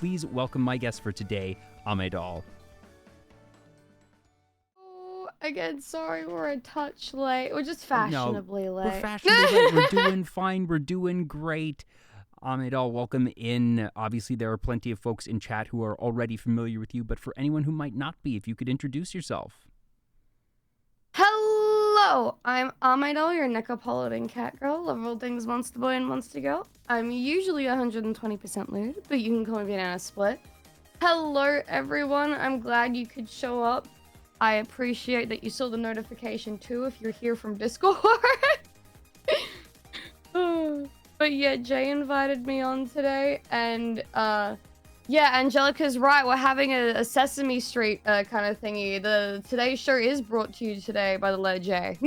please welcome my guest for today, AmeDoll. Oh, again, sorry, we're a touch late. We're just fashionably late. We're fashionably late. We're doing fine. We're doing great. AmeDoll, welcome in. Obviously, there are plenty of folks in chat who are already familiar with you, but for anyone who might not be, if you could introduce yourself. Hello, I'm AmeDoll, your Necropolitan cat girl. Love all things monster boy and monster girl. I'm usually 120% lewd, but you can call me Banana Split. Hello, everyone. I'm glad you could show up. I appreciate that you saw the notification too if you're here from Discord. But yeah, Jay invited me on today, and yeah, Angelica's right. We're having a Sesame Street kind of thingy. Today's show is brought to you today by the letter J.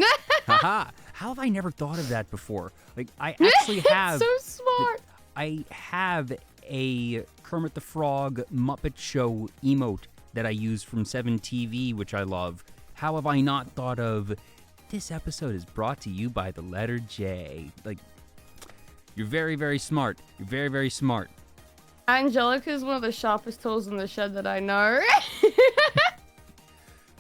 Haha! How have I never thought of that before? Like, I actually have. So smart. I have a Kermit the Frog Muppet Show emote that I use from 7TV, which I love. How have I not thought of? This episode is brought to you by the letter J. Like, you're very, very smart. You're very, very smart. Angelica is one of the sharpest tools in the shed that I know.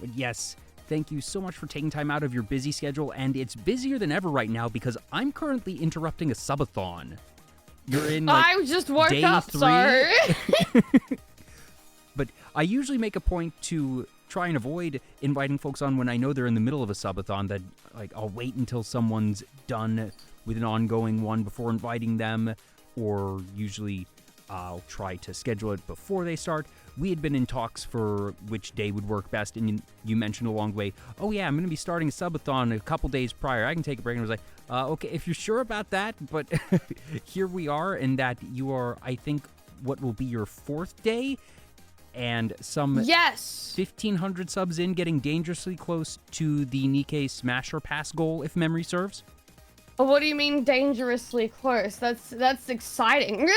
But yes, thank you so much for taking time out of your busy schedule, and it's busier than ever right now because I'm currently interrupting a subathon. You're in, like, I just woke day up, 3. sorry. But I usually make a point to try and avoid inviting folks on when I know they're in the middle of a subathon, that, like, I'll wait until someone's done with an ongoing one before inviting them, or usually I'll try to schedule it before they start. We had been in talks for which day would work best, and you mentioned along the way, oh yeah, I'm going to be starting a subathon a couple days prior. I can take a break. And I was like, okay, if you're sure about that, but here we are, and that you are, I think, what will be your 4th day, and some Yes. 1,500 subs in, getting dangerously close to the Nikkei Smasher Pass goal, if memory serves. What do you mean dangerously close? That's exciting.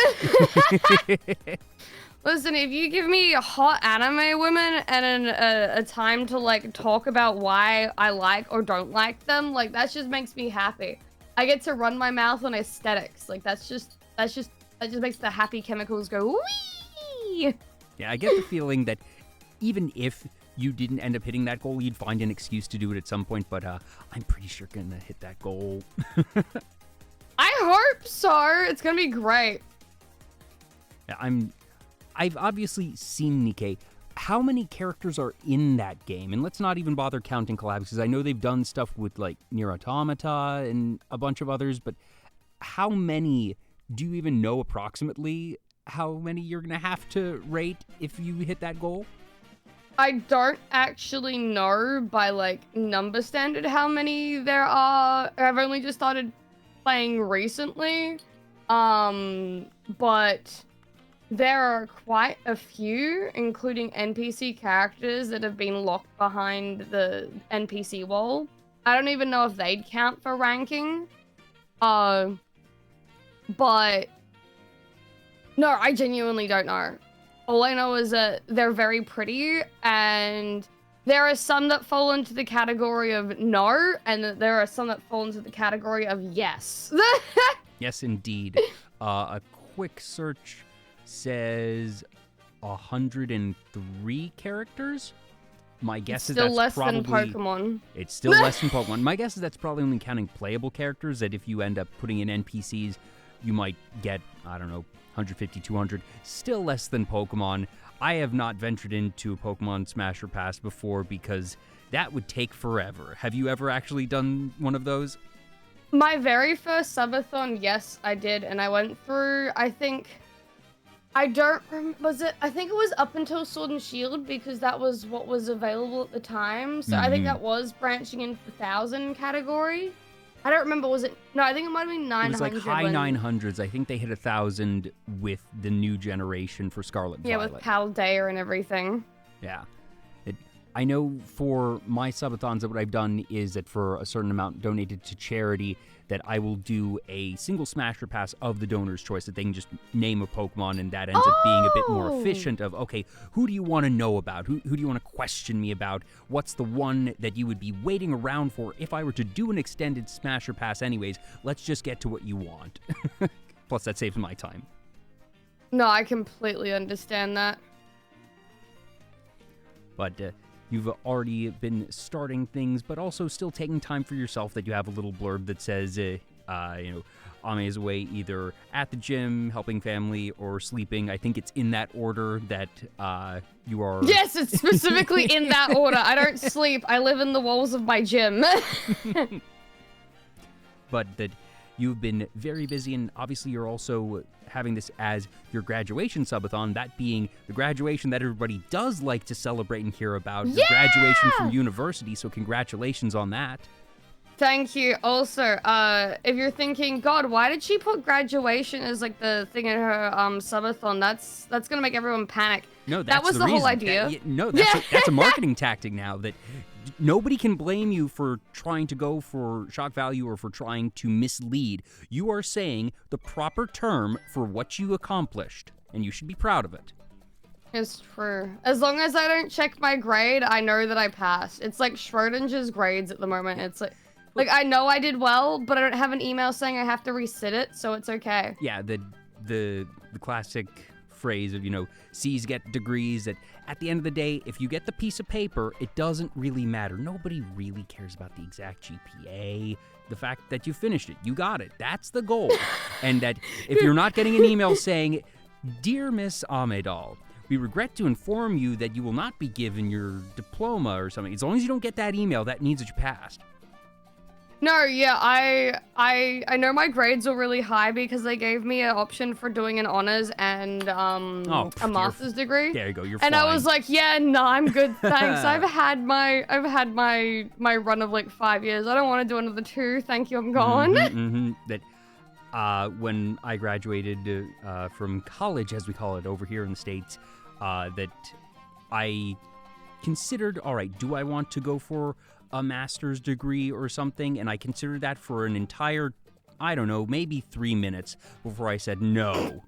Listen, if you give me hot anime women and a time to, like, talk about why I like or don't like them, like, that just makes me happy. I get to run my mouth on aesthetics. Like, that just makes the happy chemicals go wee. Yeah, I get the feeling that even if you didn't end up hitting that goal, you'd find an excuse to do it at some point, but I'm pretty sure gonna hit that goal. I hope so. It's gonna be great. Yeah, I've obviously seen Nikkei. How many characters are in that game? And let's not even bother counting collabs, because I know they've done stuff with, like, Nier Automata and a bunch of others, but how many do you even know approximately how many you're gonna have to rate if you hit that goal? I don't actually know by, like, number standard how many there are. I've only just started playing recently. But there are quite a few, including NPC characters that have been locked behind the NPC wall. I don't even know if they'd count for ranking. But no, I genuinely don't know. All I know is that they're very pretty, and there are some that fall into the category of no, and there are some that fall into the category of yes. Yes, indeed. A quick search says 103 characters. My guess is that's less probably than Pokemon. It's still less than Pokemon. My guess is that's probably only counting playable characters, that if you end up putting in NPCs, you might get, I don't know, 150, 200, still less than Pokemon. I have not ventured into a Pokemon Smasher Pass before because that would take forever. Have you ever actually done one of those? My very first subathon, yes, I did, and I went through, I think it was up until Sword and Shield, because that was what was available at the time, so I think that was branching into the 1,000 category. I don't remember, no, I think it might have been 900. It was like high 900s. I think they hit 1,000 with the new generation for Scarlet Violet. Yeah, with Paldea and everything. Yeah. I know for my subathons that what I've done is that for a certain amount donated to charity, that I will do a single Smasher Pass of the donor's choice, that they can just name a Pokemon, and that ends up being a bit more efficient of, okay, who do you want to know about? Who do you want to question me about? What's the one that you would be waiting around for if I were to do an extended Smasher Pass anyways? Let's just get to what you want. Plus, that saves my time. No, I completely understand that. But you've already been starting things, but also still taking time for yourself, that you have a little blurb that says, Ame is away either at the gym, helping family, or sleeping. I think it's in that order that you are... Yes, it's specifically in that order. I don't sleep. I live in the walls of my gym. But that you've been very busy, and obviously you're also having this as your graduation subathon, that being the graduation that everybody does like to celebrate and hear about. Your graduation from university, so congratulations on that. Thank you. Also, if you're thinking, God, why did she put graduation as like the thing in her subathon? That's gonna make everyone panic. No, that was the whole idea. That's a marketing tactic now, that nobody can blame you for trying to go for shock value or for trying to mislead. You are saying the proper term for what you accomplished, and you should be proud of it. It's true. As long as I don't check my grade, I know that I passed. It's like Schrodinger's grades at the moment. It's like I know I did well, but I don't have an email saying I have to resit it, so it's okay. Yeah, the classic phrase of, C's get degrees, that at the end of the day, if you get the piece of paper, it doesn't really matter. Nobody really cares about the exact GPA. The fact that you finished it, you got it. That's the goal. And that if you're not getting an email saying, "Dear Miss AmeDoll, we regret to inform you that you will not be given your diploma," or something, as long as you don't get that email, that means that you passed. No, yeah, I know my grades were really high because they gave me an option for doing an honors and a master's degree. There you go, you're and flying. I was like, yeah, no, I'm good, thanks. I've had my run of like 5 years. I don't want to do another 2. Thank you, I'm gone. That when I graduated from college, as we call it over here in the States, that I considered, all right, do I want to go for a master's degree or something? And I considered that for an entire, I don't know, maybe 3 minutes before I said no.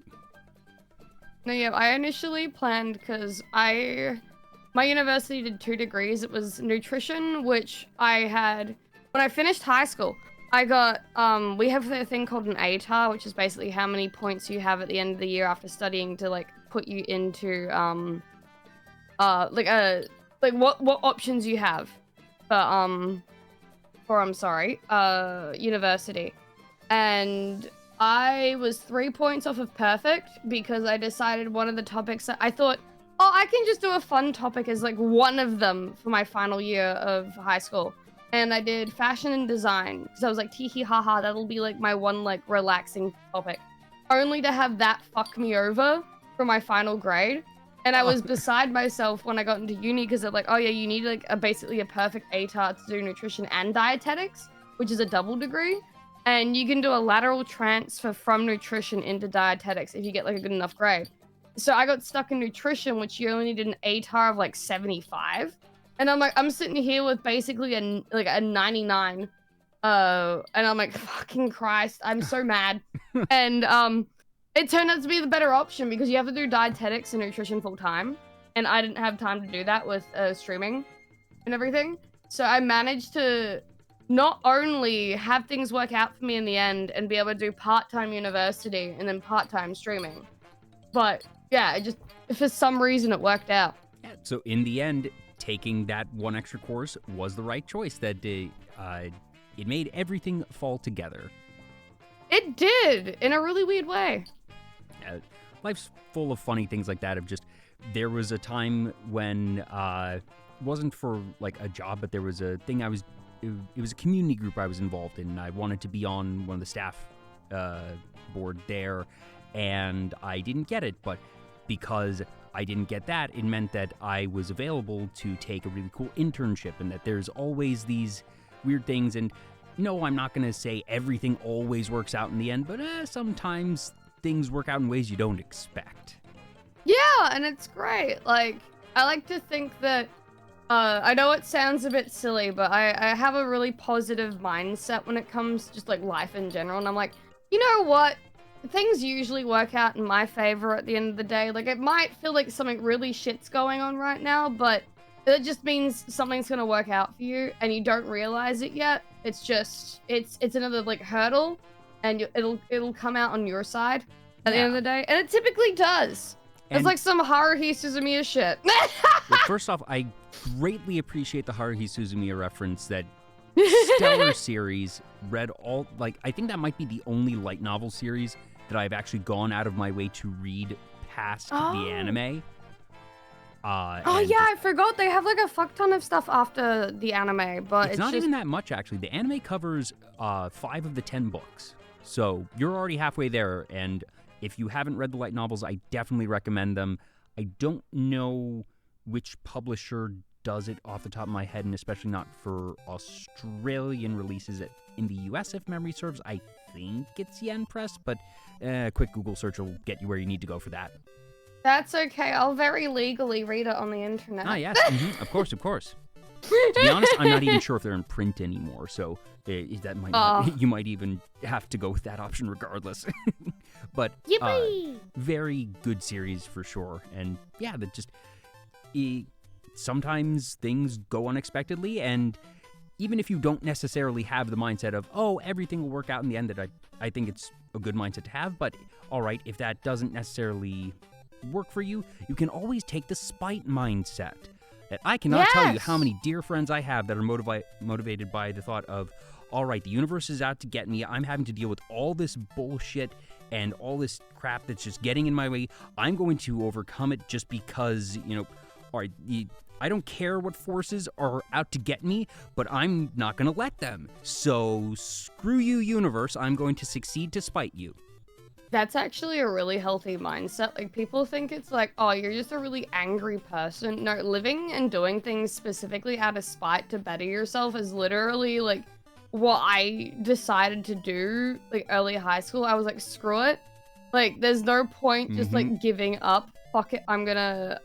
No, yeah, I initially planned because my university did 2 degrees. It was nutrition, which I had when I finished high school. I got we have a thing called an ATAR, which is basically how many points you have at the end of the year after studying to like put you into what options you have for university. And I was 3 points off of perfect because I decided one of the topics that I thought, I can just do a fun topic as like one of them for my final year of high school. And I did fashion and design because I was like, tee-hee haha, that'll be like my one like relaxing topic. Only to have that fuck me over for my final grade. And I was beside myself when I got into uni because they're like, oh yeah, you need like basically a perfect ATAR to do nutrition and dietetics, which is a double degree. And you can do a lateral transfer from nutrition into dietetics if you get like a good enough grade. So I got stuck in nutrition, which you only needed an ATAR of like 75. And I'm like, I'm sitting here with basically a 99. And I'm like, fucking Christ, I'm so mad. And it turned out to be the better option because you have to do dietetics and nutrition full time. And I didn't have time to do that with streaming and everything. So I managed to not only have things work out for me in the end and be able to do part-time university and then part-time streaming, but yeah, it just, for some reason it worked out. Yeah, so in the end, taking that one extra course was the right choice. That it made everything fall together. It did, in a really weird way. Yeah, life's full of funny things like that. There was a time when it wasn't for like a job, but there was a thing it was a community group I was involved in, and I wanted to be on one of the staff board there, and I didn't get it. But because I didn't get that, it meant that I was available to take a really cool internship, and that there's always these weird things. And no, I'm not going to say everything always works out in the end, but sometimes things work out in ways you don't expect. Yeah, and it's great. Like, I like to think that, I know it sounds a bit silly, but I have a really positive mindset when it comes to just like life in general. And I'm like, you know what? Things usually work out in my favor at the end of the day. Like, it might feel like something really shit's going on right now, but it just means something's gonna work out for you and you don't realize it yet. It's just, it's another like hurdle, and it'll come out on your side. at the end of the day, and it typically does. It's like some Haruhi Suzumiya shit. Well, first off, I greatly appreciate the Haruhi Suzumiya reference. That stellar series. Read all, like, I think that might be the only light novel series that I've actually gone out of my way to read past the anime. I forgot they have like a fuck ton of stuff after the anime, but it's not even that much actually. The anime covers 5 of the 10 books, so you're already halfway there. And if you haven't read the light novels, I definitely recommend them. I don't know which publisher does it off the top of my head, and especially not for Australian releases. In the US, if memory serves, I think it's Yen Press, but a quick Google search will get you where you need to go for that. That's okay. I'll very legally read it on the internet. Ah, yes. Of course. To be honest, I'm not even sure if they're in print anymore, so that might not, you might even have to go with that option regardless. But very good series for sure. And yeah, that just sometimes things go unexpectedly, and even if you don't necessarily have the mindset of, oh, everything will work out in the end, that I think it's a good mindset to have. But all right, if that doesn't necessarily work for you, you can always take the spite mindset. That I cannot tell you how many dear friends I have that are motivated by the thought of, all right, the universe is out to get me. I'm having to deal with all this bullshit and all this crap that's just getting in my way. I'm going to overcome it just because, all right, I don't care what forces are out to get me, but I'm not going to let them. So screw you, universe. I'm going to succeed to spite you. That's actually a really healthy mindset. Like, people think it's like, oh, you're just a really angry person. No, living and doing things specifically out of spite to better yourself is literally, like, what I decided to do, like, early high school. I was like, screw it. Like, there's no point just, like, giving up. Fuck it, I'm gonna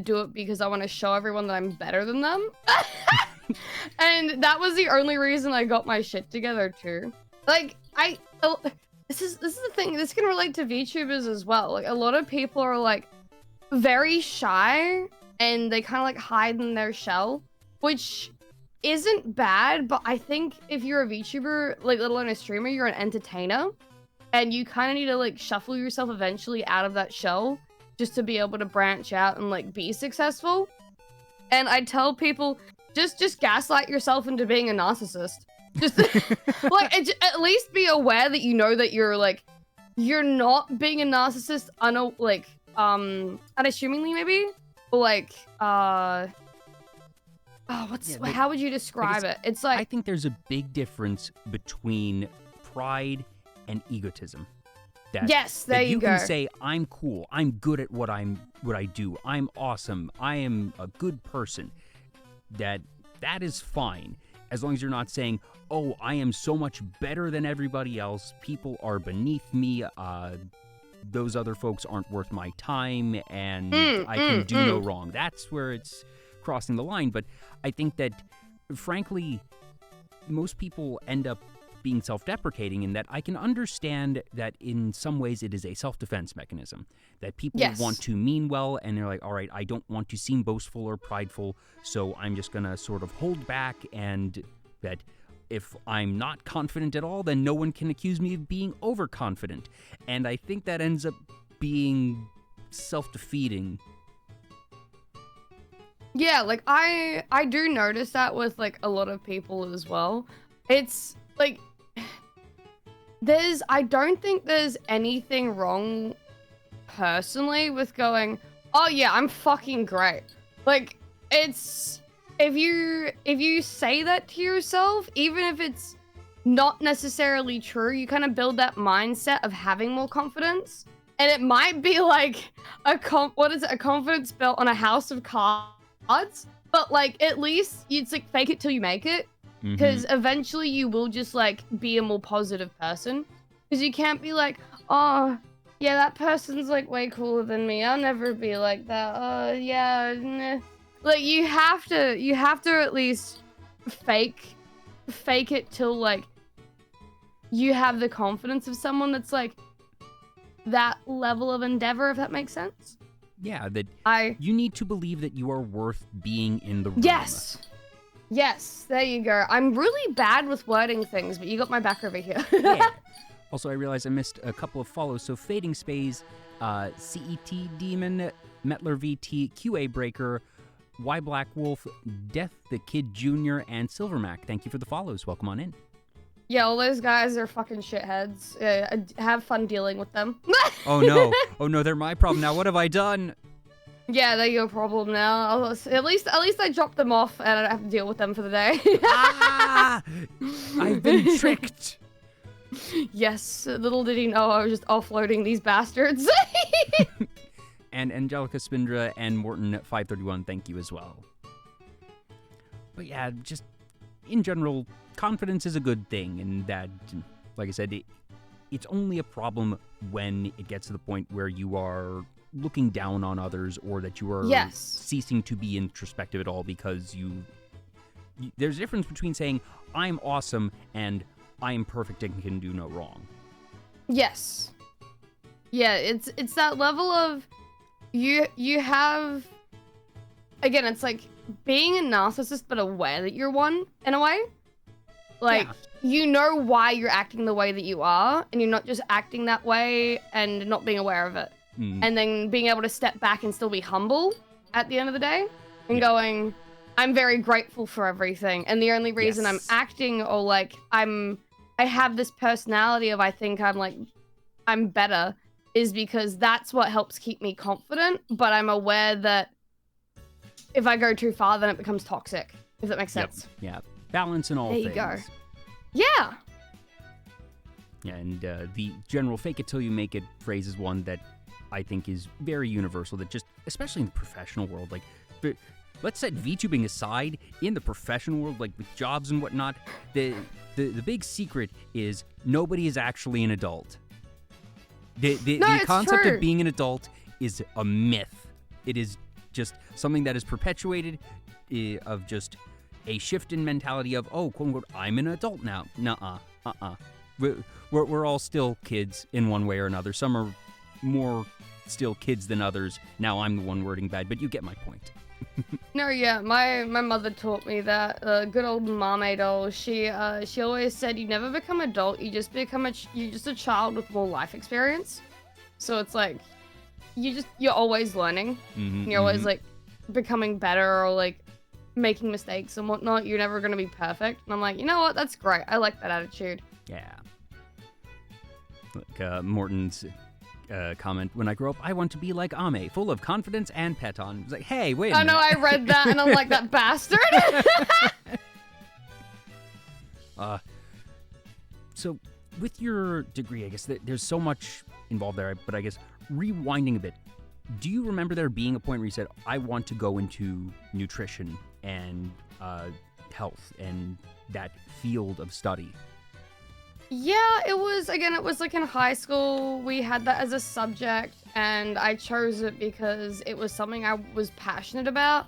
do it because I want to show everyone that I'm better than them. And that was the only reason I got my shit together, too. Like, This is the thing. This can relate to VTubers as well. Like, a lot of people are like very shy and they kind of like hide in their shell, which isn't bad. But I think if you're a VTuber, like let alone a streamer, you're an entertainer, and you kind of need to like shuffle yourself eventually out of that shell just to be able to branch out and like be successful. And I tell people, just gaslight yourself into being a narcissist. Just like at least be aware that you know that you're not being a narcissist unassumingly, maybe, or like how would you describe it? It's like, I think there's a big difference between pride and egotism. That you can say, I'm cool, I'm good at what I do, I'm awesome, I am a good person. That is fine. As long as you're not saying, oh, I am so much better than everybody else, people are beneath me, those other folks aren't worth my time, and I can do no wrong. That's where it's crossing the line. But I think that, frankly, most people end up being self-deprecating, in that I can understand that in some ways it is a self-defense mechanism. That people want to mean well, and they're like, all right, I don't want to seem boastful or prideful, so I'm just going to sort of hold back, and that if I'm not confident at all, then no one can accuse me of being overconfident. And I think that ends up being self-defeating. Yeah, like I do notice that with like a lot of people as well. It's like I don't think there's anything wrong personally with going, oh yeah, I'm fucking great. Like, it's if you say that to yourself, even if it's not necessarily true, you kind of build that mindset of having more confidence. And it might be like a confidence built on a house of cards, but like at least it's like fake it till you make it. Because eventually you will just like be a more positive person. Because you can't be like, oh yeah, that person's like way cooler than me, I'll never be like that. Oh yeah, nah. Like you have to at least fake it till like you have the confidence of someone that's like that level of endeavor, if that makes sense. Yeah, that you need to believe that you are worth being in the room. Yes, there you go. I'm really bad with wording things, but you got my back over here. Yeah. Also, I realized I missed a couple of follows. So Fading Space, CET Demon, Metler VT, QA Breaker, Y Black Wolf, Death the Kid Jr., and Silvermac. Thank you for the follows. Welcome on in. Yeah, all those guys are fucking shitheads. Have fun dealing with them. Oh no. Oh no, they're my problem now. What have I done? Yeah, they're your problem now. At least I dropped them off and I don't have to deal with them for the day. Ah! I've been tricked. Yes, little did he know I was just offloading these bastards. And Angelica Spindra and Morton531, thank you as well. But yeah, just in general, confidence is a good thing, and that, like I said, it's only a problem when it gets to the point where you are looking down on others, or that you are ceasing to be introspective at all, because there's a difference between saying, I'm awesome, and I am perfect and can do no wrong. Yes. Yeah, it's that level of, you have, again, it's like being a narcissist but aware that you're one, in a way. Like, you know why you're acting the way that you are, and you're not just acting that way and not being aware of it. And then being able to step back and still be humble at the end of the day, and going, I'm very grateful for everything, and the only reason I'm acting, or like I have this personality of I think I'm better, is because that's what helps keep me confident, but I'm aware that if I go too far, then it becomes toxic, if that makes sense. Yep. Yeah, balance in all things. There you go. Yeah. Yeah, and the general fake it till you make it phrase is one that I think is very universal, that just, especially in the professional world, like, let's set VTubing aside, in the professional world, like with jobs and whatnot, the big secret is nobody is actually an adult. The concept of being an adult is a myth. It is just something that is perpetuated, of just a shift in mentality of, oh, quote unquote, I'm an adult now. Nuh-uh. We're all still kids in one way or another. Some are more still kids than others. Now I'm the one wording bad, but you get my point. No, yeah, my mother taught me that. Good old AmeDoll. She always said, you never become adult. You just become you're just a child with more life experience. So it's like you're always learning. You're always like becoming better, or like making mistakes and whatnot. You're never gonna be perfect. And I'm like, you know what? That's great. I like that attitude. Yeah. Like Morton's comment, when I grow up, I want to be like Ame, full of confidence and peton. It's like, hey, wait a minute. I know, I read that and I'm like, that bastard. So with your degree, I guess there's so much involved there, but I guess rewinding a bit, do you remember there being a point where you said, I want to go into nutrition and health and that field of study? Yeah, it was like in high school, we had that as a subject, and I chose it because it was something I was passionate about.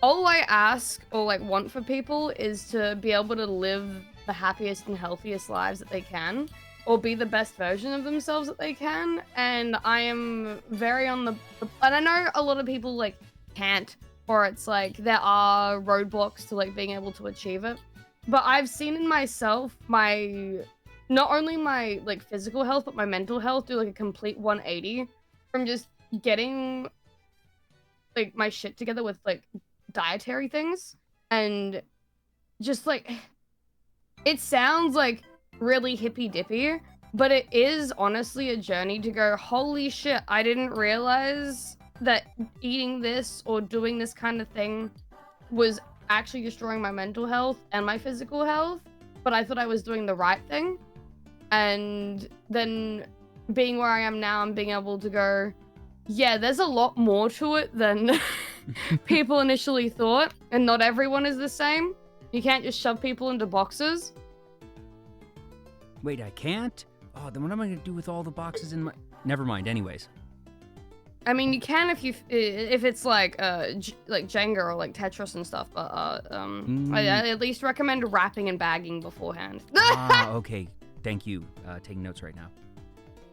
All I ask or like want for people is to be able to live the happiest and healthiest lives that they can, or be the best version of themselves that they can, and I am very on the and I know a lot of people like can't, or it's like there are roadblocks to like being able to achieve it, but I've seen in myself not only my like physical health, but my mental health do like a complete 180 from just getting like my shit together with like dietary things, and just like, it sounds like really hippy dippy, but it is honestly a journey to go, holy shit, I didn't realize that eating this or doing this kind of thing was actually destroying my mental health and my physical health, but I thought I was doing the right thing. And then being where I am now and being able to go, yeah, there's a lot more to it than people initially thought, and not everyone is the same. You can't just shove people into boxes. Wait, I can't? Oh, then what am I going to do with all the boxes in my... Never mind, anyways. I mean, you can if it's like Jenga or like Tetris and stuff, but I at least recommend wrapping and bagging beforehand. Okay. Thank you. Taking notes right now.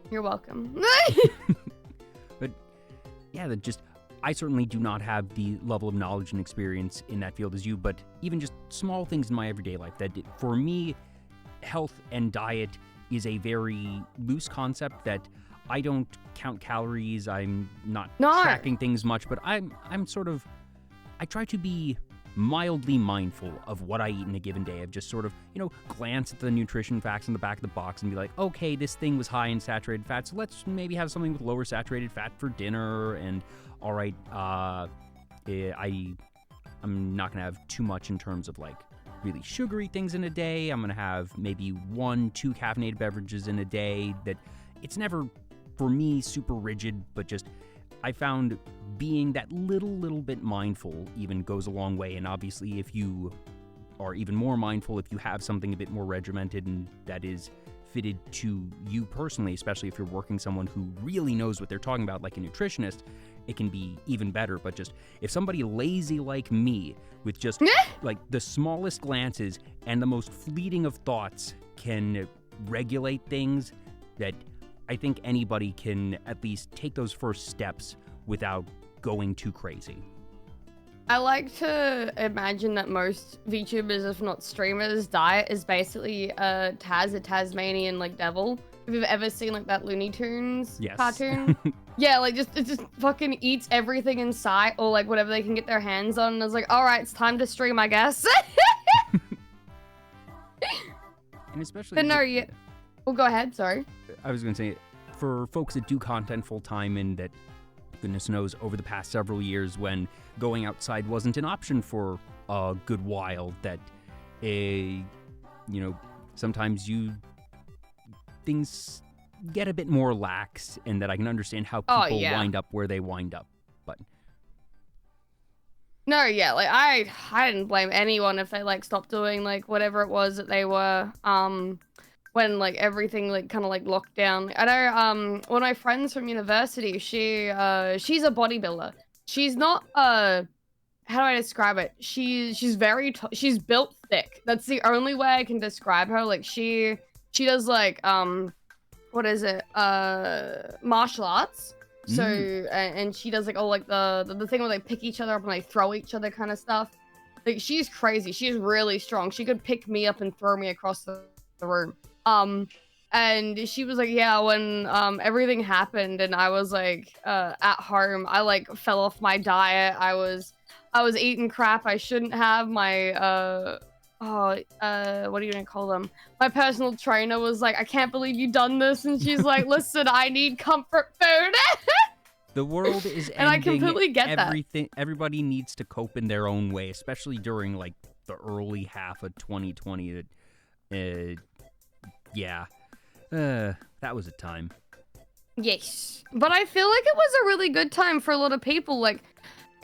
You're welcome. But yeah, I certainly do not have the level of knowledge and experience in that field as you, but even just small things in my everyday life that for me health and diet is a very loose concept that I don't count calories. I'm not tracking things much, but I try to be mildly mindful of what I eat in a given day. Of just sort of, glance at the nutrition facts on the back of the box and be like, okay, this thing was high in saturated fat, so let's maybe have something with lower saturated fat for dinner. And all right, I'm not gonna have too much in terms of like really sugary things in a day. I'm gonna have maybe 1-2 caffeinated beverages in a day. That it's never for me super rigid, but just I found being that little bit mindful even goes a long way. And obviously, if you are even more mindful, if you have something a bit more regimented and that is fitted to you personally, especially if you're working someone who really knows what they're talking about, like a nutritionist, it can be even better. But just if somebody lazy like me with just like the smallest glances and the most fleeting of thoughts can regulate things, that I think anybody can at least take those first steps without going too crazy. I like to imagine that most VTubers, if not streamers, diet is basically a Tasmanian like devil. If you've ever seen like that Looney Tunes cartoon. Yeah, like it just fucking eats everything in sight or like whatever they can get their hands on. And I was like, all right, it's time to stream, I guess. And especially... But no, yeah. Well, go ahead, sorry. I was going to say, for folks that do content full-time and that, goodness knows, over the past several years when going outside wasn't an option for a good while, that, sometimes things get a bit more lax, and that I can understand how people wind up where they wind up. But no, yeah, like I didn't blame anyone if they like stopped doing like whatever it was that they were when like everything like kind of like locked down. I know one of my friends from university, she's a bodybuilder. She's not how do I describe it? She's she's built thick. That's the only way I can describe her. Like she does like what is it? Martial arts. So and she does like all like the thing where they pick each other up and they throw each other kind of stuff. Like she's crazy. She's really strong. She could pick me up and throw me across the room. And she was like, yeah, when everything happened and I was like at home, I like fell off my diet. I was eating crap I shouldn't have. My what do you gonna call them? My personal trainer was like, I can't believe you done this, and she's like, listen, I need comfort food. The world is ending. And I completely get everything. Everybody needs to cope in their own way, especially during like the early half of 2020. That was a time. Yes, but I feel like it was a really good time for a lot of people. Like,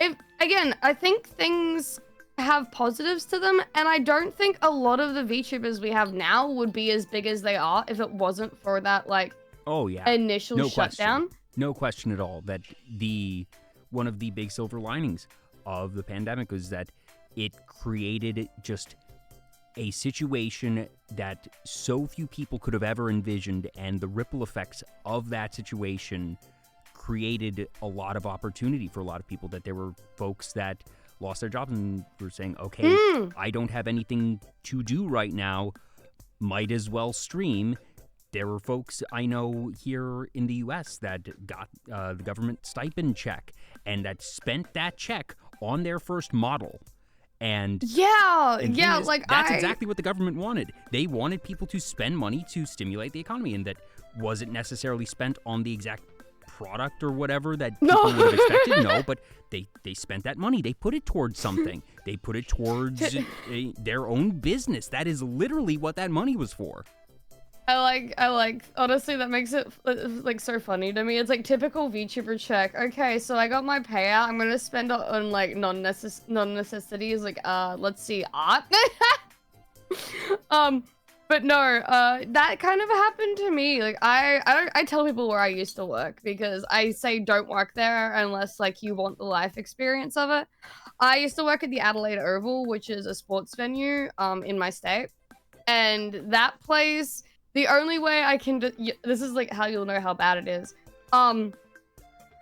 I think things have positives to them, and I don't think a lot of the VTubers we have now would be as big as they are if it wasn't for that like initial shutdown. No question at all that one of the big silver linings of the pandemic was that it created just a situation that so few people could have ever envisioned, and the ripple effects of that situation created a lot of opportunity for a lot of people. That there were folks that lost their jobs and were saying, okay, I don't have anything to do right now, might as well stream. There were folks I know here in the US that got the government stipend check and that spent that check on their first model. And that's exactly what the government wanted. They wanted people to spend money to stimulate the economy, and that wasn't necessarily spent on the exact product or whatever that people would have expected. No, but they spent that money. They put it towards something. They put it towards their own business. That is literally what that money was for. I like, honestly, that makes it like so funny to me. It's like typical VTuber check. Okay, so I got my payout. I'm gonna spend it on like non-necessities, like let's see, art. But no, that kind of happened to me. Like I tell people where I used to work because I say don't work there unless like you want the life experience of it. I used to work at the Adelaide Oval, which is a sports venue in my state, and that place. The only way I can this is like how you'll know how bad it is.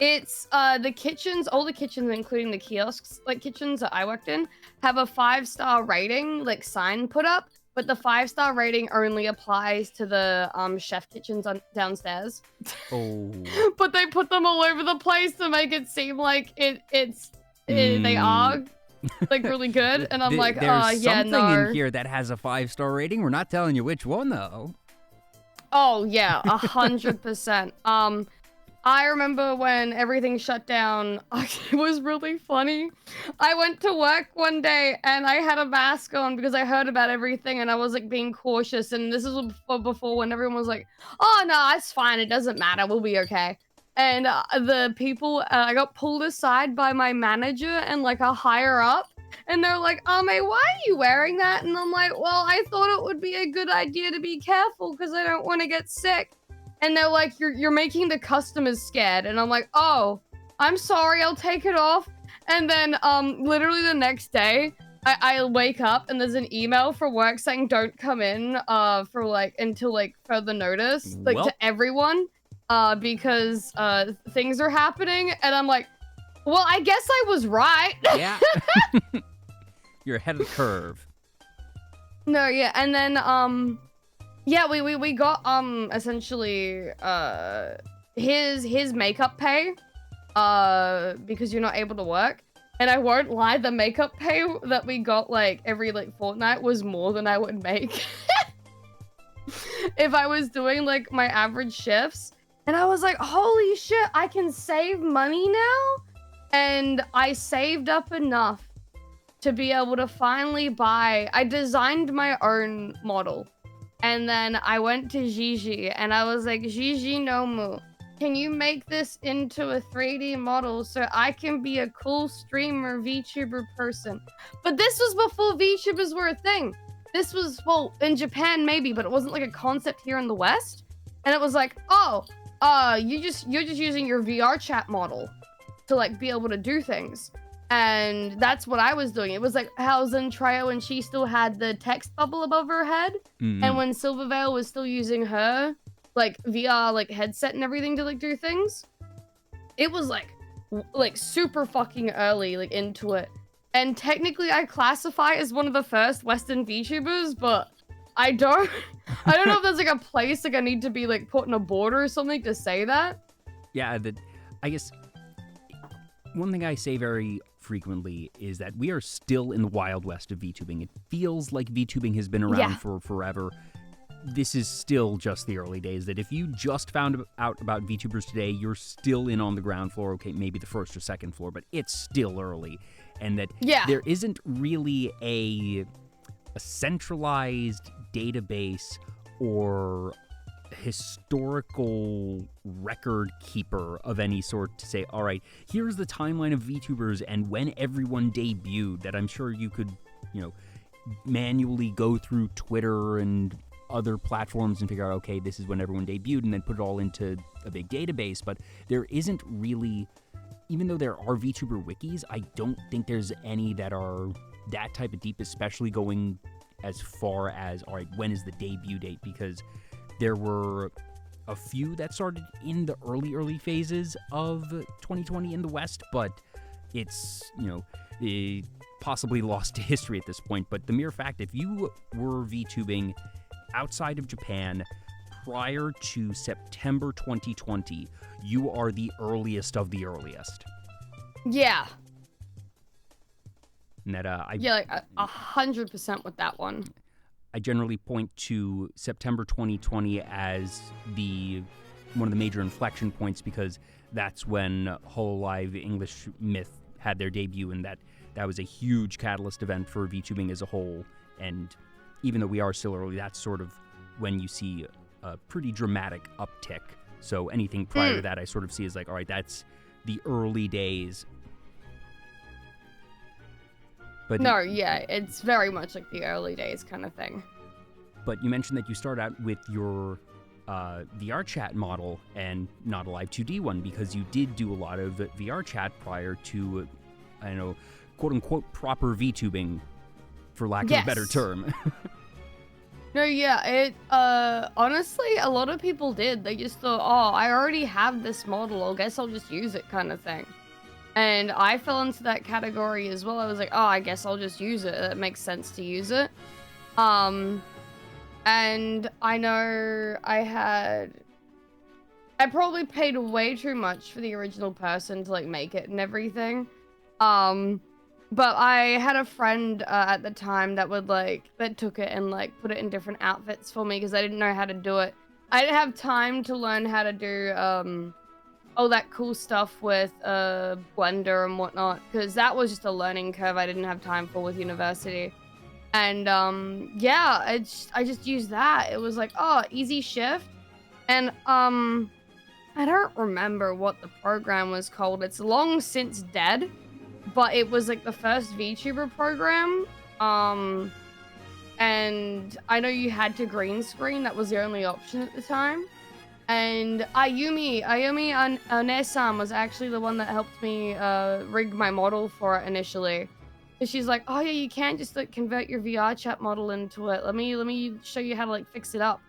It's the kitchens, all the kitchens, including the kiosks, like kitchens that I worked in, have a 5-star rating, like sign put up, but the 5-star rating only applies to the chef kitchens downstairs. Oh. But they put them all over the place to make it seem like they are like really good, and I'm like, oh yeah, there's no. something in here that has a 5-star rating. We're not telling you which one though. Oh yeah, 100%. I remember when everything shut down. It was really funny. I went to work one day and I had a mask on because I heard about everything and I was like being cautious. And this is before when everyone was like, "Oh no, it's fine. It doesn't matter. We'll be okay." And the people, I got pulled aside by my manager and like a higher up. And they're like, "Ame, why are you wearing that?" And I'm like, "Well, I thought it would be a good idea to be careful because I don't want to get sick." And they're like, you're making the customers scared. And I'm like, "Oh, I'm sorry, I'll take it off." And then literally the next day, I wake up and there's an email for work saying don't come in for like until like further notice, like Well. to everyone, because things are happening. And I'm like, well, I guess I was right. Yeah. You're ahead of the curve. No, yeah, and then yeah, we got essentially his makeup pay because you're not able to work. And I won't lie, the makeup pay that we got like every like fortnight was more than I would make if I was doing like my average shifts. And I was like, holy shit, I can save money now. And I saved up enough to be able to finally buy. I designed my own model. And then I went to Gigi and I was like, "Gigi Nomu, can you make this into a 3D model so I can be a cool streamer VTuber person?" But this was before VTubers were a thing. This was, well, in Japan maybe, but it wasn't like a concept here in the West. And it was like, "Oh, you're just using your VR chat model to like be able to do things." And that's what I was doing. It was like how Zentreo, and she still had the text bubble above her head. Mm-hmm. And when Silverveil was still using her like VR like headset and everything to like do things. It was like super fucking early like into it. And technically I classify as one of the first Western VTubers, but I don't know if there's like a place like I need to be like put in a border or something to say that. Yeah, I guess one thing I say very frequently is that we are still in the Wild West of VTubing. It feels like VTubing has been around for forever. This is still just the early days, that if you just found out about VTubers today, you're still in on the ground floor, okay, maybe the first or second floor, but it's still early. And that there isn't really a centralized database or historical record keeper of any sort to say, all right, here's the timeline of VTubers and when everyone debuted, that I'm sure you could, manually go through Twitter and other platforms and figure out, okay, this is when everyone debuted, and then put it all into a big database. But there isn't really, even though there are VTuber wikis, I don't think there's any that are that type of deep, especially going as far as, all right, when is the debut date? Because there were a few that started in the early phases of 2020 in the West, but it's, possibly lost to history at this point. But the mere fact, if you were VTubing outside of Japan prior to September 2020, you are the earliest of the earliest. Yeah. And that, like 100% with that one. I generally point to September 2020 as one of the major inflection points, because that's when Hololive English Myth had their debut, and that was a huge catalyst event for VTubing as a whole. And even though we are still early, that's sort of when you see a pretty dramatic uptick. So anything prior to that, I sort of see as like, all right, that's the early days. But no, yeah, it's very much like the early days kind of thing. But you mentioned that you start out with your VR chat model and not a live 2D one, because you did do a lot of VR chat prior to, quote-unquote proper VTubing, for lack of a better term. No, yeah, it, honestly, a lot of people did. They just thought, oh, I already have this model, I guess I'll just use it kind of thing. And I fell into that category as well. I was like, oh, I guess I'll just use it. It makes sense to use it. And I know I probably paid way too much for the original person to like make it and everything. But I had a friend at the time that took it and like put it in different outfits for me because I didn't know how to do it. I didn't have time to learn how to do all that cool stuff with Blender and whatnot because that was just a learning curve I didn't have time for with university. And yeah, I just used that. It was like, oh, easy shift. And I don't remember what the program was called. It's long since dead, but it was like the first VTuber program. And I know you had to green screen. That was the only option at the time. And Ayumi Onesan was actually the one that helped me rig my model for it initially. Cause she's like, oh yeah, you can't just like convert your VR chat model into it. Let me show you how to like fix it up.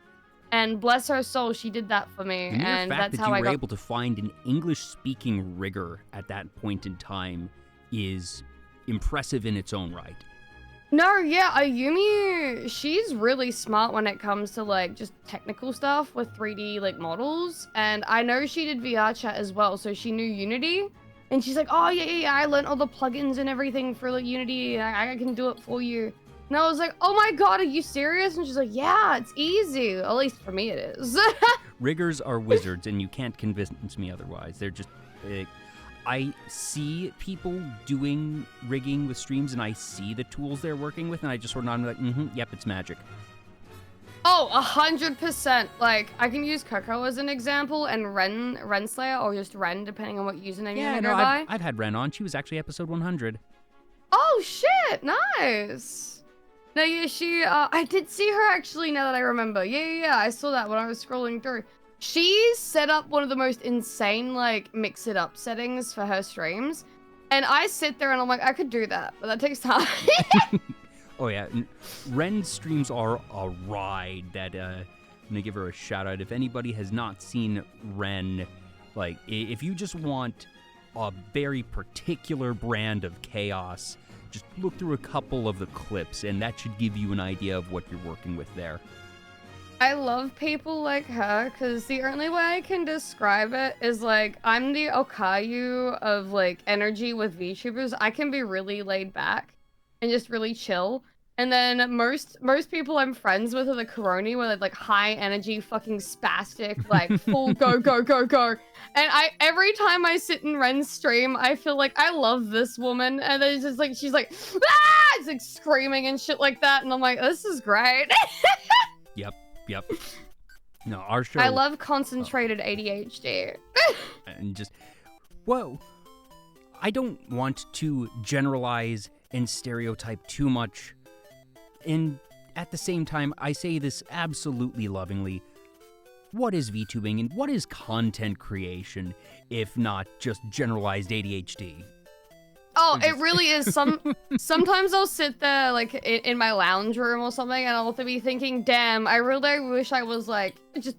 And bless her soul, she did that for me. The mere and fact that's that how you I were got able to find an English-speaking rigger at that point in time is impressive in its own right. No, yeah, Ayumi, she's really smart when it comes to like just technical stuff with 3D like models. And I know she did VR chat as well, so she knew Unity. And she's like, oh yeah, I learned all the plugins and everything for like Unity. I can do it for you. And I was like, oh my god, are you serious? And she's like, yeah, it's easy. At least for me it is. Riggers are wizards, and you can't convince me otherwise. They're just... I see people doing rigging with streams, and I see the tools they're working with, and I just sort of nod and be like, yep, it's magic. Oh, 100%. Like, I can use Coco as an example, and Renslayer, or just Ren, depending on what username you want to go by. I've had Ren on. She was actually episode 100. Oh, shit. Nice. No, yeah, I did see her actually, now that I remember. Yeah, I saw that when I was scrolling through. She set up one of the most insane, like, mix-it-up settings for her streams. And I sit there and I'm like, I could do that, but that takes time. Oh, yeah. Ren's streams are a ride. I'm going to give her a shout-out. If anybody has not seen Ren, like, if you just want a very particular brand of chaos, just look through a couple of the clips, and that should give you an idea of what you're working with there. I love people like her, because the only way I can describe it is, like, I'm the Okayu of, like, energy with VTubers. I can be really laid back and just really chill. And then most people I'm friends with are the Coroni, where they're, like, high energy, fucking spastic, like, full go. And every time I sit in Ren's stream, I feel like I love this woman. And then it's just, like, she's like, ah! It's, like, screaming and shit like that. And I'm like, this is great. Yep. No, our show... I love concentrated ADHD. And just... Whoa. I don't want to generalize and stereotype too much. And at the same time, I say this absolutely lovingly. What is VTubing and what is content creation, if not just generalized ADHD? Oh, it really is. Sometimes I'll sit there, like, in my lounge room or something, and I'll be thinking, damn, I really wish I was, like, just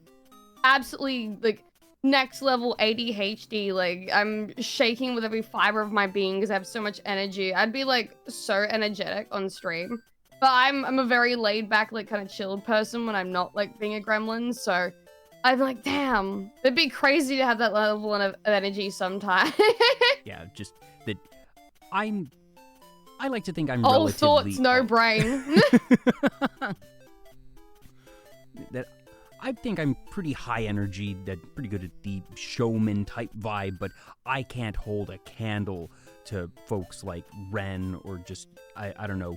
absolutely, like, next level ADHD. Like, I'm shaking with every fiber of my being because I have so much energy. I'd be, like, so energetic on stream. But I'm a very laid-back, like, kind of chilled person when I'm not, like, being a gremlin, so I'm like, damn, it'd be crazy to have that level of energy sometimes. Yeah, just that... I like to think I'm all relatively... thoughts, no brain. That I think I'm pretty high energy, pretty good at the showman type vibe, but I can't hold a candle to folks like Ren or just, I don't know.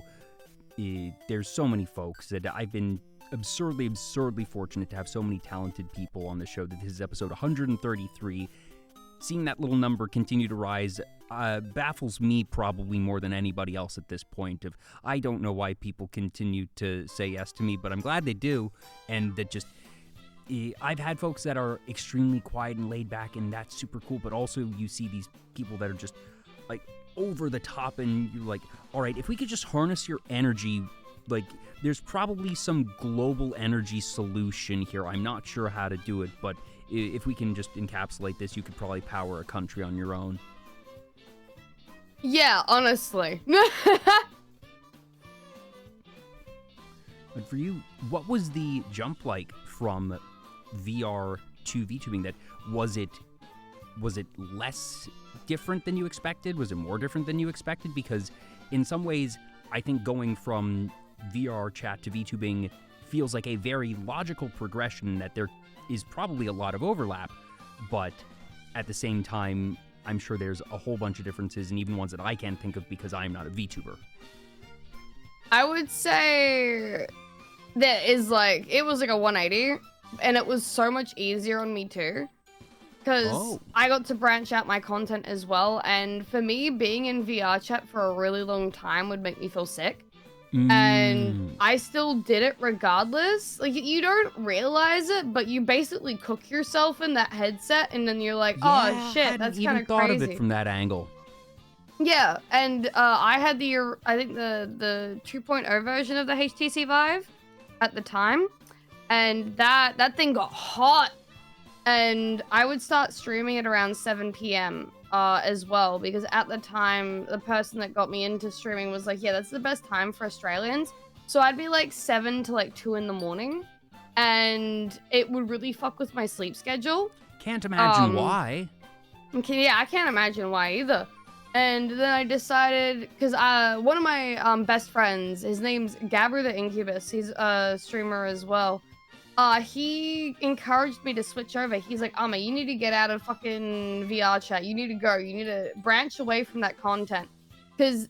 There's so many folks that I've been absurdly fortunate to have so many talented people on the show that this is episode 133. Seeing that little number continue to rise baffles me probably more than anybody else at this point. I don't know why people continue to say yes to me, but I'm glad they do. And that just, I've had folks that are extremely quiet and laid back, and that's super cool. But also you see these people that are just like over the top, and you're like, all right, if we could just harness your energy, like there's probably some global energy solution here. I'm not sure how to do it, but if we can just encapsulate this, you could probably power a country on your own. Yeah, honestly. for you, what was the jump like from VR to VTubing? That was it less different than you expected? Was it more different than you expected? Because in some ways, I think going from VR chat to VTubing feels like a very logical progression, that there is probably a lot of overlap, but at the same time, I'm sure there's a whole bunch of differences, and even ones that I can't think of because I'm not a VTuber. I would say that is like, it was like a 180, and it was so much easier on me too, because I got to branch out my content as well, and for me, being in VR chat for a really long time would make me feel sick. And I still did it regardless. Like, you don't realize it, but you basically cook yourself in that headset, and then you're like, oh shit, that's kind of crazy. I hadn't even thought of it from that angle. Yeah, and I had I think the 2.0 version of the HTC Vive at the time, and that thing got hot, and I would start streaming at around 7 p.m. As well, because at the time, the person that got me into streaming was like, yeah, that's the best time for Australians. So I'd be like 7 to like 2 in the morning, and it would really fuck with my sleep schedule. Can't imagine why. Okay, yeah, I can't imagine why either. And then I decided, because one of my best friends, his name's Gabru the Incubus, he's a streamer as well. He encouraged me to switch over. He's like, Ama, you need to get out of fucking VR chat. You need to go. You need to branch away from that content. Because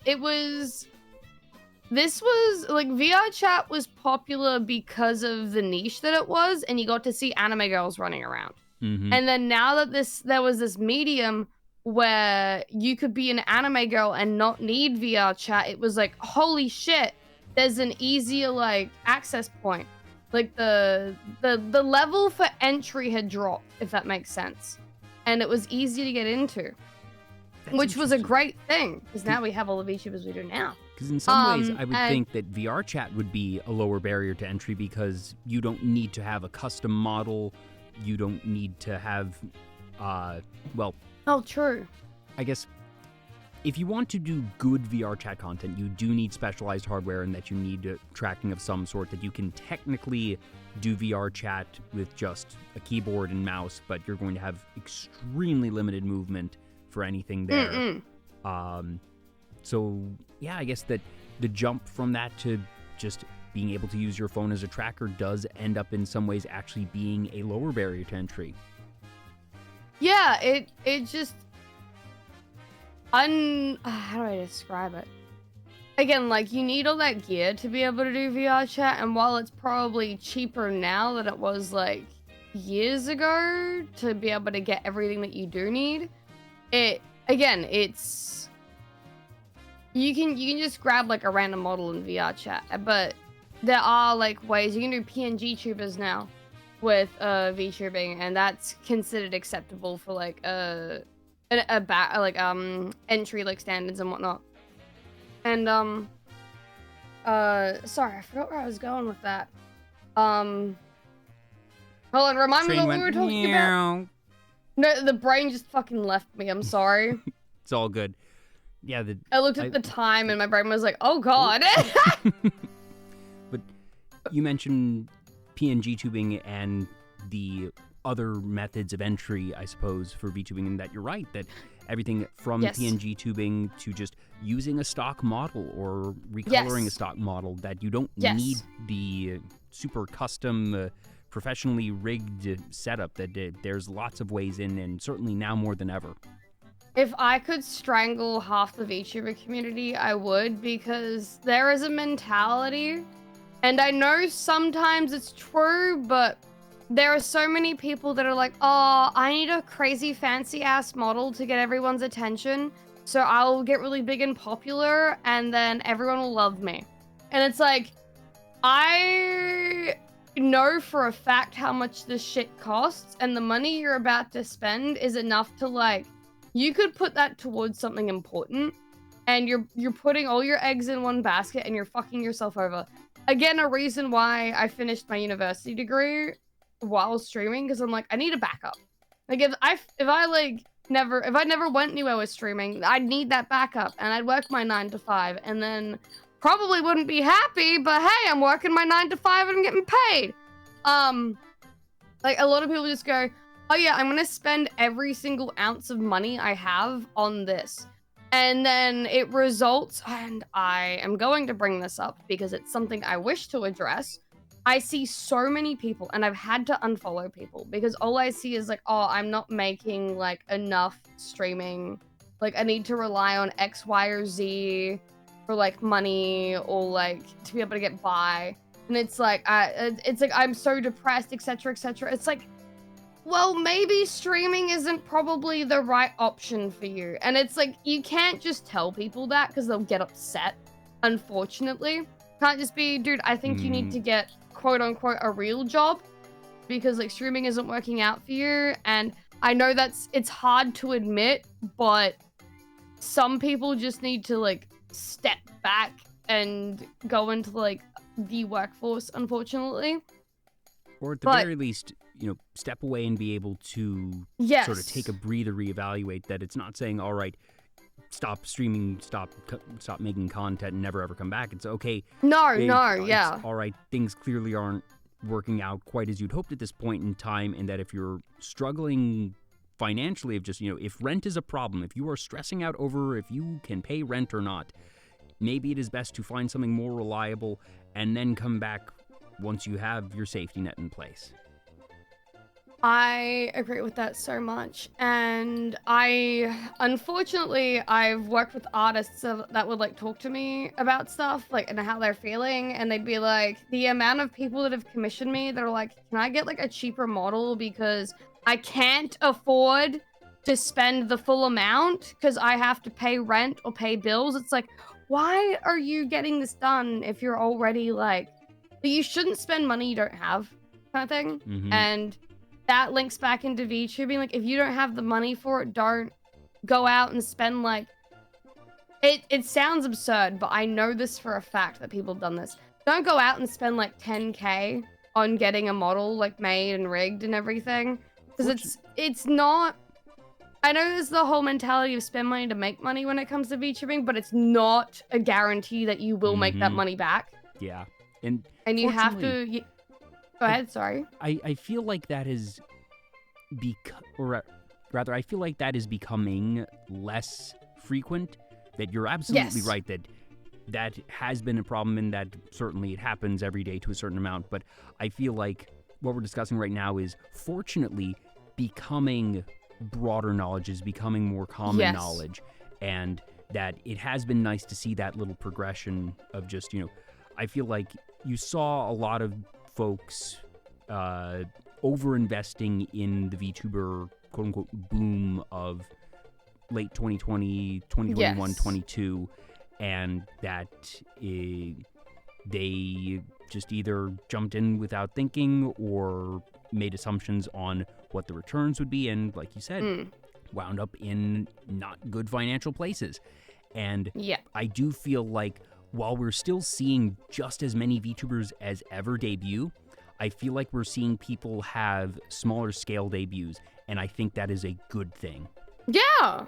this was, like, VR chat was popular because of the niche that it was, and you got to see anime girls running around. And then now that there was this medium where you could be an anime girl and not need VR chat, it was like, holy shit, there's an easier, like, access point. Like, the level for entry had dropped, if that makes sense. And it was easy to get into. Which was a great thing, because now we have all the VTubers we do now. Because in some ways, I would think that VR chat would be a lower barrier to entry, because you don't need to have a custom model. You don't need to have, well... Oh, true. I guess... if you want to do good VR chat content, you do need specialized hardware, and that you need tracking of some sort, that you can technically do VR chat with just a keyboard and mouse, but you're going to have extremely limited movement for anything there. So, yeah, I guess that the jump from that to just being able to use your phone as a tracker does end up in some ways actually being a lower barrier to entry. Yeah, it just... how do I describe it? Again, like, you need all that gear to be able to do VR chat, and while it's probably cheaper now than it was, like, years ago to be able to get everything that you do need, it's... You can just grab, like, a random model in VR chat, but there are, like, ways. You can do PNG tubers now with VTubing, and that's considered acceptable for, like, entry, like, standards and whatnot. And sorry, I forgot where I was going with that. Hold on, remind me what we were talking about. No, the brain just fucking left me. I'm sorry. It's all good. Yeah, I looked at the time and my brain was like, oh god. But you mentioned PNG tubing and the other methods of entry, I suppose, for VTubing, and that you're right, that everything from PNG tubing to just using a stock model or recoloring a stock model, that you don't need the super custom, professionally rigged setup, that there's lots of ways in, and certainly now more than ever. If I could strangle half the VTuber community, I would, because there is a mentality, and I know sometimes it's true, but there are so many people that are like, oh, I need a crazy fancy ass model to get everyone's attention, so I'll get really big and popular, and then everyone will love me. And it's like, I know for a fact how much this shit costs, and the money you're about to spend is enough to, like, you could put that towards something important, and you're putting all your eggs in one basket, and you're fucking yourself over. Again, a reason why I finished my university degree while streaming, because I'm like, I need a backup. Like, if I never went anywhere with streaming, I'd need that backup, and I'd work my 9 to 5, and then probably wouldn't be happy, but hey, I'm working my 9 to 5 and I'm getting paid. Like a lot of people just go, oh yeah, I'm gonna spend every single ounce of money I have on this. And then it results, and I am going to bring this up because it's something I wish to address. I see so many people, and I've had to unfollow people because all I see is like, oh, I'm not making like enough streaming. Like I need to rely on X, Y, or Z for like money or like to be able to get by. And it's like I'm so depressed, etc., etc. It's like, well, maybe streaming isn't probably the right option for you. And it's like, you can't just tell people that because they'll get upset, unfortunately. Can't just be, dude, I think you need to get, quote unquote, a real job because like streaming isn't working out for you. And I know it's hard to admit, but some people just need to like step back and go into like the workforce, unfortunately. Or at the very least, step away and be able to sort of take a breather, reevaluate that it's not saying, all right, stop streaming, stop making content and never ever come back. It's okay. Yeah. All right, things clearly aren't working out quite as you'd hoped at this point in time, and that if you're struggling financially, if rent is a problem, if you are stressing out over if you can pay rent or not, maybe it is best to find something more reliable and then come back once you have your safety net in place. I agree with that so much. And unfortunately, I've worked with artists that would like talk to me about stuff, like, and how they're feeling. And they'd be like, the amount of people that have commissioned me, they're like, can I get like a cheaper model because I can't afford to spend the full amount because I have to pay rent or pay bills. It's like, why are you getting this done if you're already like, you shouldn't spend money you don't have, kind of thing. Mm-hmm. And that links back into VTubing. Like, if you don't have the money for it, don't go out and spend like, it sounds absurd, but I know this for a fact that people have done this. Don't go out and spend like 10K on getting a model like made and rigged and everything. Because it's not, I know there's the whole mentality of spend money to make money when it comes to VTubing, but it's not a guarantee that you will make that money back. Yeah. And you have to... Go ahead, sorry. I feel like that is... I feel like that is becoming less frequent. That you're absolutely right that has been a problem, and that certainly it happens every day to a certain amount. But I feel like what we're discussing right now is fortunately becoming broader knowledge, is becoming more common knowledge, and that it has been nice to see that little progression of just, I feel like you saw a lot of folks over-investing in the VTuber quote-unquote boom of late 2020, 2021, 22, and that they just either jumped in without thinking or made assumptions on what the returns would be, and like you said, wound up in not good financial places. And I do feel like while we're still seeing just as many VTubers as ever debut, I feel like we're seeing people have smaller scale debuts, and I think that is a good thing. Yeah.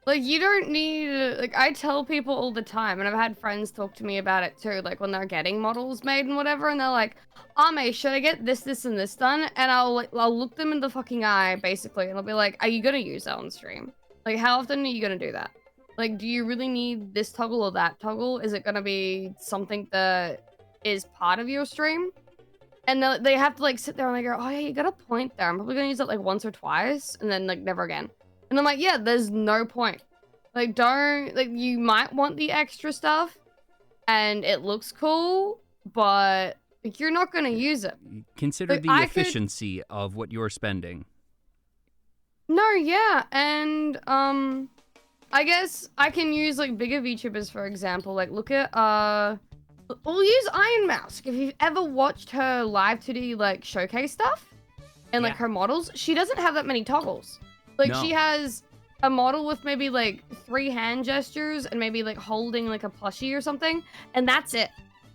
Like, you don't need... Like, I tell people all the time, and I've had friends talk to me about it too, like, when they're getting models made and whatever, and they're like, Ame, should I get this, this, and this done? And I'll look them in the fucking eye, basically, and I'll be like, are you gonna use that on stream? Like, how often are you gonna do that? Like, do you really need this toggle or that toggle? Is it gonna be something that is part of your stream? And they have to, like, sit there and they go, oh, yeah, you got a point there. I'm probably gonna use it, like, once or twice, and then, like, never again. And I'm like, yeah, there's no point. Like, you might want the extra stuff, and it looks cool, but like, you're not gonna use it. Consider the efficiency of what you're spending. No, yeah, and, I guess I can use, like, bigger VTubers, for example. Like, look at, we'll use Iron Mouse. If you've ever watched her live 2D, like, showcase stuff, and, like, her models, she doesn't have that many toggles. Like, she has a model with maybe, like, 3 hand gestures and maybe, like, holding, like, a plushie or something. And that's it.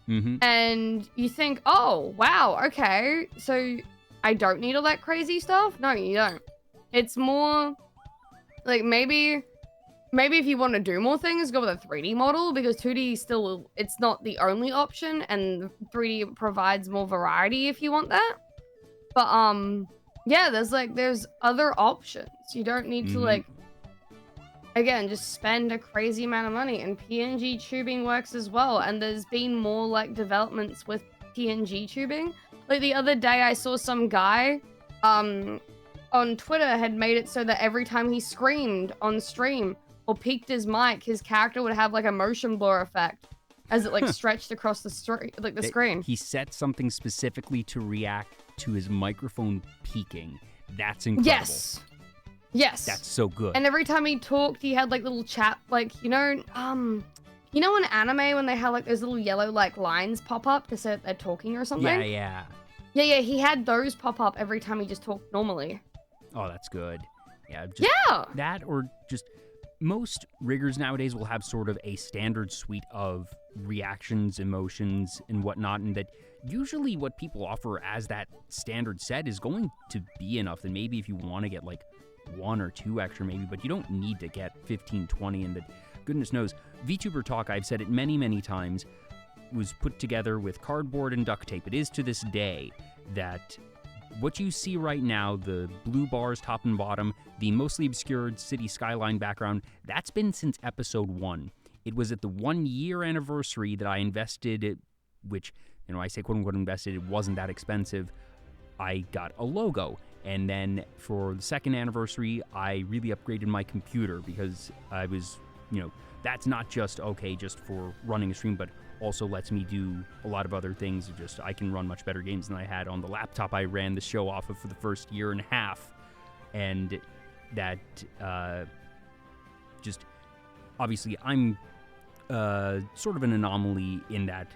Mm-hmm. And you think, oh, wow, okay. So I don't need all that crazy stuff? No, you don't. It's more, like, maybe maybe if you want to do more things, go with a 3D model, because 2D still, it's not the only option, and 3D provides more variety if you want that. But yeah, there's other options. You don't need to like, again, just spend a crazy amount of money, and PNG tubing works as well. And there's been more like developments with PNG tubing. Like the other day I saw some guy on Twitter had made it so that every time he screamed on stream or peaked his mic, his character would have like a motion blur effect as it like stretched across the screen. He set something specifically to react to his microphone peaking. That's incredible. Yes. That's so good. And every time he talked, he had like little chat, like, you know in anime when they have like those little yellow like lines pop up to say that they're talking or something? Yeah. Yeah, he had those pop up every time he just talked normally. Oh, that's good. Yeah, that, or just most riggers nowadays will have sort of a standard suite of reactions, emotions, and whatnot, and that usually what people offer as that standard set is going to be enough. And maybe if you want to get like 1 or 2 extra maybe, but you don't need to get 15, 20, and that, goodness knows, Vtuber Talk, I've said it many, many times, was put together with cardboard and duct tape. It is to this day that what you see right now, the blue bars top and bottom, the mostly obscured city skyline background, that's been since episode 1. It was at the 1-year anniversary that I invested, which, you know, I say quote-unquote invested, it wasn't that expensive. I got a logo. And then for the 2nd anniversary, I really upgraded my computer because I was, you know, that's not just, okay, just for running a stream, but also lets me do a lot of other things. Just, I can run much better games than I had on the laptop I ran the show off of for the first 1.5 years. And that, just, obviously, I'm sort of an anomaly in that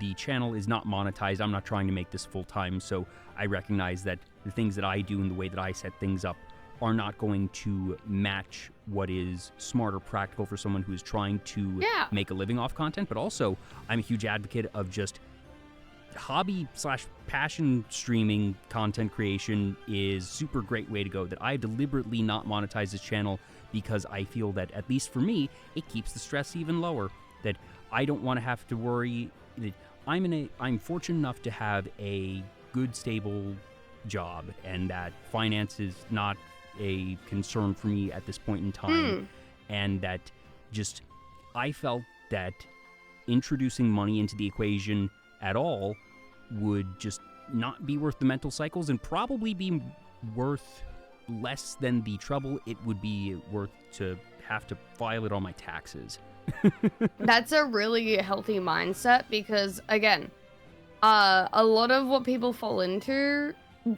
the channel is not monetized. I'm not trying to make this full-time, so I recognize that the things that I do and the way that I set things up are not going to match what is smart or practical for someone who is trying to make a living off content. But also, I'm a huge advocate of just hobby/passion streaming. Content creation is super great way to go. That I deliberately not monetize this channel because I feel that, at least for me, it keeps the stress even lower. That I don't want to have to worry. That I'm fortunate enough to have a good, stable job, and that finance is not a concern for me at this point in time. And that just, I felt that introducing money into the equation at all would just not be worth the mental cycles, and probably be worth less than the trouble it would be worth to have to file it on my taxes. That's a really healthy mindset, because again, a lot of what people fall into,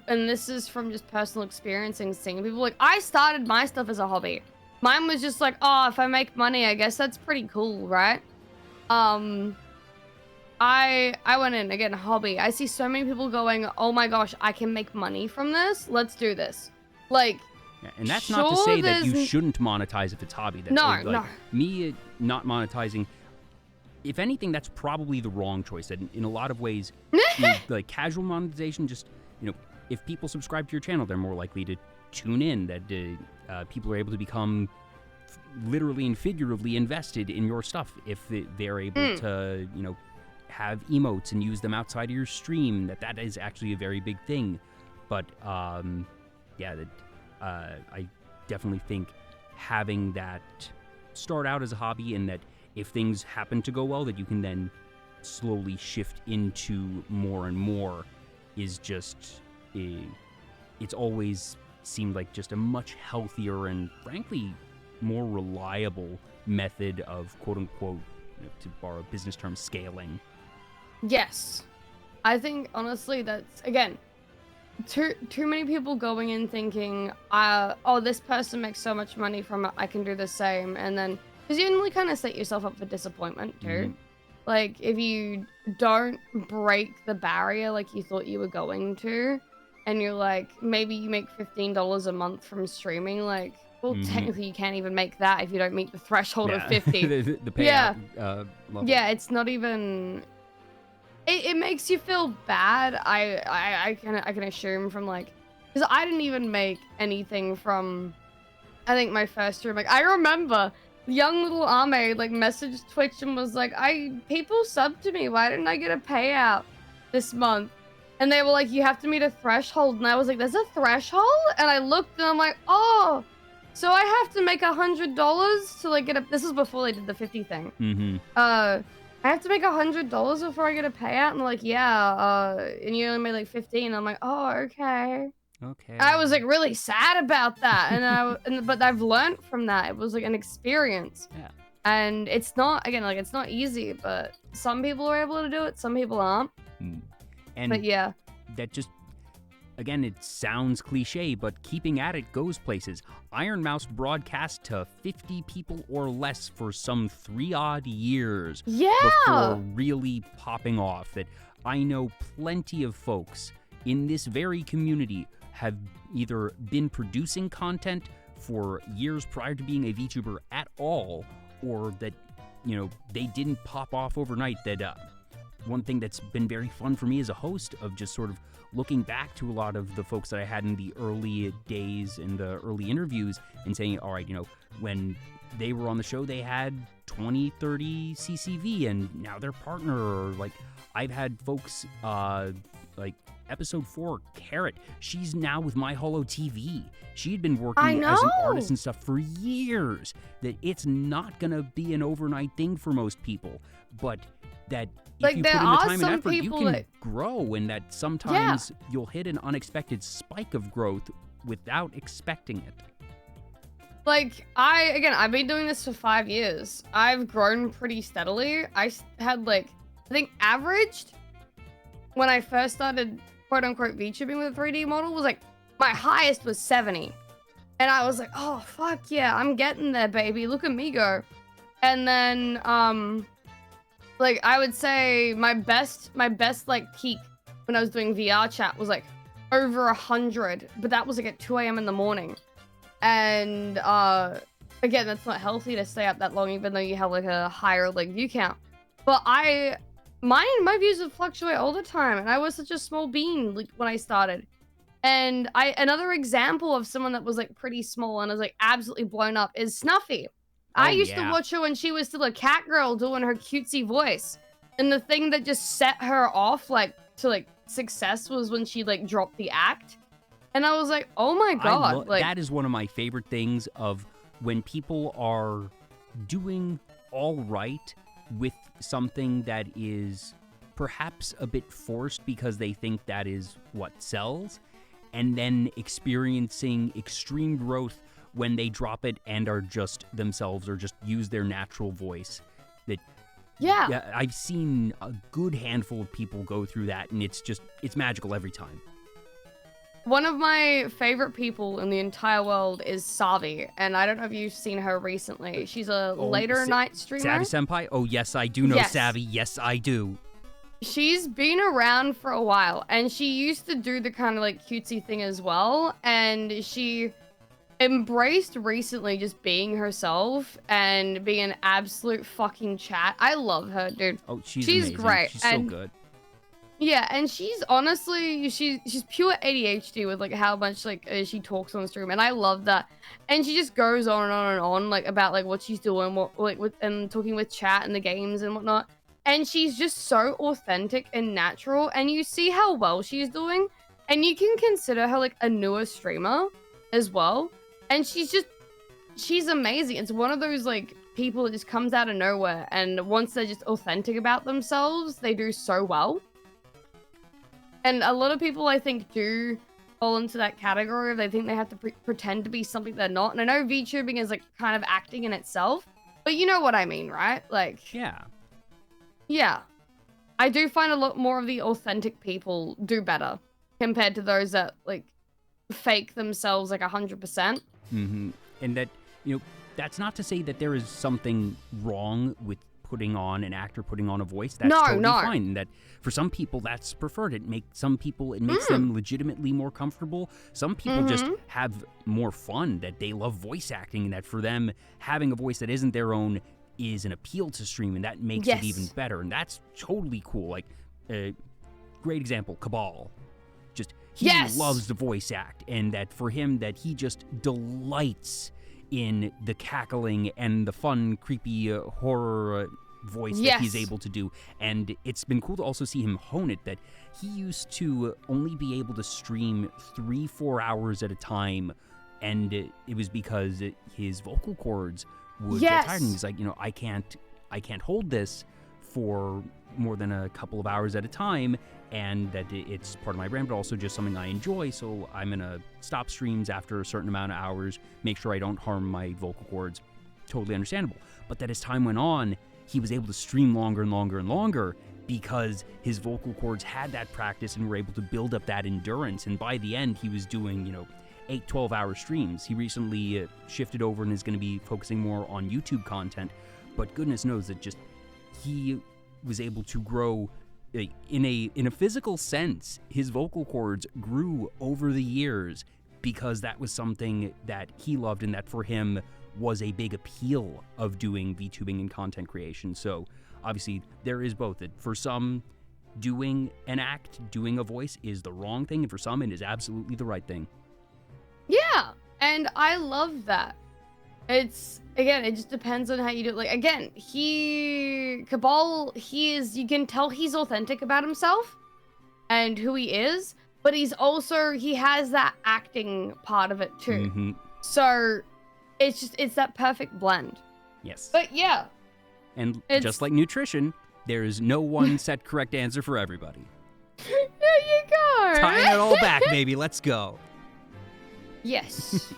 and this is from just personal experience and seeing people, like, I started my stuff as a hobby. Mine was just like, oh, if I make money, I guess that's pretty cool, right? I went in, again, hobby. I see so many people going, oh my gosh, I can make money from this. Let's do this. Like, yeah, and that's not to say that you shouldn't monetize if it's hobby. That, no. Me not monetizing, if anything, that's probably the wrong choice. That in a lot of ways, like casual monetization, just, you know, if people subscribe to your channel, they're more likely to tune in. That people are able to become literally and figuratively invested in your stuff if they're able to, you know, have emotes and use them outside of your stream. That is actually a very big thing. But yeah, I definitely think having that start out as a hobby, and that if things happen to go well, that you can then slowly shift into more and more, is just it's always seemed like just a much healthier and frankly more reliable method of quote-unquote, you know, to borrow a business term, scaling. Yes. I think, honestly, that's, again, too many people going in thinking, oh, this person makes so much money from it, I can do the same. And then, because you only kind of set yourself up for disappointment, too. Like, if you don't break the barrier like you thought you were going to, and you're like, maybe you make $15 a month from streaming, like, well, technically you can't even make that if you don't meet the threshold of 50. the payout level. Yeah, it's not even... It makes you feel bad. I can assume from, like, because I didn't even make anything from I think my first stream, like, I remember young little Ame, like, messaged Twitch and was like, people subbed to me. Why didn't I get a payout this month? And they were like, you have to meet a threshold. And I was like, there's a threshold? And I looked and I'm like, oh, so I have to make $100 to, like, get a, this is before they did the 50 thing. Mm-hmm. I have to make $100 before I get a payout. And they're like, yeah, and you only made like 15. I'm like, oh, okay. Okay. I was like really sad about that, but I've learned from that. It was like an experience. Yeah. And it's not, again, like, it's not easy, but some people are able to do it, some people aren't. And but yeah, that just, again, it sounds cliche, but keeping at it goes places. Iron Mouse broadcast to 50 people or less for some 3-odd years before really popping off. That I know plenty of folks in this very community have either been producing content for years prior to being a VTuber at all, or that, you know, they didn't pop off overnight. That one thing that's been very fun for me as a host of just sort of looking back to a lot of the folks that I had in the early days and the early interviews and saying, all right, you know, when they were on the show, they had 20, 30 CCV and now they're partner. Or like I've had folks like episode 4, Carrot, she's now with My Hollow TV. She'd been working as an artist and stuff for years. That it's not gonna be an overnight thing for most people, but that if like, you there put in the are time and some effort, you people can that grow, and that sometimes you'll hit an unexpected spike of growth without expecting it. Like, I've been doing this for 5 years. I've grown pretty steadily. I had, like, I think averaged when I first started quote unquote VTubing with a 3D model was like, my highest was 70. And I was like, oh, fuck yeah, I'm getting there, baby. Look at me go. And then, like, I would say my best, like, peak when I was doing VR chat was, like, over 100. But that was, like, at 2 a.m. in the morning. And, again, that's not healthy to stay up that long, even though you have, like, a higher, like, view count. But my views would fluctuate all the time. And I was such a small bean, like, when I started. And another example of someone that was, like, pretty small and was, like, absolutely blown up is Snuffy. I used to watch her when she was still a cat girl doing her cutesy voice. And the thing that just set her off, like, to, like, success was when she, like, dropped the act. And I was like, oh my god. Like, that is one of my favorite things of when people are doing all right with something that is perhaps a bit forced because they think that is what sells, and then experiencing extreme growth when they drop it and are just themselves or just use their natural voice. That I've seen a good handful of people go through that, and it's magical every time. One of my favorite people in the entire world is Savi, and I don't know if you've seen her recently. She's a later night streamer. Savvy Senpai? Oh, yes, I do know Savvy. Yes, I do. She's been around for a while, and she used to do the kind of, like, cutesy thing as well, and she embraced recently just being herself and being an absolute fucking chat. I love her, dude. Oh, she's amazing. Great. She's so good. Yeah, and she's honestly, she's pure ADHD with, like, how much, like, she talks on the stream, and I love that. And she just goes on and on and on, like, about, like, what she's doing, and talking with chat and the games and whatnot. And she's just so authentic and natural, and you see how well she's doing, and you can consider her, like, a newer streamer as well. And she's amazing. It's one of those, like, people that just comes out of nowhere, and once they're just authentic about themselves, they do so well. And a lot of people, I think, do fall into that category. They think they have to pretend to be something they're not. And I know VTubing is, like, kind of acting in itself, but you know what I mean, right? Like, yeah. I do find a lot more of the authentic people do better compared to those that, like, fake themselves, like, 100%. Mm-hmm. And that, you know, that's not to say that there is something wrong with putting on an actor, putting on a voice. That's totally fine. And that for some people that's preferred. It makes them legitimately more comfortable. Some people just have more fun, that they love voice acting, and that for them having a voice that isn't their own is an appeal to stream, and that makes it even better. And that's totally cool. Like, great example, Cabal. Just he loves the voice act, and that for him that he just delights in the cackling and the fun, creepy horror voice that he's able to do. And it's been cool to also see him hone it, that he used to only be able to stream 3-4 hours at a time, and it was because his vocal cords would get tired, and he's like, I can't hold this for more than a couple of hours at a time, and that it's part of my brand, but also just something I enjoy, so I'm gonna stop streams after a certain amount of hours, make sure I don't harm my vocal cords. Totally understandable. But that as time went on, he was able to stream longer and longer and longer because his vocal cords had that practice and were able to build up that endurance, and by the end, he was doing, 8-12 hour streams. He recently shifted over and is going to be focusing more on YouTube content, but goodness knows that just he was able to grow in a physical sense. His vocal cords grew over the years because that was something that he loved, and that for him was a big appeal of doing VTubing and content creation. So obviously there is both. For some, doing an act, doing a voice is the wrong thing, and for some it is absolutely the right thing. Yeah, and I love that. It's, again, it just depends on how you do it. Like, again, Cabal, you can tell he's authentic about himself and who he is, but he has that acting part of it too. Mm-hmm. So it's that perfect blend. Yes. But yeah. And just like nutrition, there is no one set correct answer for everybody. There you go. Tying it all back, baby. Let's go. Yes.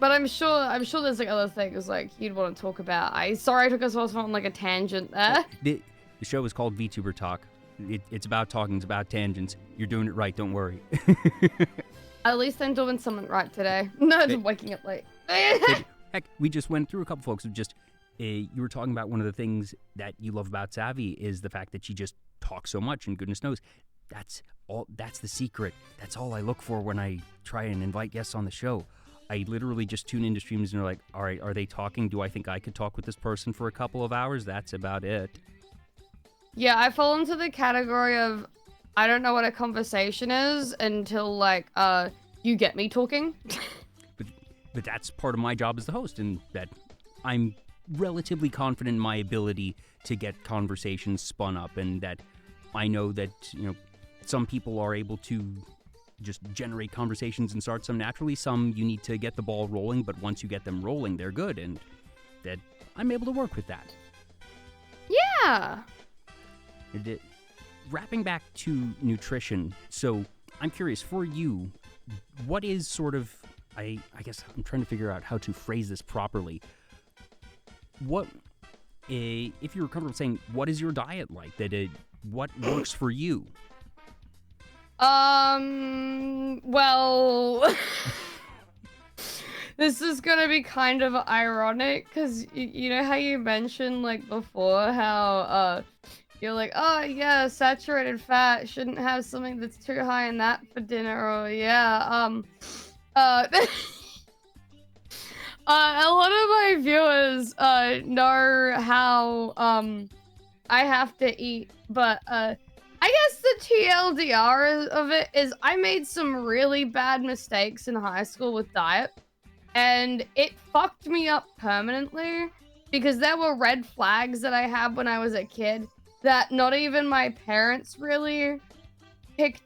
But I'm sure there's like other things like you'd want to talk about. Sorry I took us off on like a tangent there. The show is called Vtuber Talk. It's about talking, it's about tangents. You're doing it right, don't worry. At least I'm doing something right today. No, I'm waking up late. Heck, we just went through a couple folks of just, you were talking about one of the things that you love about Savvy is the fact that she just talks so much, and goodness knows, that's the secret. That's all I look for when I try and invite guests on the show. I literally just tune into streams and are like, all right, are they talking? Do I think I could talk with this person for a couple of hours? That's about it. Yeah, I fall into the category of I don't know what a conversation is until like you get me talking. But that's part of my job as the host, and that I'm relatively confident in my ability to get conversations spun up, and that I know that, some people are able to just generate conversations and start some naturally. Some you need to get the ball rolling, but once you get them rolling, they're good, and that I'm able to work with that. Yeah. Wrapping back to nutrition, so I'm curious, for you, what is sort of, I guess I'm trying to figure out how to phrase this properly. What, if you're comfortable saying, what is your diet like? What works for you? Well, this is gonna be kind of ironic, because you know how you mentioned, like, before, how, you're like, oh, yeah, saturated fat, shouldn't have something that's too high in that for dinner, or, yeah, a lot of my viewers, know how, I have to eat, but, I guess the TLDR of it is I made some really bad mistakes in high school with diet, and it fucked me up permanently because there were red flags that I had when I was a kid that not even my parents really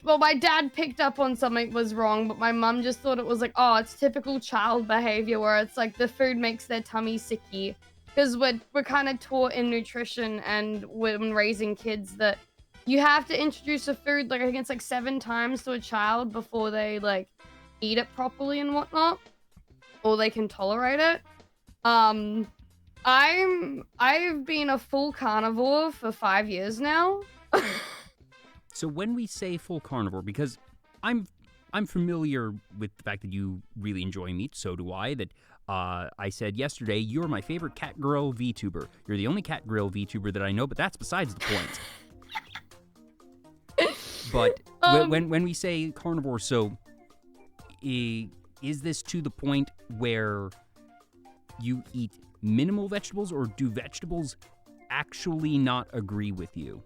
my dad picked up on something was wrong, but my mum just thought it was like, oh, it's typical child behavior where it's like the food makes their tummy sicky, because we're kind of taught in nutrition and when raising kids that you have to introduce a food, like, I think it's like 7 times to a child before they, like, eat it properly and whatnot. Or they can tolerate it. I've been a full carnivore for 5 years now. So when we say full carnivore, because I'm familiar with the fact that you really enjoy meat, so do I, that I said yesterday, you're my favorite cat girl VTuber. You're the only cat girl VTuber that I know, but that's besides the point. But when we say carnivore, so is this to the point where you eat minimal vegetables, or do vegetables actually not agree with you?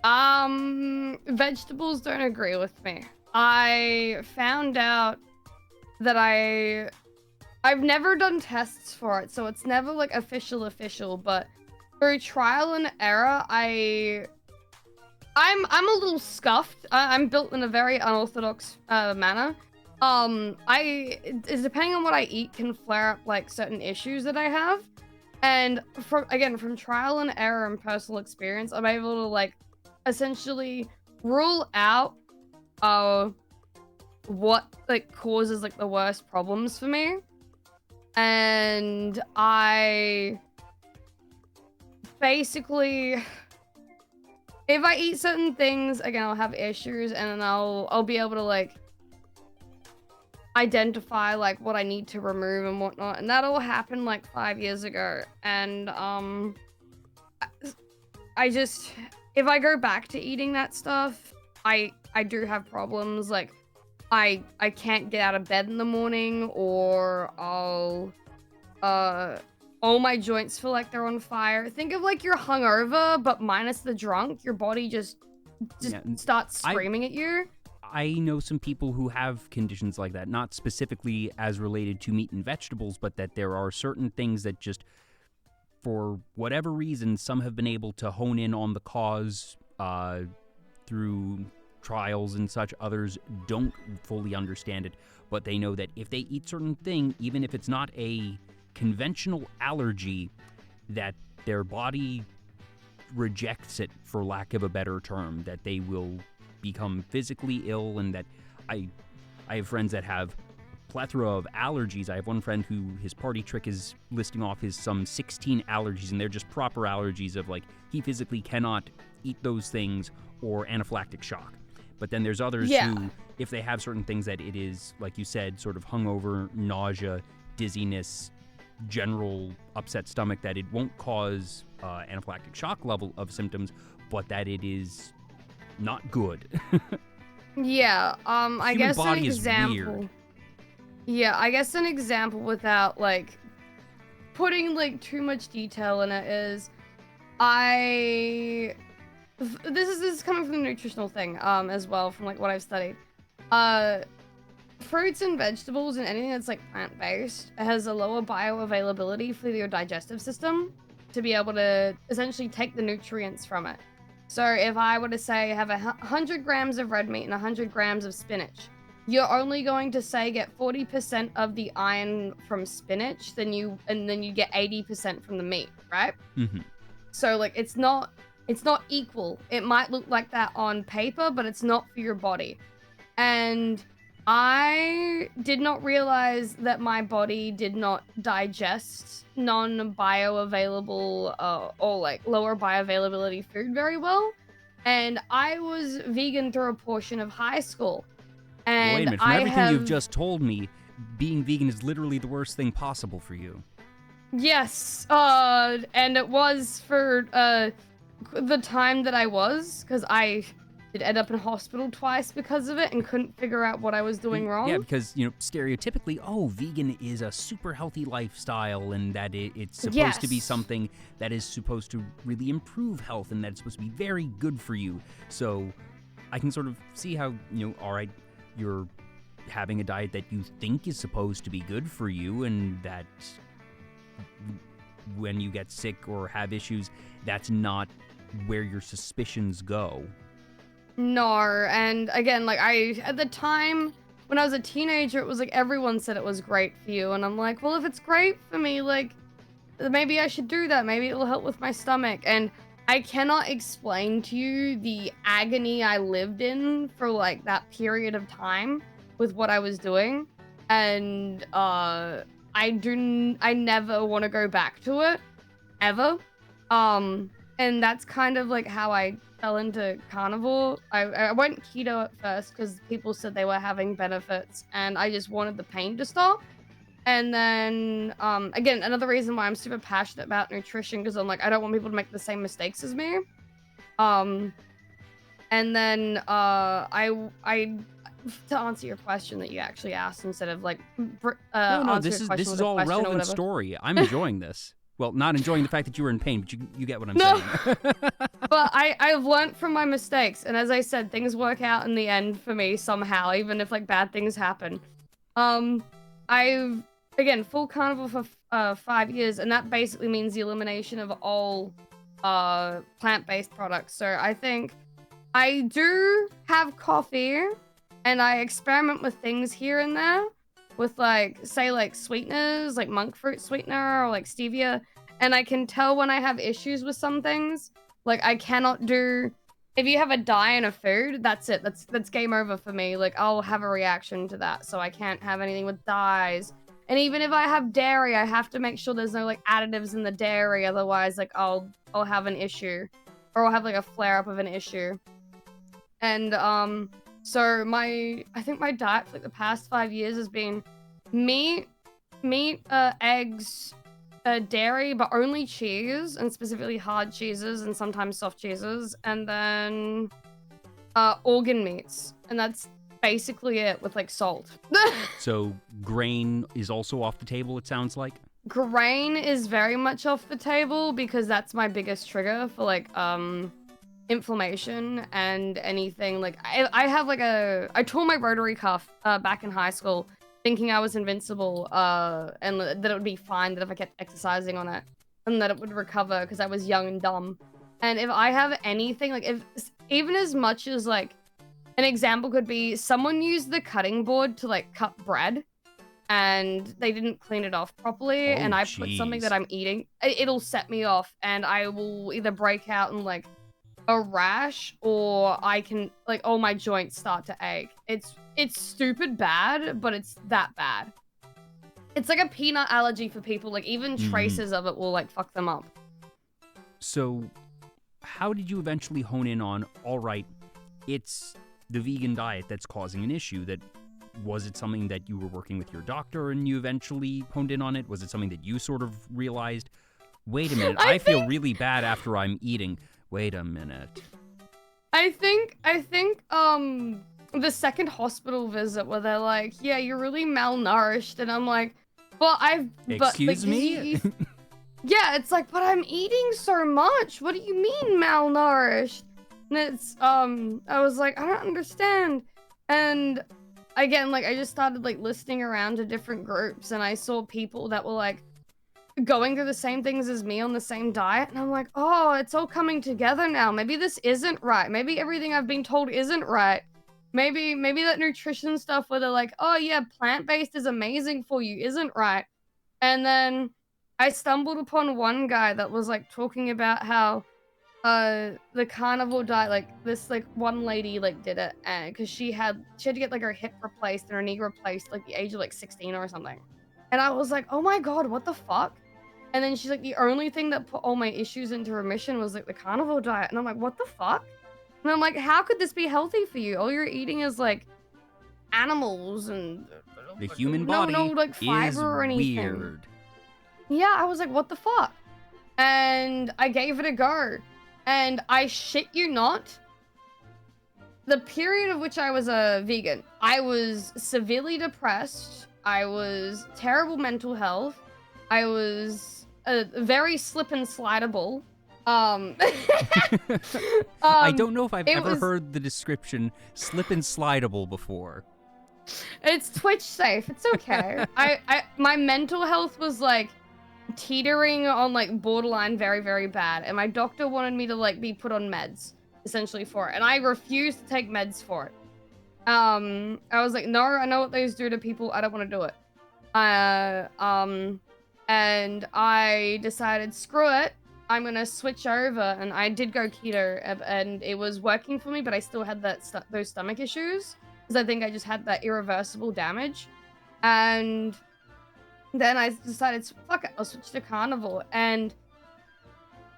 Vegetables don't agree with me. I found out that I've never done tests for it, so it's never like official, but through trial and error, I'm a little scuffed. I'm built in a very unorthodox manner. Depending on what I eat can flare up like certain issues that I have. And from trial and error and personal experience, I'm able to like essentially rule out what like causes like the worst problems for me. And I basically, if I eat certain things, again, I'll have issues, and then I'll be able to like identify like what I need to remove and whatnot. And that all happened like 5 years ago. And I just, if I go back to eating that stuff, I do have problems. Like I can't get out of bed in the morning, or I'll all my joints feel like they're on fire. Think of like you're hungover, but minus the drunk. Your body just starts screaming at you. I know some people who have conditions like that, not specifically as related to meat and vegetables, but that there are certain things that just, for whatever reason, some have been able to hone in on the cause through trials and such. Others don't fully understand it, but they know that if they eat certain thing, even if it's not a conventional allergy, that their body rejects it, for lack of a better term, that they will become physically ill. And that I have friends that have a plethora of allergies. I have one friend who his party trick is listing off his some 16 allergies, and they're just proper allergies of like he physically cannot eat those things, or anaphylactic shock. But then there's others who, if they have certain things, that it is, like you said, sort of hungover, nausea, dizziness, general upset stomach, that it won't cause anaphylactic shock level of symptoms, but that it is not good. Yeah, I guess an example. Weird. Yeah, I guess an example without like putting like too much detail in it is, this is coming from the nutritional thing as well, from like what I've studied. Fruits and vegetables and anything that's like plant-based has a lower bioavailability for your digestive system to be able to essentially take the nutrients from it. So if I were to say have 100 grams of red meat and 100 grams of spinach, you're only going to say get 40% of the iron from spinach, and then you get 80% from the meat, right? Mm-hmm. So like it's not equal. It might look like that on paper, but it's not for your body. And I did not realize that my body did not digest non-bioavailable or like lower bioavailability food very well. And I was vegan through a portion of high school. And wait a minute, from everything you've just told me, being vegan is literally the worst thing possible for you. Yes, and it was for the time that I was, because I did end up in hospital twice because of it and couldn't figure out what I was doing wrong. Yeah, because, stereotypically, vegan is a super healthy lifestyle, and that it's supposed to be something that is supposed to really improve health, and that it's supposed to be very good for you. So I can sort of see how, all right, you're having a diet that you think is supposed to be good for you, and that when you get sick or have issues, that's not where your suspicions go. No, and again, like at the time when I was a teenager, it was like everyone said it was great for you, and I'm like, well, if it's great for me, like maybe I should do that. Maybe it'll help with my stomach. And I cannot explain to you the agony I lived in for like that period of time with what I was doing, and I never want to go back to it ever. And that's kind of like how I fell into carnivore. I went keto at first because people said they were having benefits, and I just wanted the pain to stop. And then, again, another reason why I'm super passionate about nutrition, because I'm like, I don't want people to make the same mistakes as me. And then, to answer your question that you actually asked instead of like, no, this is all a relevant story. I'm enjoying this. Well, not enjoying the fact that you were in pain, but you get what I'm saying. But I've learned from my mistakes, and as I said, things work out in the end for me somehow, even if like bad things happen. again, full carnivore for 5 years, and that basically means the elimination of all plant-based products. So I think I do have coffee, and I experiment with things here and there with, like, say, like, sweeteners, like monk fruit sweetener or, like, stevia, and I can tell when I have issues with some things. Like, I cannot do... If you have a dye in a food, that's it. That's game over for me. Like, I'll have a reaction to that, so I can't have anything with dyes. And even if I have dairy, I have to make sure there's no, like, additives in the dairy, otherwise, like, I'll have an issue. Or I'll have, like, a flare-up of an issue. And, so I think my diet for, like, the past 5 years has been meat, eggs, dairy, but only cheese, and specifically hard cheeses and sometimes soft cheeses, and then, organ meats. And that's basically it, with, like, salt. So grain is also off the table, it sounds like? Grain is very much off the table because that's my biggest trigger for, like, inflammation and anything. Like, I have, like, I tore my rotary cuff back in high school thinking I was invincible, and that it would be fine, that if I kept exercising on it, and that it would recover because I was young and dumb. And if I have anything, like, even as much as, like, an example could be someone used the cutting board to, like, cut bread, and they didn't clean it off properly, and I put something that I'm eating, it'll set me off, and I will either break out in, like, a rash, or I can, like, all my joints start to ache. It's stupid bad, but it's that bad. It's like a peanut allergy for people. Like, even traces of it will, like, fuck them up. So, how did you eventually hone in on, all right, it's the vegan diet that's causing an issue? Was it something that you were working with your doctor and you eventually honed in on it? Was it something that you sort of realized, wait a minute, I feel really bad after I'm eating. Wait a minute. I think, the second hospital visit where they're like, yeah, you're really malnourished, and I'm like, well, Excuse me? Yeah, it's like, but I'm eating so much. What do you mean malnourished? And it's, I was like, I don't understand. And again, like, I just started, like, listening around to different groups, and I saw people that were, like, going through the same things as me on the same diet, and I'm like, oh, it's all coming together now. Maybe this isn't right. Maybe everything I've been told isn't right. Maybe that nutrition stuff where they're like, oh yeah, plant-based is amazing for you isn't right. And then I stumbled upon one guy that was, like, talking about how the carnivore diet, like, this, like, one lady, like, did it, and because she had to get, like, her hip replaced and her knee replaced, like, the age of, like, 16 or something. And I was like, oh my god, what the fuck? And then she's like, the only thing that put all my issues into remission was, like, the carnivore diet. And I'm like, what the fuck? And I'm like, how could this be healthy for you? All you're eating is, like, animals and the human body no, like, fiber is or anything. Weird. Yeah, I was like, what the fuck? And I gave it a go. And I shit you not, the period of which I was a vegan, I was severely depressed. I was terrible mental health. I was very slip and slidable. I don't know if I've ever heard the description slip and slidable before. It's Twitch safe. It's okay. My mental health was, like, teetering on, like, borderline very, very bad. And my doctor wanted me to, like, be put on meds, essentially, for it. And I refused to take meds for it. I was like, no, I know what those do to people. I don't want to do it. And I decided, screw it. I'm gonna switch over, and I did go keto, and it was working for me, but I still had those stomach issues, because I think I just had that irreversible damage. And then I decided, fuck it, I'll switch to carnivore, and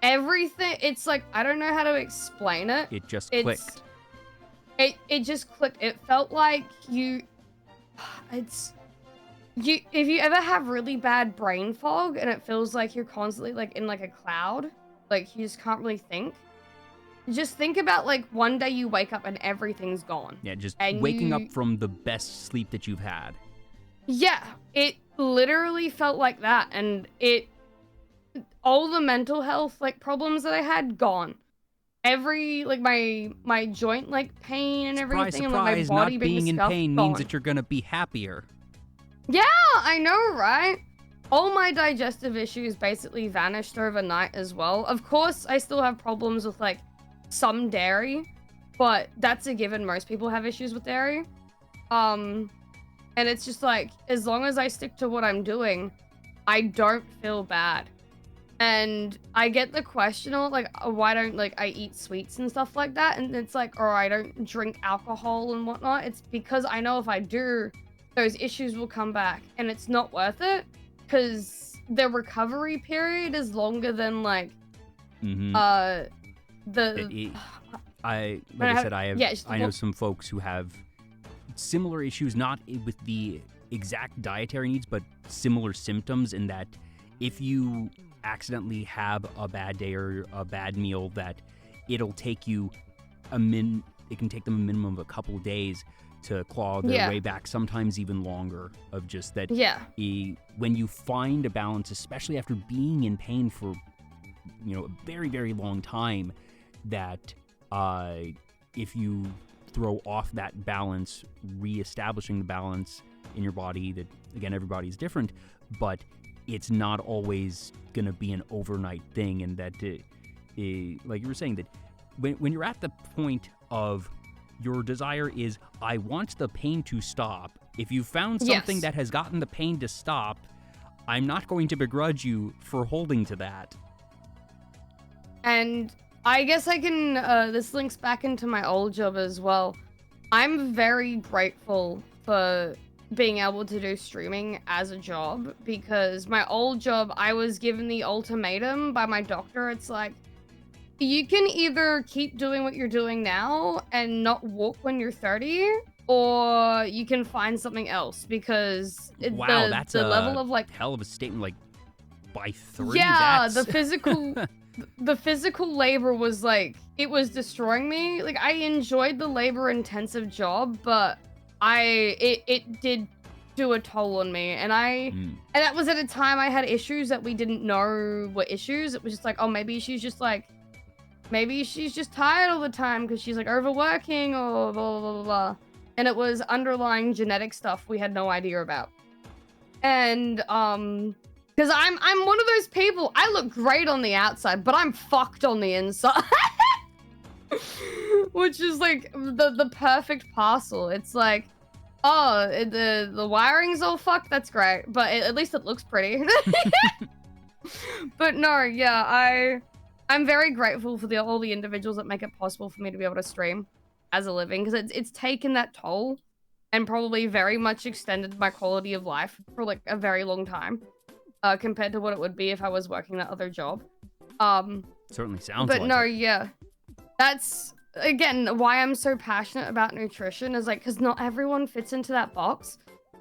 everything, it's like, I don't know how to explain it. It just clicked. It just clicked. It felt like if you ever have really bad brain fog and it feels like you're constantly, like, in, like, a cloud, like, you just can't really think. Just think about, like, one day you wake up and everything's gone. Yeah, just waking up from the best sleep that you've had. Yeah, it literally felt like that, and all the mental health, like, problems that I had, gone. Every, like, my joint, like, pain and everything, surprise, and, like, my body not being in scuffed, pain gone. means that you're gonna be happier. Yeah, I know, right? All my digestive issues basically vanished overnight as well. Of course, I still have problems with, like, some dairy, but that's a given. Most people have issues with dairy. And it's just like, as long as I stick to what I'm doing, I don't feel bad. And I get the question a lot, like, why don't, like, I eat sweets and stuff like that? And it's like, or I don't drink alcohol and whatnot. It's because I know if I do, those issues will come back. And it's not worth it, because the recovery period is longer than, like, I know some folks who have similar issues, not with the exact dietary needs, but similar symptoms, in that if you accidentally have a bad day or a bad meal, that it'll take you it can take them a minimum of a couple of days to claw their way back, sometimes even longer, of just that. When you find a balance, especially after being in pain for, you know, a very, very long time, that if you throw off that balance, reestablishing the balance in your body, that, again, everybody's different, but it's not always going to be an overnight thing. And that, like you were saying, that when you're at the point of your desire is, I want the pain to stop, if you found something that has gotten the pain to stop, I'm not going to begrudge you for holding to that. And I guess I can, this links back into my old job as well. I'm very grateful for being able to do streaming as a job, because my old job, I was given the ultimatum by my doctor. It's like, you can either keep doing what you're doing now and not walk when you're 30, or you can find something else, because that's the a level of, like, hell of a statement. Like, by 30, yeah, the physical labor was, like, it was destroying me. Like, I enjoyed the labor-intensive job, but it did do a toll on me. And and that was at a time I had issues that we didn't know were issues. It was just like, oh, maybe she's just tired all the time because she's, like, overworking, or blah, blah, blah, blah. And it was underlying genetic stuff we had no idea about. And, because I'm one of those people, I look great on the outside, but I'm fucked on the inside. Which is, like, the perfect parcel. It's like, oh, the wiring's all fucked, that's great, but at least it looks pretty. But no, yeah, I'm very grateful for all the individuals that make it possible for me to be able to stream as a living, because it's taken that toll and probably very much extended my quality of life for, like, a very long time, compared to what it would be if I was working that other job. Certainly sounds but like no, it. yeah. That's, again, why I'm so passionate about nutrition, is, like, because not everyone fits into that box.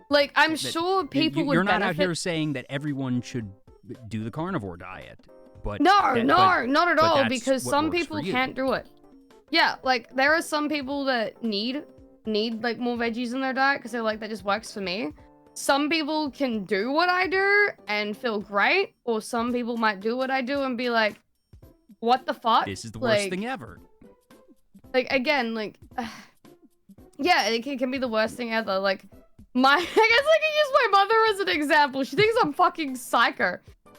Like, I'm sure people would benefit. You're not out here saying that everyone should do the carnivore diet, but... not at all, because some people you. can't do it. Yeah, like, there are some people that need, like, more veggies in their diet, because they're like, that just works for me. Some people can do what I do and feel great, or some people might do what I do and be like, what the fuck? This is the worst thing ever. Like, again, like, yeah, it can be the worst thing ever. Like, I guess I can use my mother as an example. She thinks I'm fucking psycho.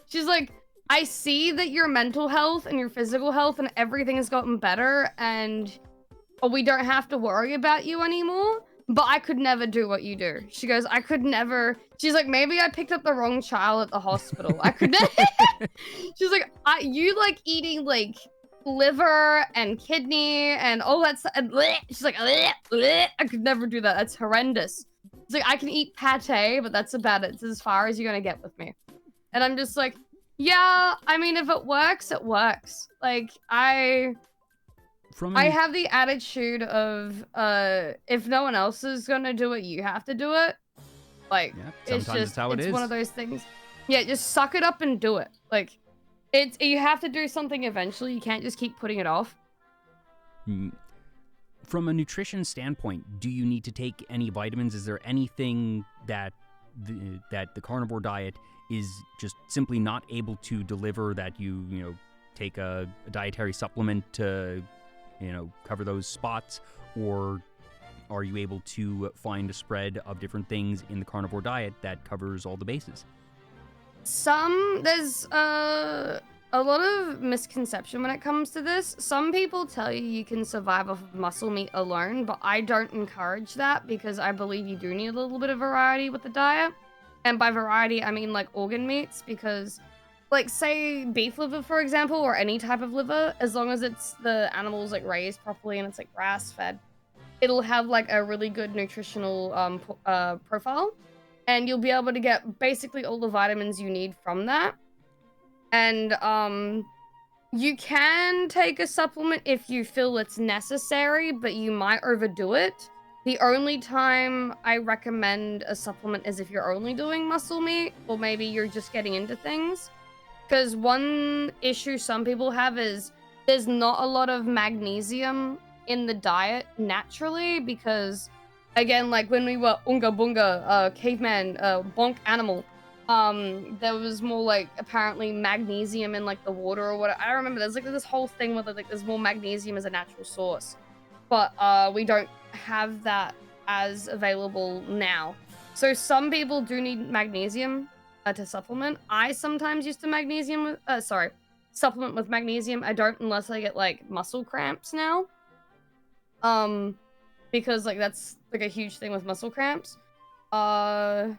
She's like, I see that your mental health and your physical health and everything has gotten better, and we don't have to worry about you anymore, but I could never do what you do. She goes, I could never. She's like, maybe I picked up the wrong child at the hospital. I could never. She's like, you like eating, like, liver and kidney and all that stuff. And she's like, I could never do that. That's horrendous. It's like, I can eat pate, but that's about it. It's as far as you're gonna get with me. And I'm just like, yeah, I mean, if it works, it works. Like, I have the attitude of, if no one else is gonna do it, you have to do it. Like, yeah, it's one of those things. Yeah, just suck it up and do it. Like, you have to do something eventually. You can't just keep putting it off. From a nutrition standpoint, do you need to take any vitamins? Is there anything that the carnivore diet is just simply not able to deliver, that you take a dietary supplement to cover those spots? Or are you able to find a spread of different things in the carnivore diet that covers all the bases? There's a lot of misconception when it comes to this. Some people tell you can survive off of muscle meat alone, but I don't encourage that because I believe you do need a little bit of variety with the diet. And by variety, I mean like organ meats, because like say beef liver, for example, or any type of liver, as long as it's the animal's like raised properly and it's like grass fed, it'll have like a really good nutritional profile, and you'll be able to get basically all the vitamins you need from that. And you can take a supplement if you feel it's necessary, but you might overdo it. The only time I recommend a supplement is if you're only doing muscle meat, or maybe you're just getting into things. Because one issue some people have is there's not a lot of magnesium in the diet naturally, because, again, like when we were Unga Bunga, caveman, bonk animal, there was more like apparently magnesium in like the water or what. I don't remember. There's like this whole thing where like there's more magnesium as a natural source, but we don't have that as available now. So some people do need magnesium to supplement. I sometimes use the supplement with magnesium. I don't unless I get like muscle cramps now. Because like that's like a huge thing with muscle cramps. But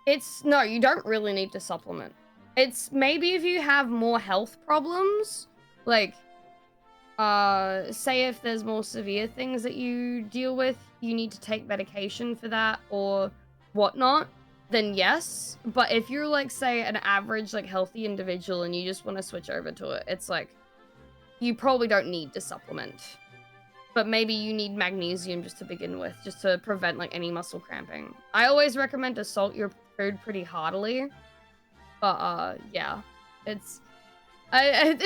you don't really need to supplement. It's maybe if you have more health problems, like say if there's more severe things that you deal with, you need to take medication for that or whatnot, then yes. But if you're like, say, an average like healthy individual and you just want to switch over to it, it's like you probably don't need to supplement. But maybe you need magnesium just to begin with, just to prevent like any muscle cramping. I always recommend to salt your food pretty heartily. But yeah, it's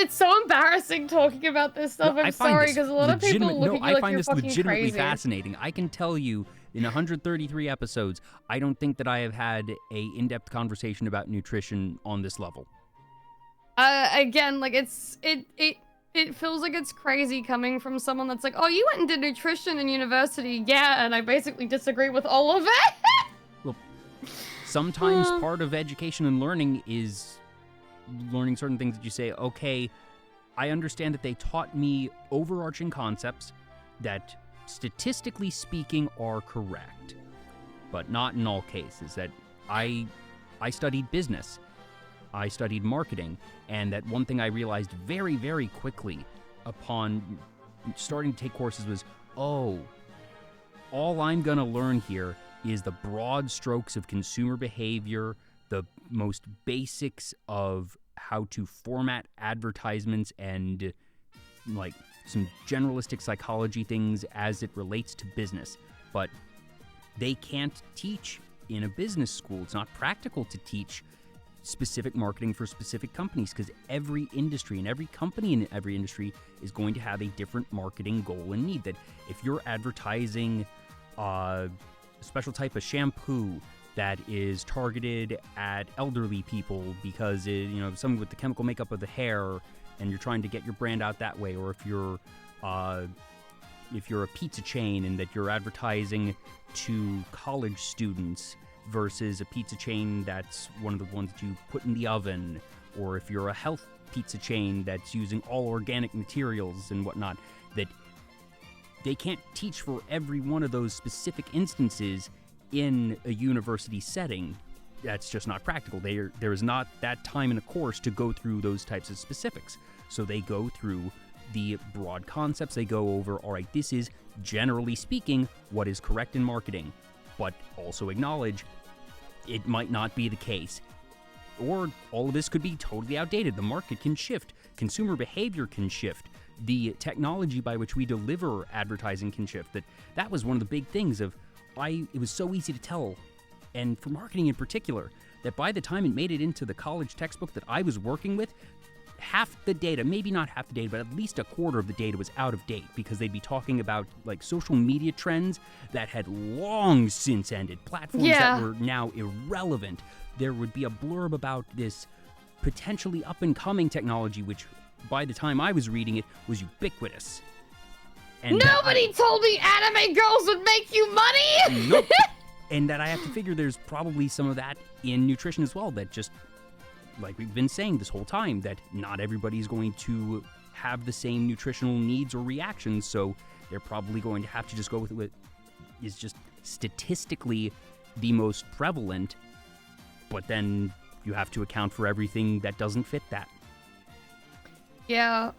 so embarrassing talking about this stuff. No, I'm sorry, because a lot of people look at you like you're fucking crazy. I find this legitimately fascinating. I can tell you, in 133 episodes, I don't think that I have had a in-depth conversation about nutrition on this level. Again, like it feels like it's crazy coming from someone that's like, oh, you went and did nutrition in university. Yeah, and I basically disagree with all of it. Well, sometimes part of education and learning is learning certain things that you say, okay, I understand that they taught me overarching concepts that, statistically speaking, are correct, but not in all cases. That I studied business, I studied marketing, and that one thing I realized very, very quickly upon starting to take courses was, oh, all I'm gonna learn here is the broad strokes of consumer behavior, the most basics of how to format advertisements, and like some generalistic psychology things as it relates to business. But they can't teach in a business school. It's not practical to teach specific marketing for specific companies, because every industry and every company in every industry is going to have a different marketing goal and need. That if you're advertising a special type of shampoo that is targeted at elderly people because something with the chemical makeup of the hair, and you're trying to get your brand out that way, or if you're a pizza chain and that you're advertising to college students versus a pizza chain that's one of the ones that you put in the oven, or if you're a health pizza chain that's using all organic materials and whatnot, that they can't teach for every one of those specific instances in a university setting. That's just not practical. There is not that time in a course to go through those types of specifics. So they go through the broad concepts. They go over, all right, this is, generally speaking, what is correct in marketing, but also acknowledge it might not be the case. Or all of this could be totally outdated. The market can shift. Consumer behavior can shift. The technology by which we deliver advertising can shift. That was one of the big things of it was so easy to tell, and for marketing in particular, that by the time it made it into the college textbook that I was working with, half the data, maybe not half the data, but at least a quarter of the data was out of date, because they'd be talking about like social media trends that had long since ended, platforms that were now irrelevant. There would be a blurb about this potentially up-and-coming technology, which by the time I was reading it was ubiquitous. And Nobody told me anime girls would make you money! Nope. And that I have to figure there's probably some of that in nutrition as well, that just, like we've been saying this whole time, that not everybody's going to have the same nutritional needs or reactions, so they're probably going to have to just go with what is just statistically the most prevalent, but then you have to account for everything that doesn't fit that. Yeah,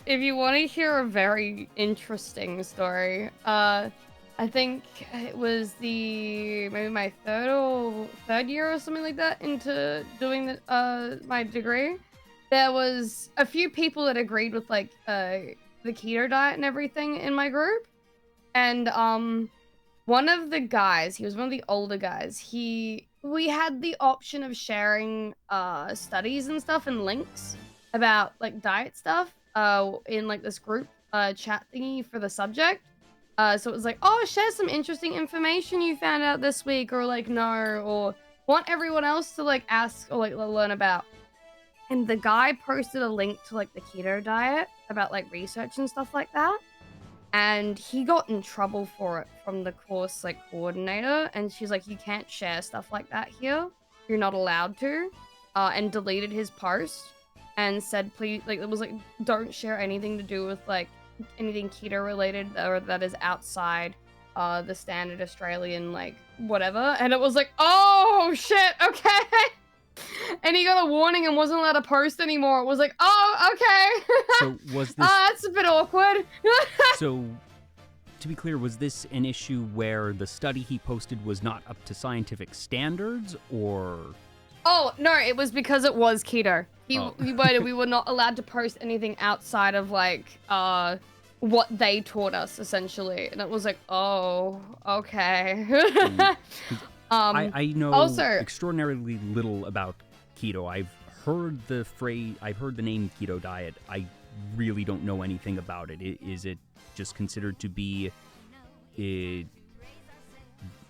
if you want to hear a very interesting story, I think it was maybe my third year or something like that into doing my degree. There was a few people that agreed with like the keto diet and everything in my group, and one of the guys, he was one of the older guys. We had the option of sharing studies and stuff and links about like diet stuff in like this group chat thingy for the subject. So it was like, oh, share some interesting information you found out this week, or like no, or want everyone else to like ask or like learn about. And the guy posted a link to like the keto diet about like research and stuff like that. And he got in trouble for it from the course like coordinator, and she's like, you can't share stuff like that here. You're not allowed to. And deleted his post and said, please, like, it was like, don't share anything to do with like anything keto related or that is outside the standard Australian like whatever. And it was like, oh shit, okay. And he got a warning and wasn't allowed to post anymore. It was like, oh, okay. So was this... that's a bit awkward. So, to be clear, was this an issue where the study he posted was not up to scientific standards, or... Oh, no, it was because it was keto. We were not allowed to post anything outside of, like, what they taught us, essentially. And it was like, oh, okay. I know also, extraordinarily little about keto. I've heard the name keto diet. I really don't know anything about it. Is it just considered to be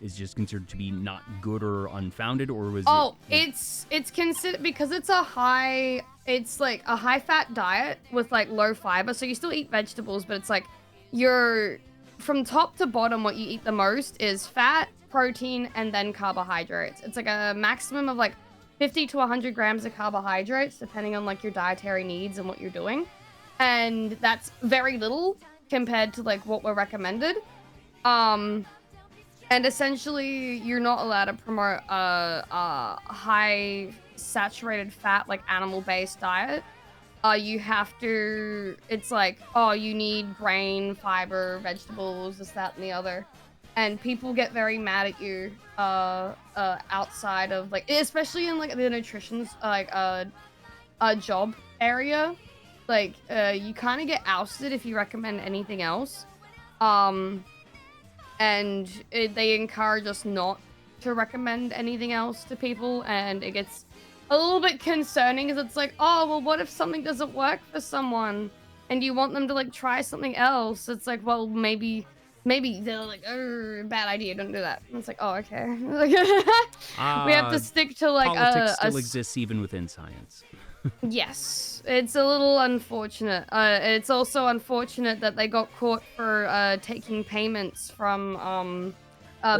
not good or unfounded, or was it's considered, because it's like a high fat diet with like low fiber, so you still eat vegetables, but it's like you're from top to bottom, what you eat the most is fat, protein, and then carbohydrates. It's like a maximum of like 50 to 100 grams of carbohydrates, depending on like your dietary needs and what you're doing. And that's very little compared to like what we're recommended. And essentially you're not allowed to promote a high saturated fat, like animal-based diet. You have to, it's like, oh, you need grain, fiber, vegetables, this, that, and the other. And people get very mad at you outside of, like, especially in, like, the nutrition, like, job area. Like, you kind of get ousted if you recommend anything else. And they encourage us not to recommend anything else to people, and it gets a little bit concerning, because it's like, oh, well, what if something doesn't work for someone and you want them to like try something else? It's like, well, maybe they're like, oh, bad idea, don't do that. And it's like, oh, okay. We have to stick to like politics still exists even within science. Yes, it's a little unfortunate. It's also unfortunate that they got caught for taking payments from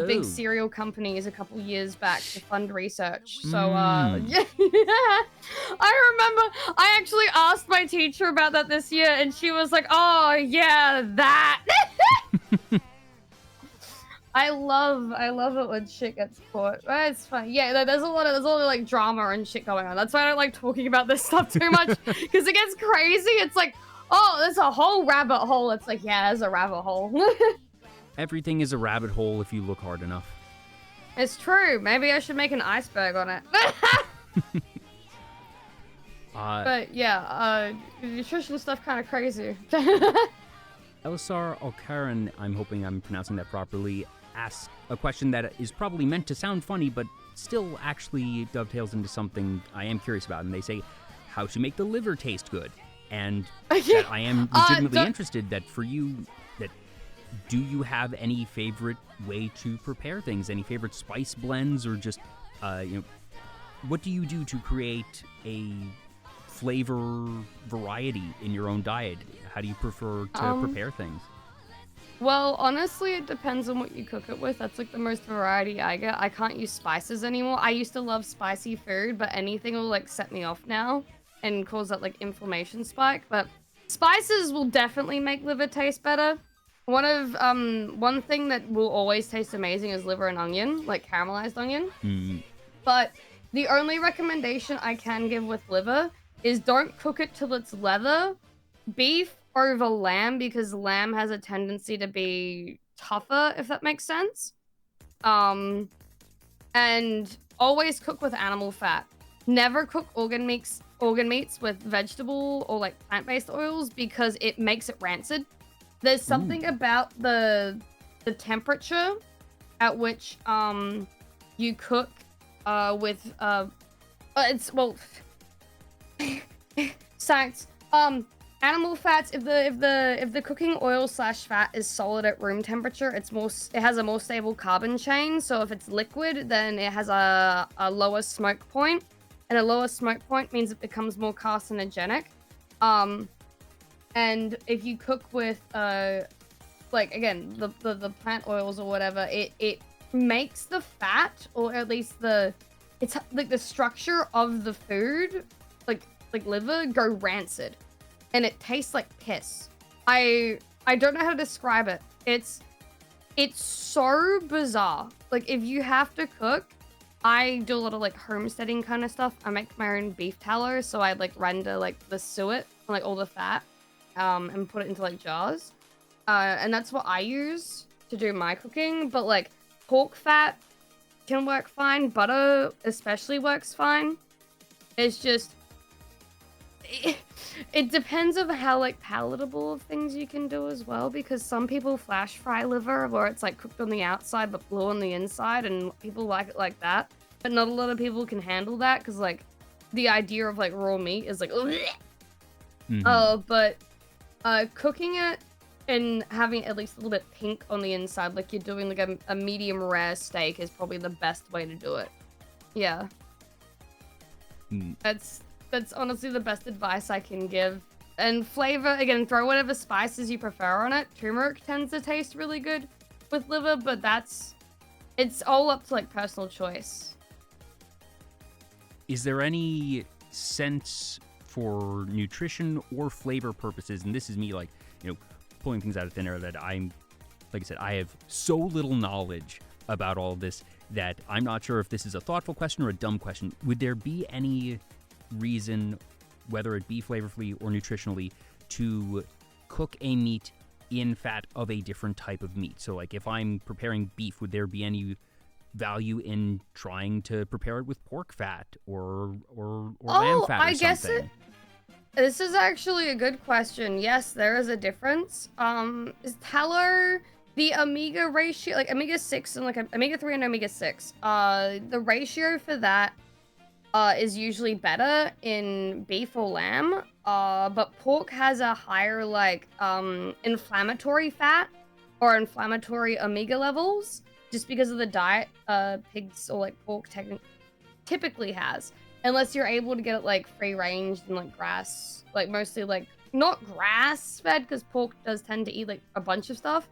big cereal companies a couple years back to fund research. So, yeah. I remember I actually asked my teacher about that this year, and she was like, oh, yeah, that. I love it when shit gets caught. It's fun. Yeah, there's a lot of like drama and shit going on. That's why I don't like talking about this stuff too much, because it gets crazy. It's like, oh, there's a whole rabbit hole. It's like, yeah, there's a rabbit hole. Everything is a rabbit hole if you look hard enough. It's true. Maybe I should make an iceberg on it. But yeah, nutrition stuff kind of crazy. Elisar Alkaran, I'm hoping I'm pronouncing that properly, asked a question that is probably meant to sound funny, but still actually dovetails into something I am curious about. And they say, how to make the liver taste good. And that I am legitimately interested that for you, that do you have any favorite way to prepare things? Any favorite spice blends, or just, what do you do to create a flavor variety in your own diet? How do you prefer to prepare things? Well, honestly, it depends on what you cook it with. That's like the most variety I get. I can't use spices anymore. I used to love spicy food, but anything will like set me off now and cause that like inflammation spike. But spices will definitely make liver taste better. One thing that will always taste amazing is liver and onion, like caramelized onion. Mm. But the only recommendation I can give with liver is don't cook it till it's leather. Beef over lamb, because lamb has a tendency to be tougher, if that makes sense. And always cook with animal fat. Never cook organ meats with vegetable or like plant-based oils because it makes it rancid. There's something about the temperature at which you cook with it's well science. Animal fats, if the cooking oil / fat is solid at room temperature, it has a more stable carbon chain. So if it's liquid, then it has a lower smoke point, and a lower smoke point means it becomes more carcinogenic. And if you cook with like again the plant oils or whatever, it makes the fat, or at least it's like the structure of the food, like liver, go rancid. And it tastes like piss. I don't know how to describe it. It's so bizarre. Like if you have to cook, I do a lot of like homesteading kind of stuff. I make my own beef tallow, so I like render like the suet, like all the fat, and put it into like jars. And that's what I use to do my cooking. But like pork fat can work fine. Butter especially works fine. It's just it depends on how like palatable of things you can do as well, because some people flash fry liver where it's like cooked on the outside but blue on the inside, and people like it like that. But not a lot of people can handle that because like the idea of like raw meat is like but cooking it and having at least a little bit pink on the inside, like you're doing like a medium rare steak, is probably the best way to do it. Yeah. That's honestly the best advice I can give. And flavor, again, throw whatever spices you prefer on it. Turmeric tends to taste really good with liver, but it's all up to like personal choice. Is there any sense for nutrition or flavor purposes, and this is me like, pulling things out of thin air, that I'm, like I said, I have so little knowledge about all this that I'm not sure if this is a thoughtful question or a dumb question. Would there be any reason, whether it be flavorfully or nutritionally, to cook a meat in fat of a different type of meat? So like if I'm preparing beef, would there be any value in trying to prepare it with pork fat or lamb fat or something? This is actually a good question. Yes, there is a difference. Is tallow the omega ratio, like omega-6 and like omega-3 and omega-6, the ratio for that is usually better in beef or lamb, but pork has a higher like inflammatory fat or inflammatory omega levels, just because of the diet pigs or like pork typically has, unless you're able to get it like free range and like grass, like mostly like not grass fed, because pork does tend to eat like a bunch of stuff.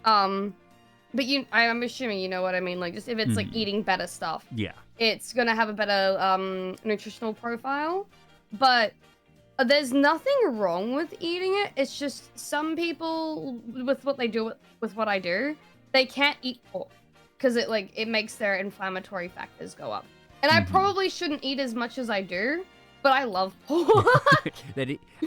But I'm assuming you know what I mean. Like just if it's like eating better stuff, yeah, it's gonna have a better nutritional profile. But there's nothing wrong with eating it. It's just some people, with what they do with what I do, they can't eat pork because it makes their inflammatory factors go up. And I probably shouldn't eat as much as I do, but I love pork.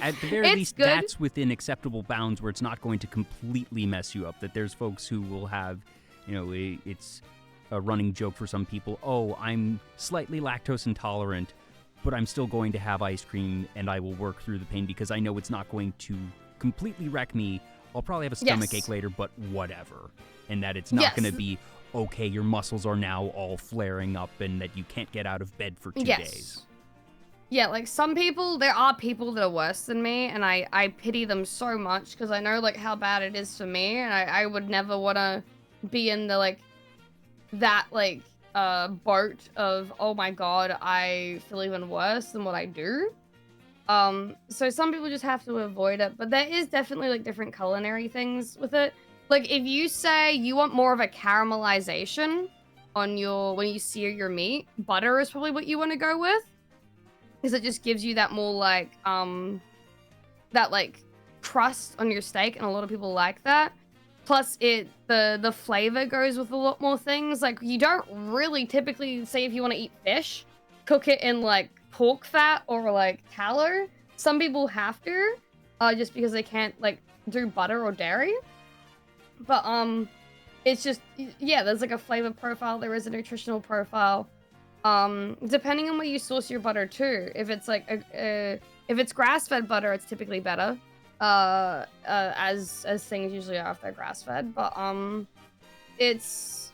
At the very least, good. That's within acceptable bounds where it's not going to completely mess you up. That there's folks who will have, it's a running joke for some people. Oh, I'm slightly lactose intolerant, but I'm still going to have ice cream and I will work through the pain because I know it's not going to completely wreck me. I'll probably have a stomach ache later, but whatever. And that it's not going to be, okay, your muscles are now all flaring up and that you can't get out of bed for 2 days. Yeah, like some people, there are people that are worse than me, and I pity them so much because I know like how bad it is for me, and I would never want to be in the like that like boat of, oh my god, I feel even worse than what I do. So some people just have to avoid it, but there is definitely like different culinary things with it. Like, if you say you want more of a caramelization on when you sear your meat, butter is probably what you want to go with. Because it just gives you that more, like, that, like, crust on your steak, and a lot of people like that. Plus, the flavor goes with a lot more things. Like, you don't really typically say if you want to eat fish, cook it in, like, pork fat or, like, tallow. Some people have to, just because they can't, like, do butter or dairy. But, it's just, yeah, there's, like, a flavor profile. There is a nutritional profile. Depending on where you source your butter, too. If it's, like, if it's grass-fed butter, it's typically better. As things usually are if they're grass-fed. But, it's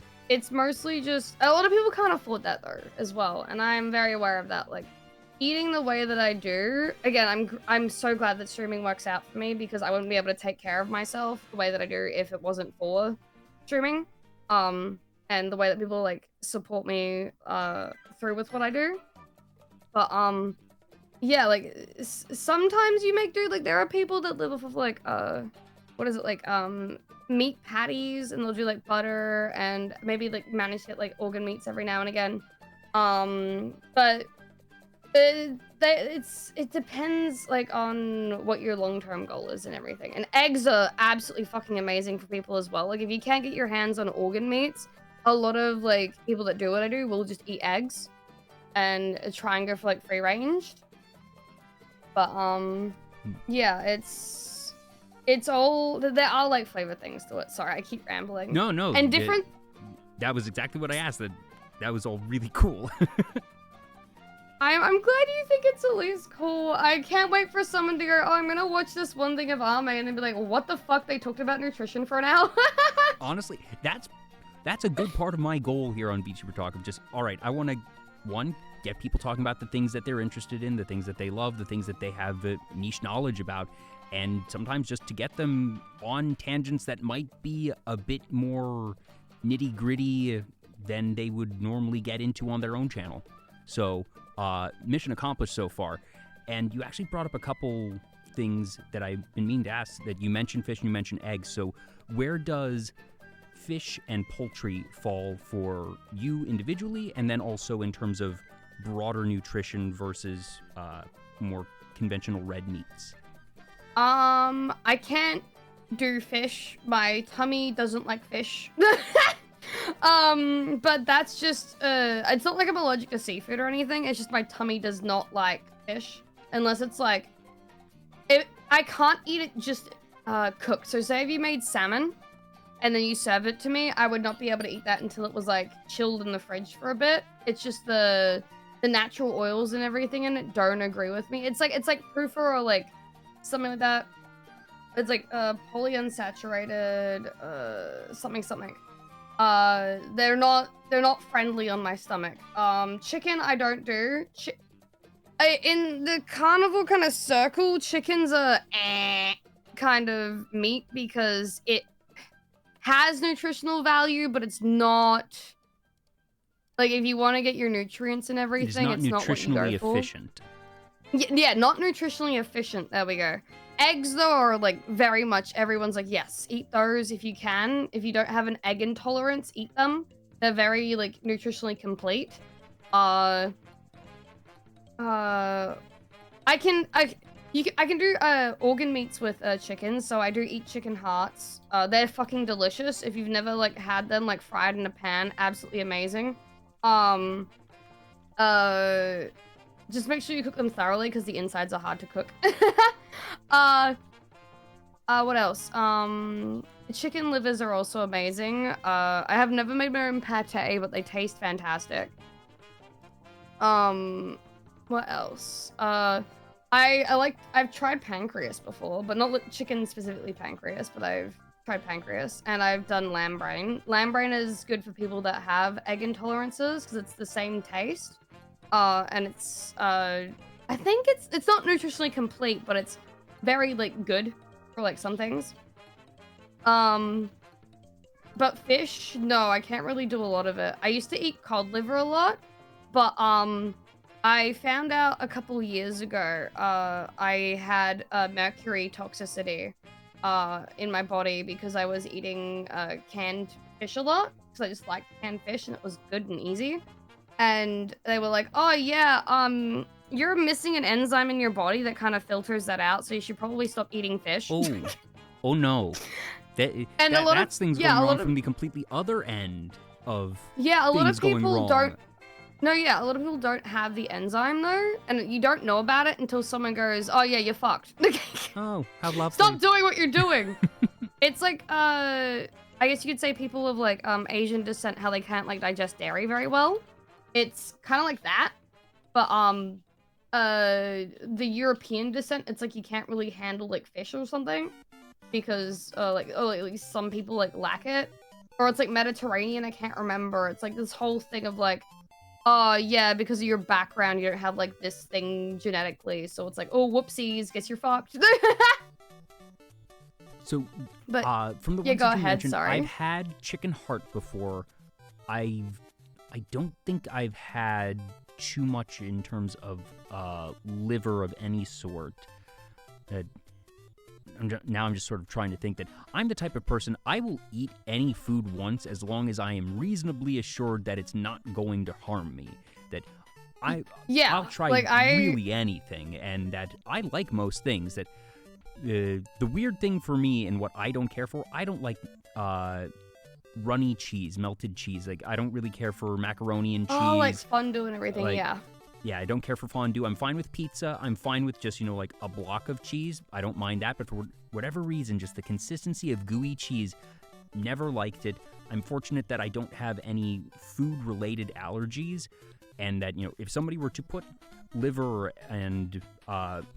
mostly just... A lot of people can't afford that, though, as well. And I'm very aware of that. Like, eating the way that I do... Again, I'm so glad that streaming works out for me, because I wouldn't be able to take care of myself the way that I do if it wasn't for streaming. And the way that people, like, support me, through with what I do. But, yeah, like, sometimes you make do, like, there are people that live off of, like, what is it, like, meat patties, and they'll do, like, butter, and maybe, like, manage to get, like, organ meats every now and again. But it depends, like, on what your long-term goal is and everything. And eggs are absolutely fucking amazing for people as well. Like, if you can't get your hands on organ meats, a lot of, like, people that do what I do will just eat eggs and try and go for, like, free-ranged. But, yeah, it's all... There are, like, flavor things to it. Sorry, I keep rambling. No. And different... That was exactly what I asked. That was all really cool. I'm glad you think it's at least cool. I can't wait for someone to go, oh, I'm gonna watch this one thing of anime, and then be like, what the fuck? They talked about nutrition for an hour? Honestly, that's a good part of my goal here on Vtuber Talk. Of just, all right, I want to, one, get people talking about the things that they're interested in, the things that they love, the things that they have niche knowledge about, and sometimes just to get them on tangents that might be a bit more nitty-gritty than they would normally get into on their own channel. So, mission accomplished so far. And you actually brought up a couple things that I've been meaning to ask. That you mentioned fish and you mentioned eggs. So where does fish and poultry fall for you individually, and then also in terms of broader nutrition versus more conventional red meats? I can't do fish. My tummy doesn't like fish. But that's just, it's not like I'm allergic to seafood or anything. It's just my tummy does not like fish. Unless it's like, I can't eat it just, cooked. So say if you made salmon, and then you serve it to me, I would not be able to eat that until it was, like, chilled in the fridge for a bit. It's just the natural oils and everything in it don't agree with me. It's like proofer or, like, something like that. It's like, polyunsaturated, something. They're not friendly on my stomach. Chicken I don't do. In the carnivore kind of circle, chicken's a kind of meat because it has nutritional value, but it's not, like, if you want to get your nutrients and everything, it's not what you go for. Efficient. Yeah, not nutritionally efficient. There we go. Eggs, though, are, like, very much, everyone's like, yes, eat those if you can. If you don't have an egg intolerance, eat them. They're very, like, nutritionally complete. I can do organ meats with chicken, so I do eat chicken hearts. They're fucking delicious. If you've never, like, had them, like, fried in a pan, absolutely amazing. Just make sure you cook them thoroughly because the insides are hard to cook. What else? Chicken livers are also amazing. I have never made my own pate, but they taste fantastic. What else? I've tried pancreas before, but not chicken specifically pancreas, but I've tried pancreas, and I've done lamb brain. Lamb brain is good for people that have egg intolerances because it's the same taste. And it's, I think it's not nutritionally complete, but it's very, like, good for, like, some things. But fish, no, I can't really do a lot of it. I used to eat cod liver a lot, but, I found out a couple years ago, I had mercury toxicity, in my body because I was eating canned fish a lot because I just liked canned fish and it was good and easy. And they were like, "Oh yeah, you're missing an enzyme in your body that kind of filters that out, so you should probably stop eating fish." Oh no, that's things going wrong from the completely other end of a lot of people don't. No, yeah, a lot of people don't have the enzyme though, and you don't know about it until someone goes, "Oh yeah, you're fucked." Oh, how lovely! Stop doing what you're doing. It's like I guess you could say people of like Asian descent, how they can't like digest dairy very well. It's kind of like that, but the European descent, it's like you can't really handle like fish or something because like at least some people like lack it, or it's like Mediterranean. I can't remember. It's like this whole thing of like, oh yeah, because of your background, you don't have like this thing genetically, so it's like, oh whoopsies, guess you're fucked. So, but from the ones that you mentioned, I've had chicken heart before. I don't think I've had too much in terms of liver of any sort. Now I'm just sort of trying to think that I'm the type of person, I will eat any food once as long as I am reasonably assured that it's not going to harm me. That I'll try really anything, and that I like most things. That the weird thing for me and what I don't care for, I don't like runny cheese, melted cheese. Like, I don't really care for macaroni and cheese. Oh, like fondue and everything, yeah, I don't care for fondue. I'm fine with pizza. I'm fine with just, like a block of cheese. I don't mind that, but for whatever reason, just the consistency of gooey cheese, never liked it. I'm fortunate that I don't have any food-related allergies, and that, if somebody were to put liver and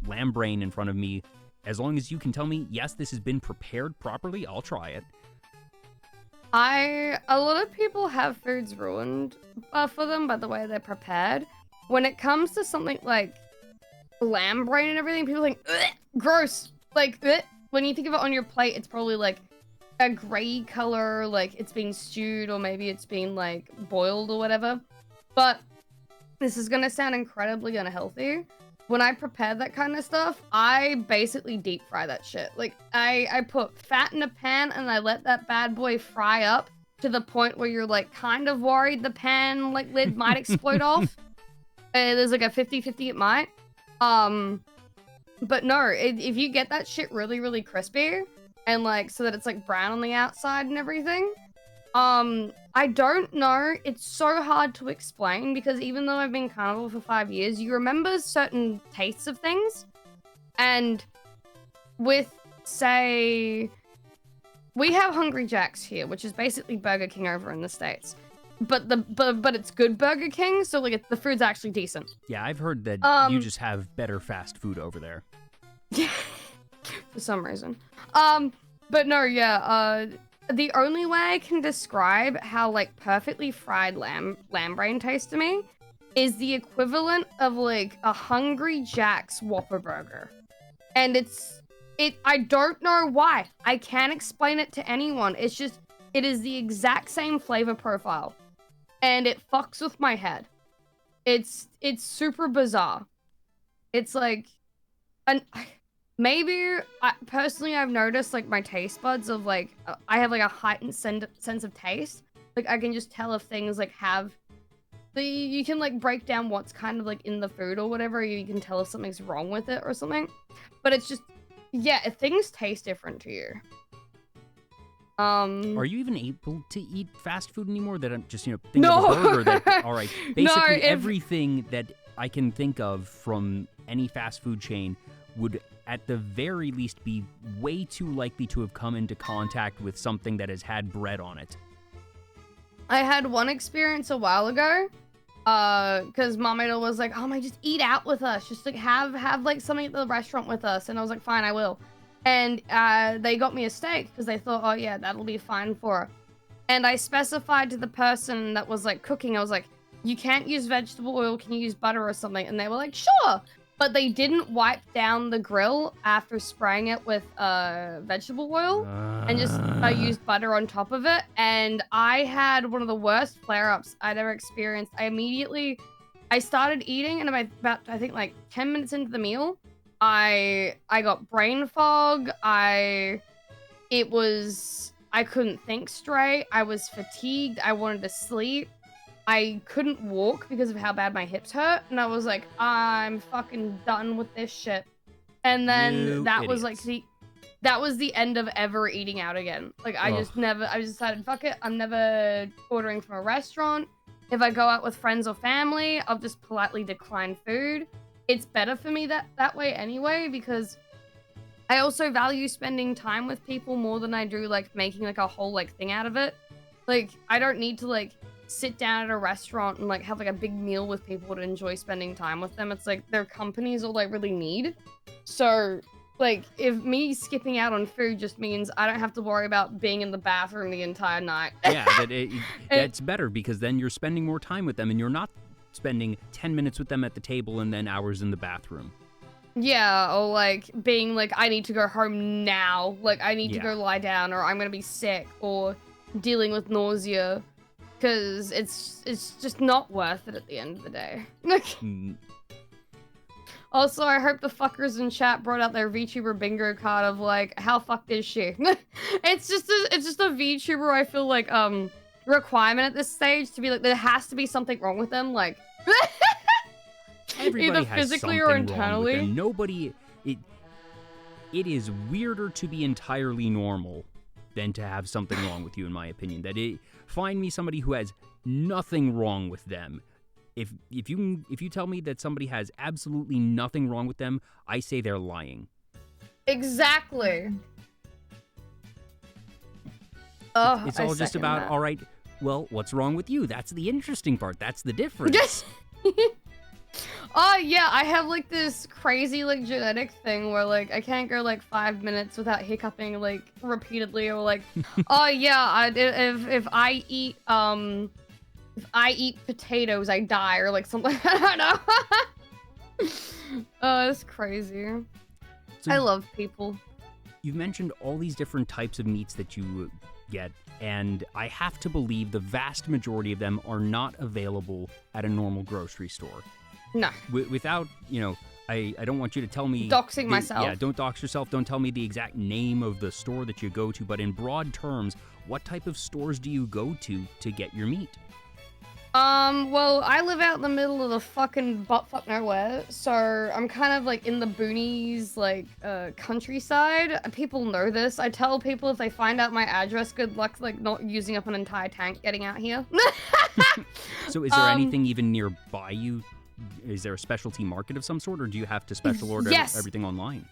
lamb brain in front of me, as long as you can tell me, yes, this has been prepared properly, I'll try it. A lot of people have foods ruined for them by the way they're prepared. When it comes to something like lamb brain and everything, people think, gross. Like, when you think of it on your plate, it's probably like a gray color, like it's been stewed, or maybe it's been like boiled or whatever. But this is gonna sound incredibly unhealthy. When I prepare that kind of stuff, I basically deep fry that shit. Like, I put fat in a pan and I let that bad boy fry up to the point where you're like kind of worried the pan like lid might explode off. There's like a 50-50 it might. But no, if you get that shit really, really crispy and like so that it's like brown on the outside and everything, I don't know. It's so hard to explain because even though I've been carnivore for 5 years, you remember certain tastes of things. And with, say, we have Hungry Jack's here, which is basically Burger King over in the States. But it's good Burger King, so like the food's actually decent. Yeah, I've heard that you just have better fast food over there. For some reason. But no, yeah, the only way I can describe how like perfectly fried lamb brain tastes to me is the equivalent of like a Hungry Jack's Whopper burger. And I don't know why. I can't explain it to anyone. It's just, it is the exact same flavor profile. And it fucks with my head. It's super bizarre. It's like, maybe, personally, I've noticed, like, my taste buds of, like, I have, like, a heightened sense of taste. Like, I can just tell if things, like, you can, like, break down what's kind of, like, in the food or whatever. You can tell if something's wrong with it or something. But it's just, yeah, if things taste different to you. Are you even able to eat fast food anymore? That I'm just, think of a burger that, all right, basically everything that I can think of from any fast food chain would at the very least be way too likely to have come into contact with something that has had bread on it. I had one experience a while ago, because AmeDoll was like, "Oh my, just eat out with us. Just like have like something at the restaurant with us." And I was like, "Fine, I will." And they got me a steak because they thought, "Oh yeah, that'll be fine for her." And I specified to the person that was like cooking, I was like, "You can't use vegetable oil. Can you use butter or something?" And they were like, "Sure." But they didn't wipe down the grill after spraying it with vegetable oil and just used butter on top of it. And I had one of the worst flare-ups I'd ever experienced. I started eating and about, I think, like 10 minutes into the meal, I got brain fog. I I couldn't think straight. I was fatigued. I wanted to sleep. I couldn't walk because of how bad my hips hurt. And I was like, I'm fucking done with this shit. And then that was like that was the end of ever eating out again. Like I just decided, fuck it. I'm never ordering from a restaurant. If I go out with friends or family, I'll just politely decline food. It's better for me that way anyway, because I also value spending time with people more than I do like making like a whole like thing out of it. Like I don't need to like sit down at a restaurant and like have like a big meal with people to enjoy spending time with them. It's like their company is all I really need. So like if me skipping out on food just means I don't have to worry about being in the bathroom the entire night. Yeah, that's better, because then you're spending more time with them and you're not spending 10 minutes with them at the table and then hours in the bathroom. Yeah, or like being like, I need to go home now. Like I need to go lie down, or I'm gonna be sick, or dealing with nausea. Because it's just not worth it at the end of the day. Also, I hope the fuckers in chat brought out their VTuber bingo card of like, how fucked is she? It's just a VTuber, I feel like, requirement at this stage to be like, there has to be something wrong with them, like Everybody either has physically something or wrong with internally. them. Nobody, it is weirder to be entirely normal than to have something wrong with you, in my opinion. Find me somebody who has nothing wrong with them. If you tell me that somebody has absolutely nothing wrong with them, I say they're lying. Exactly. It's all just about, all right, well, what's wrong with you? That's the interesting part. That's the difference. Oh yeah, I have like this crazy like genetic thing where like I can't go like 5 minutes without hiccuping like repeatedly, or like, oh yeah, if I eat potatoes, I die, or like something. I don't know. Oh, it's crazy. So I love people. You've mentioned all these different types of meats that you get, and I have to believe the vast majority of them are not available at a normal grocery store. No. Without, I don't want you to tell me... Doxing myself. Yeah, don't dox yourself. Don't tell me the exact name of the store that you go to, but in broad terms, what type of stores do you go to get your meat? Well, I live out in the middle of the fucking buttfuck nowhere, so I'm kind of like in the boonies, like, countryside. People know this. I tell people if they find out my address, good luck, like, not using up an entire tank getting out here. So is there anything even nearby you? Is there a specialty market of some sort, or do you have to special order everything online?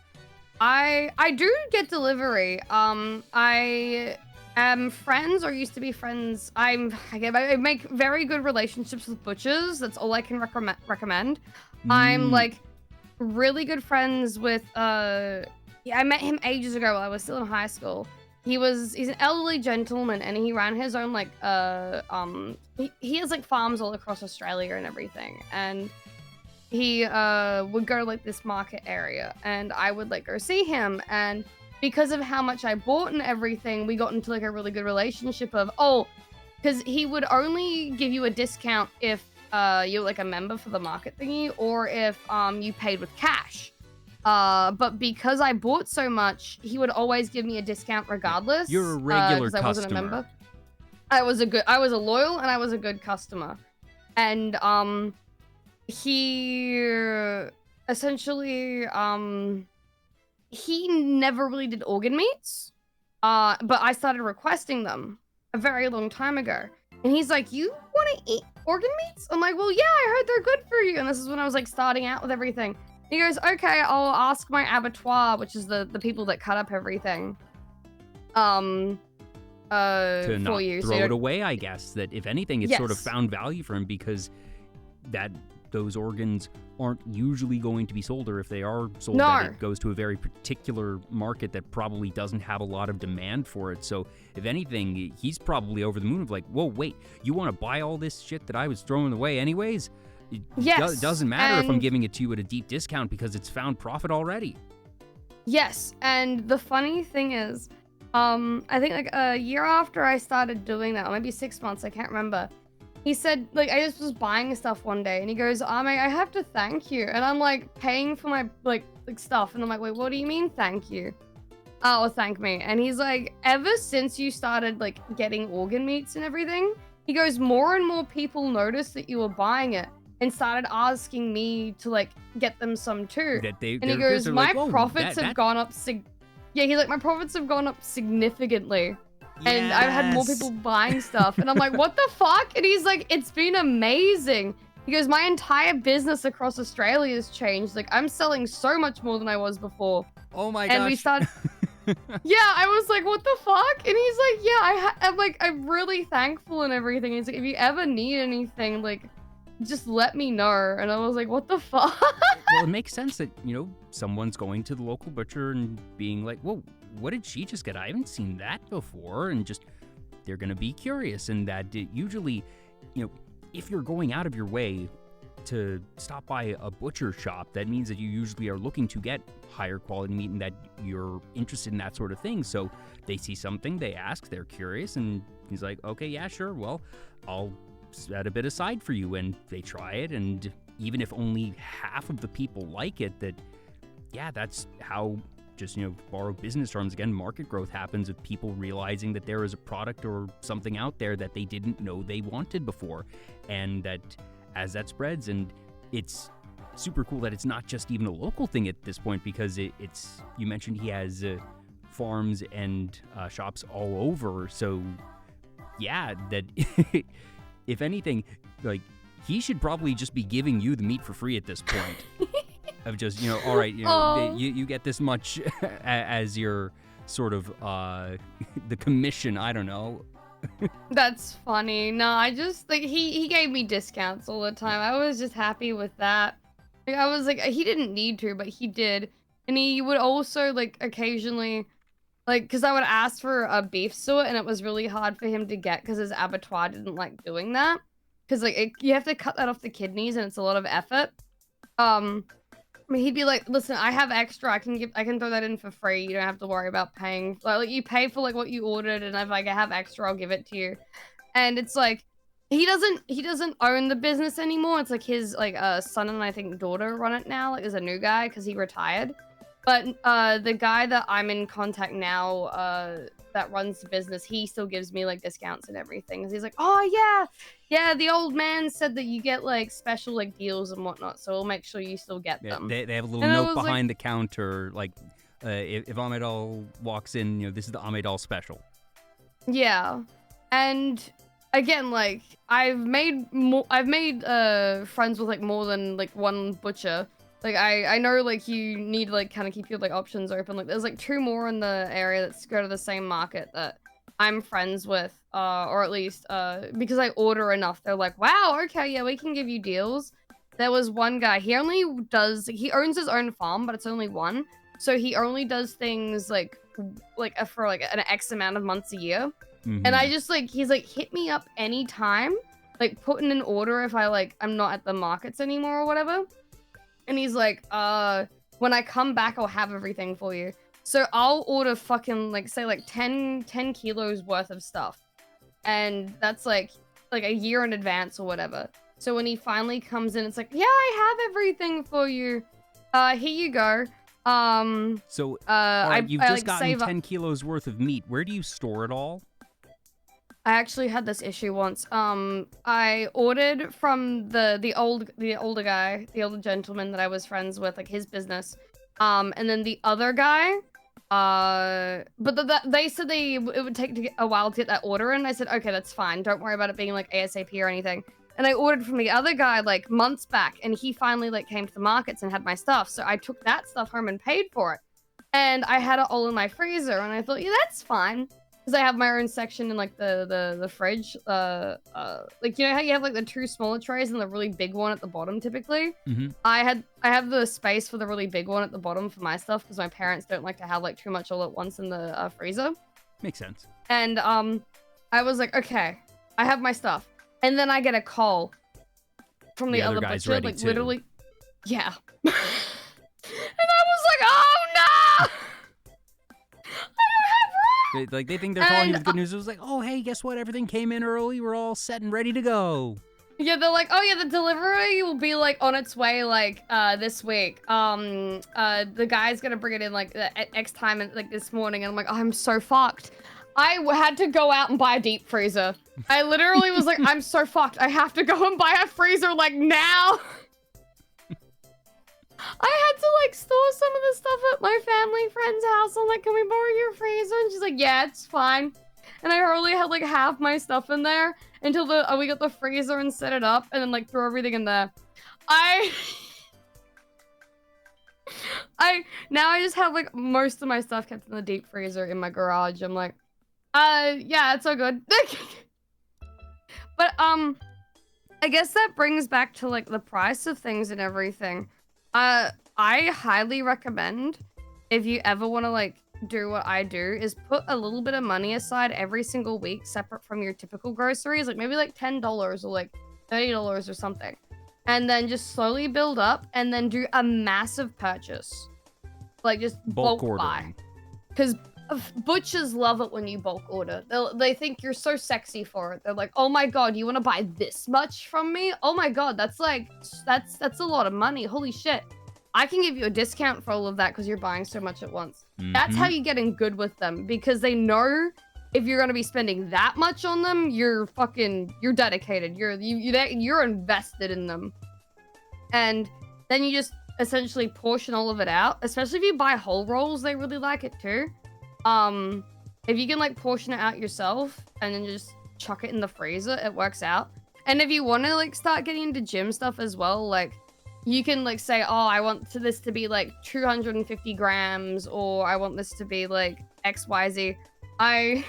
I do get delivery. I am friends, or used to be friends. I make very good relationships with butchers. That's all I can recommend. I'm like really good friends with I met him ages ago while I was still in high school. He's an elderly gentleman, and he ran his own like he has like farms all across Australia and everything, and he would go to like this market area, and I would like go see him, and because of how much I bought and everything, we got into like a really good relationship of because he would only give you a discount if you're like a member for the market thingy, or if you paid with cash. But because I bought so much, he would always give me a discount regardless. You're a regular customer. I wasn't a member. I was a loyal, and I was a good customer. And he essentially he never really did organ meats. But I started requesting them a very long time ago. And he's like, "You want to eat organ meats?" I'm like, "Well, yeah, I heard they're good for you." And this is when I was like starting out with everything. He goes, "Okay, I'll ask my abattoir," which is the people that cut up everything. To not for you. throw it away, I guess. That if anything, it's sort of found value for him, because those organs aren't usually going to be sold, or if they are sold, that it goes to a very particular market that probably doesn't have a lot of demand for it. So if anything, he's probably over the moon of like, "Whoa, wait, you want to buy all this shit that I was throwing away anyways? It doesn't matter if I'm giving it to you at a deep discount because it's found profit already." Yes, and the funny thing is, I think like a year after I started doing that, or maybe 6 months, I can't remember, he said, like, I just was buying stuff one day, and he goes, "Ame, I have to thank you." And I'm like paying for my like stuff, and I'm like, "Wait, what do you mean thank you?" oh, thank me. And he's like, ever since you started like getting organ meats and everything, he goes, more and more people noticed that you were buying it and started asking me to like get them some too. And he goes, my profits have gone up. Yeah, he's like, my profits have gone up significantly. Yes. And I've had more people buying stuff. And I'm like, what the fuck? And he's like, it's been amazing. He goes, my entire business across Australia has changed. Like, I'm selling so much more than I was before. Oh my gosh. And we started... Yeah, I was like, what the fuck? And he's like, yeah, I'm like, I'm really thankful and everything. He's like, if you ever need anything, like, just let me know. And I was like, what the fuck? Well, it makes sense that, you know, someone's going to the local butcher and being like, whoa, what did she just get? I haven't seen that before. And just, they're going to be curious. And that usually, you know, if you're going out of your way to stop by a butcher shop, that means that you usually are looking to get higher quality meat and that you're interested in that sort of thing. So they see something, they ask, they're curious, and he's like, okay, yeah, sure, well, I'll set a bit aside for you. And they try it, and even if only half of the people like it, that, yeah, that's how, just, you know, borrow business terms again, market growth happens with people realizing that there is a product or something out there that they didn't know they wanted before. And that as that spreads, and it's super cool that it's not just even a local thing at this point, because it's, you mentioned he has farms and shops all over. So yeah, that if anything, like, he should probably just be giving you the meat for free at this point. Of just, you know, all right, you know, you get this much as your sort of the commission. I don't know. That's funny. No, I just like he gave me discounts all the time. I was just happy with that. Like, I was like, he didn't need to, but he did, and he would also like occasionally, like, because I would ask for a beef suet, and it was really hard for him to get because his abattoir didn't like doing that, because like you have to cut that off the kidneys, and it's a lot of effort. I mean, he'd be like, listen, I have extra. I can throw that in for free. You don't have to worry about paying. Like you pay for like what you ordered, and if like I have extra, I'll give it to you. And it's like, he doesn't own the business anymore. It's like his like son and I think daughter run it now. Like there's a new guy because he retired. But the guy that I'm in contact now, that runs the business, he still gives me like discounts and everything. He's like, oh yeah, the old man said that you get like special like deals and whatnot, so we'll make sure you still get them. They have a little note behind the counter, like if AmeDoll walks in, you know, this is the AmeDoll special. Yeah, and again, like I've made friends with like more than like one butcher. Like, I know, like, you need to, like, kind of keep your, like, options open. Like, there's, like, 2 more in the area that go to the same market that I'm friends with, or at least, because I order enough. They're like, wow, okay, yeah, we can give you deals. There was one guy, he owns his own farm, but it's only one. So he only does things, like for, like, an X amount of months a year. Mm-hmm. And I just, like, he's like, hit me up anytime. Like, put in an order if I'm not at the markets anymore or whatever. And he's like, when I come back, I'll have everything for you. So I'll order fucking, like, say, like, 10 kilos worth of stuff. And that's, like a year in advance or whatever. So when he finally comes in, it's like, yeah, I have everything for you. Here you go. You've just gotten 10 kilos worth of meat. Where do you store it all? I actually had this issue once. I ordered from the older guy, the older gentleman that I was friends with, like his business. And then the other guy, but they said it would take a while to get that order in. I said, okay, that's fine. Don't worry about it being like ASAP or anything. And I ordered from the other guy like months back, and he finally like came to the markets and had my stuff. So I took that stuff home and paid for it. And I had it all in my freezer, and I thought, yeah, that's fine. Because I have my own section in like the fridge. Like, you know how you have like the 2 smaller trays and the really big one at the bottom typically? Mm-hmm. I have the space for the really big one at the bottom for my stuff because my parents don't like to have like too much all at once in the freezer. Makes sense. And I was like, okay, I have my stuff. And then I get a call from the other butcher, like too. Literally. Yeah. And I was like, oh no! Like, they think they're calling you with good news. It was like, oh, hey, guess what? Everything came in early. We're all set and ready to go. Yeah, they're like, oh yeah, the delivery will be like on its way like this week. The guy's gonna bring it in like at X time and like this morning, and I'm like, oh, I'm so fucked. I had to go out and buy a deep freezer. I literally was like, I'm so fucked. I have to go and buy a freezer like now. I had to like store some of the stuff at my family friend's house. I'm like, can we borrow your freezer? And she's like, yeah, it's fine. And I only had like half my stuff in there until we got the freezer and set it up, and then like threw everything in there. Now I just have like most of my stuff kept in the deep freezer in my garage. I'm like, yeah, it's all good. But I guess that brings back to like the price of things and everything. I highly recommend, if you ever want to like do what I do, is put a little bit of money aside every single week separate from your typical groceries, like maybe like $10 or like $30 or something, and then just slowly build up and then do a massive purchase, like just bulk buy, because butchers love it when you bulk order. They think you're so sexy for it. They're like, oh my god, you want to buy this much from me? Oh my god, that's a lot of money. Holy shit. I can give you a discount for all of that because you're buying so much at once. That's how you get in good with them, because they know if you're going to be spending that much on them, you're dedicated. You're invested in them. And then you just essentially portion all of it out, especially if you buy whole rolls, they really like it too. If you can like portion it out yourself and then just chuck it in the freezer, it works out. And if you want to like start getting into gym stuff as well, like you can like say, oh, I want this to be like 250 grams, or I want this to be like XYZ. I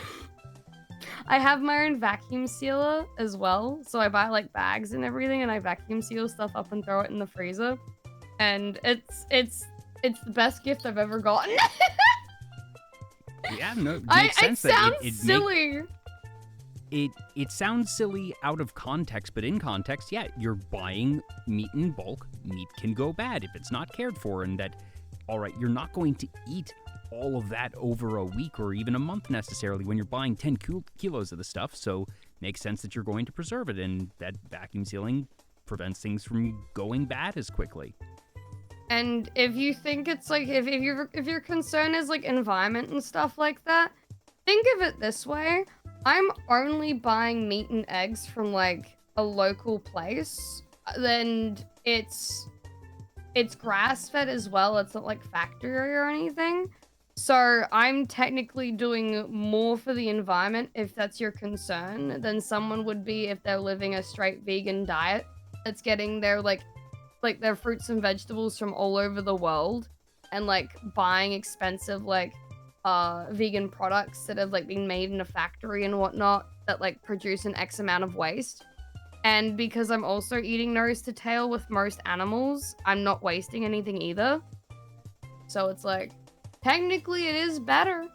have my own vacuum sealer as well. So I buy like bags and everything, and I vacuum seal stuff up and throw it in the freezer. And it's the best gift I've ever gotten. Yeah, no, it makes sense. It sounds silly. It sounds silly out of context, but in context, yeah, you're buying meat in bulk. Meat can go bad if it's not cared for, and that, all right, you're not going to eat all of that over a week or even a month necessarily when you're buying 10 kilos of the stuff, so makes sense that you're going to preserve it, and that vacuum sealing prevents things from going bad as quickly. And if you think it's like, if your concern is like environment and stuff like that, think of it this way. I'm only buying meat and eggs from like a local place. Then it's grass-fed as well. It's not like factory or anything. So I'm technically doing more for the environment, if that's your concern, than someone would be if they're living a straight vegan diet that's getting their like their fruits and vegetables from all over the world, and like buying expensive like vegan products that have like been made in a factory and whatnot that like produce an X amount of waste. And because I'm also eating nose to tail with most animals, I'm not wasting anything either. So it's like, technically it is better.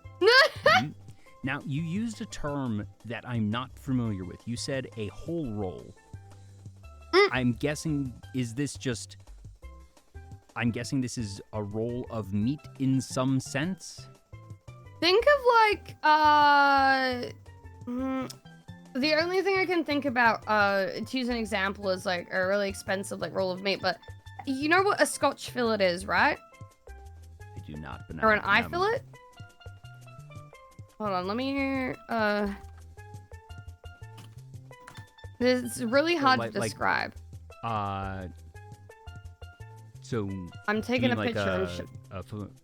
Now, you used a term that I'm not familiar with. You said a whole roll. I'm guessing this is a roll of meat in some sense? Think of like, the only thing I can think about, to use an example, is like a really expensive like roll of meat, but you know what a Scotch fillet is, right? I do not. But or an eye fillet? Hold on, let me, it's really hard to describe. So I'm taking a picture.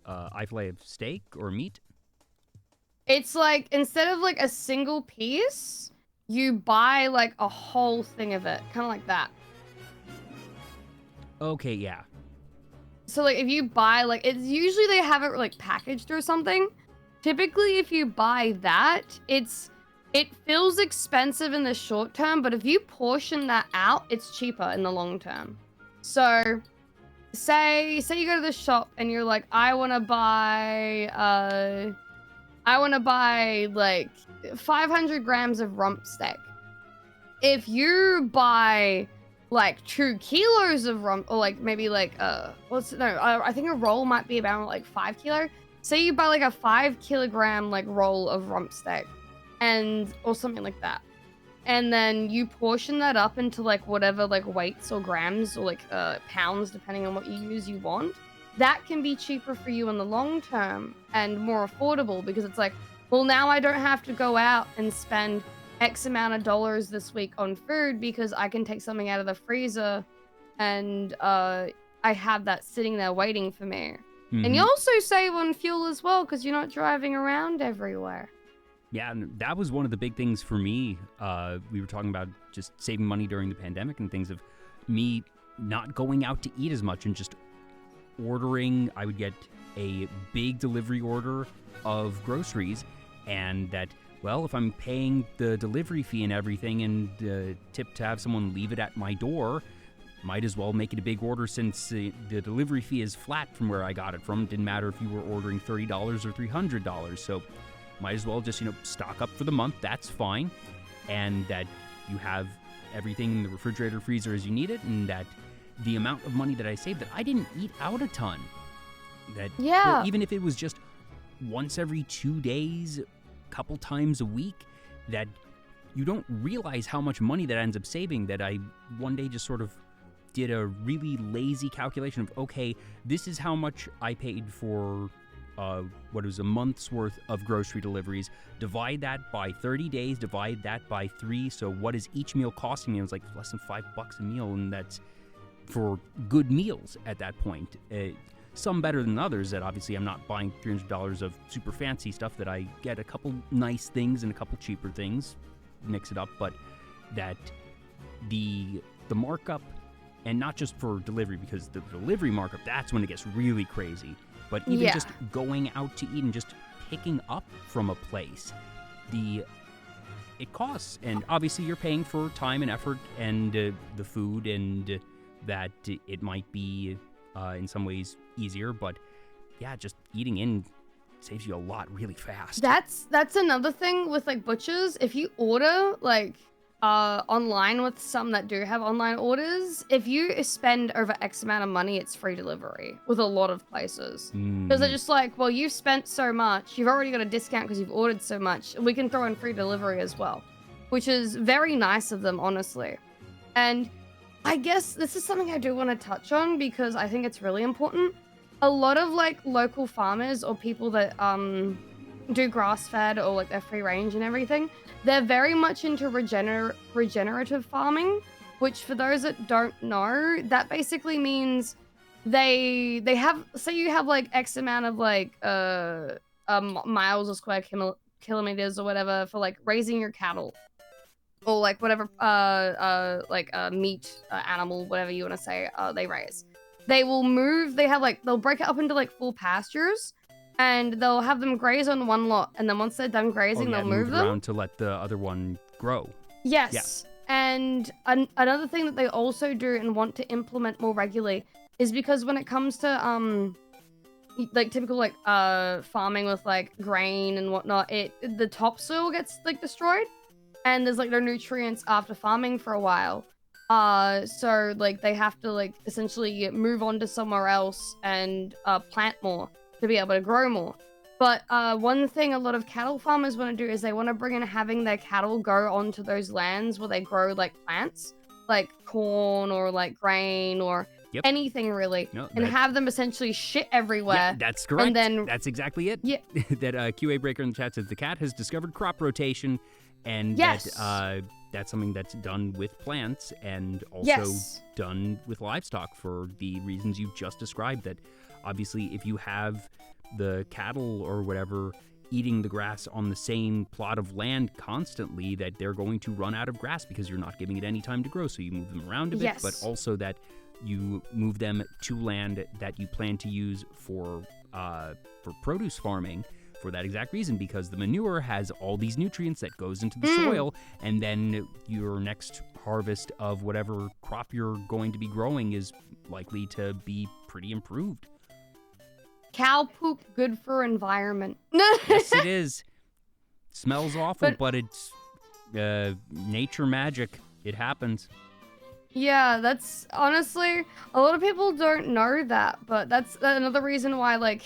Eye fillet of steak or meat? It's like, instead of like a single piece, you buy like a whole thing of it, kind of like that. Okay, yeah. So like if you buy like, it's usually they have it like packaged or something. Typically, if you buy that, it feels expensive in the short term, but if you portion that out, it's cheaper in the long term. So say you go to the shop and you're like, I want to buy like 500 grams of rump steak. If you buy like 2 kilos of rump, or like maybe like I think a roll might be about like 5 kilo. Say you buy like a 5 kilogram like roll of rump steak, or something like that. and then you portion that up into like whatever like weights or grams or like pounds, depending on what you want. That can be cheaper for you in the long term and more affordable, because it's like, well, now I don't have to go out and spend X amount of dollars this week on food, because I can take something out of the freezer and I have that sitting there waiting for me. And you also save on fuel as well, because you're not driving around everywhere. Yeah, and that was one of the big things for me. We were talking about just saving money during the pandemic and things, of me not going out to eat as much and just ordering. I would get a big delivery order of groceries, and that, well, if I'm paying the delivery fee and everything and tip to have someone leave it at my door, might as well make it a big order, since the delivery fee is flat from where I got it from. It didn't matter if you were ordering $30 or $300. So might as well just, stock up for the month. That's fine. And that you have everything in the refrigerator, freezer as you need it, and that the amount of money that I saved, that I didn't eat out a ton. That even if it was just once every 2 days, couple times a week, that you don't realize how much money that ends up saving. That I one day just sort of did a really lazy calculation of, okay, this is how much I paid for what was a month's worth of grocery deliveries. Divide that by 30 days, divide that by 3. So what is each meal costing me? It was like less than $5 a meal, and that's for good meals at that point. Some better than others, that obviously I'm not buying $300 of super fancy stuff, that I get a couple nice things and a couple cheaper things, mix it up, but that the markup, and not just for delivery, because the delivery markup, that's when it gets really crazy, but even just going out to eat and just picking up from a place, it costs. And obviously you're paying for time and effort and the food, and that it might be in some ways easier, but yeah, just eating in saves you a lot really fast. That's another thing with like butchers. If you order like online with some that do have online orders, if you spend over X amount of money, it's free delivery with a lot of places. Because they're just like, well, you've spent so much, you've already got a discount because you've ordered so much, we can throw in free delivery as well, which is very nice of them, honestly. And I guess this is something I do want to touch on, because I think it's really important. A lot of like local farmers or people that do grass-fed or like their free range and everything, they're very much into regenerative farming, which for those that don't know, that basically means they have, say you have like X amount of like miles or square kilometers or whatever for like raising your cattle, or like whatever meat animal, whatever you want to say, they raise. They will move, they'll break it up into like full pastures, and they'll have them graze on one lot, and then once they're done grazing, they'll move them around to let the other one grow. Yes. Yeah. And another thing that they also do and want to implement more regularly is because when it comes to like typical like farming with like grain and whatnot, the topsoil gets like destroyed, and there's like no nutrients after farming for a while. So like they have to like essentially move on to somewhere else and plant more to be able to grow more. But one thing a lot of cattle farmers want to do is they want to bring in having their cattle go onto those lands where they grow like plants, like corn or like grain or anything really, and have them essentially shit everywhere. Yeah, that's correct. And then that's exactly it. Yeah. That QA Breaker in the chat says the cat has discovered crop rotation, and that that's something that's done with plants and also done with livestock for the reasons you just described. That obviously if you have the cattle or whatever eating the grass on the same plot of land constantly, that they're going to run out of grass because you're not giving it any time to grow. So you move them around a bit, but also that you move them to land that you plan to use for produce farming for that exact reason, because the manure has all these nutrients that goes into the soil, and then your next harvest of whatever crop you're going to be growing is likely to be pretty improved. Cow poop good for environment. Yes, it is. Smells awful, but it's nature magic. It happens. Yeah, that's honestly, a lot of people don't know that, but that's another reason why, like,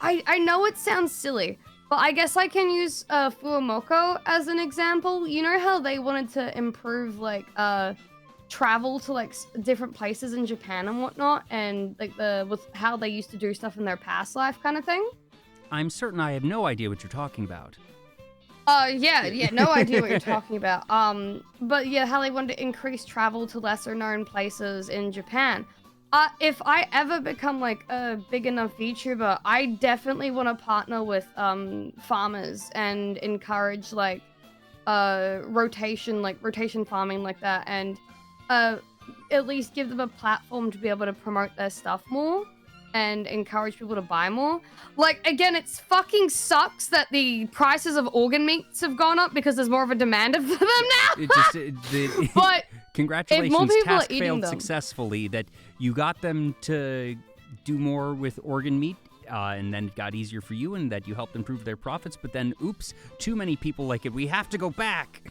I know it sounds silly, But I guess I can use Fuamoko as an example. You know how they wanted to improve like travel to like different places in Japan and whatnot, and like with how they used to do stuff in their past life kind of thing? I'm certain I have no idea what you're talking about. Yeah, no idea what you're talking about. But yeah, how they wanted to increase travel to lesser known places in Japan. If I ever become like a big enough VTuber, I definitely want to partner with farmers and encourage like rotation farming like that, and at least give them a platform to be able to promote their stuff more and encourage people to buy more. Like, again, it's fucking sucks that the prices of organ meats have gone up because there's more of a demand for them now. But congratulations, task failed successfully, that you got them to do more with organ meat, and then it got easier for you, and that you helped improve their profits, but then, oops, too many people like it. We have to go back.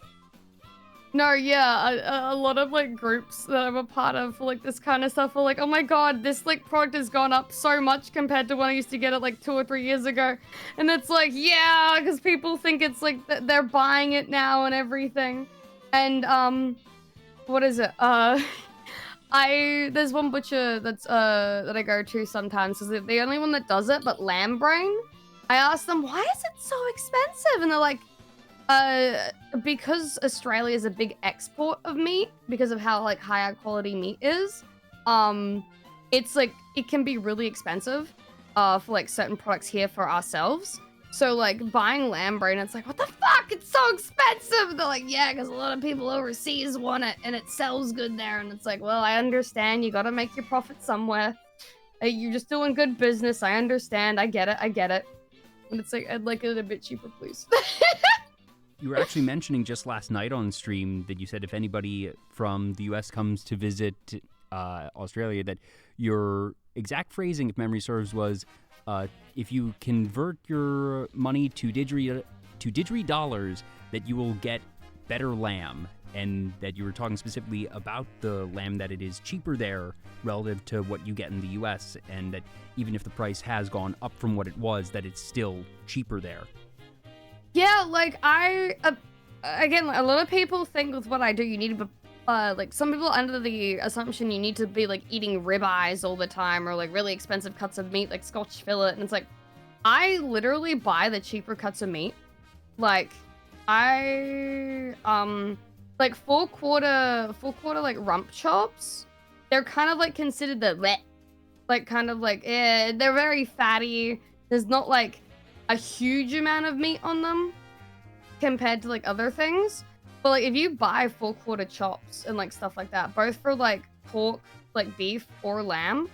No, yeah, a lot of like groups that I'm a part of for like this kind of stuff are like, oh my god, this like product has gone up so much compared to when I used to get it like 2 or 3 years ago. And it's like, yeah, because people think it's like they're buying it now and everything. And what is it? There's one butcher that's that I go to sometimes, because they're the only one that does it, but lamb brain. I asked them, why is it so expensive? And they're like, because Australia is a big export of meat, because of how like higher quality meat is, it's like it can be really expensive for like certain products here for ourselves. So like buying lamb brain, it's like, what the fuck? It's so expensive. They're like, yeah, because a lot of people overseas want it and it sells good there. And it's like, well, I understand. You got to make your profit somewhere. You're just doing good business. I understand. I get it. And it's like, I'd like it a bit cheaper, please. You were actually mentioning just last night on stream that you said if anybody from the US comes to visit Australia, that your exact phrasing, if memory serves, was if you convert your money to didgeridoo dollars, that you will get better lamb, and that you were talking specifically about the lamb, that it is cheaper there relative to what you get in the US, and that even if the price has gone up from what it was, that it's still cheaper there. Yeah, like again, a lot of people think with what I do, you need to be, like some people under the assumption you need to be like eating ribeyes all the time, or like really expensive cuts of meat, like Scotch fillet, and it's like, I literally buy the cheaper cuts of meat. Like, like 4/4 like rump chops, they're kind of like considered the like kind of like, they're very fatty. There's not like a huge amount of meat on them compared to like other things. But like if you buy 4/4 chops and like stuff like that, both for like pork, like beef or lamb,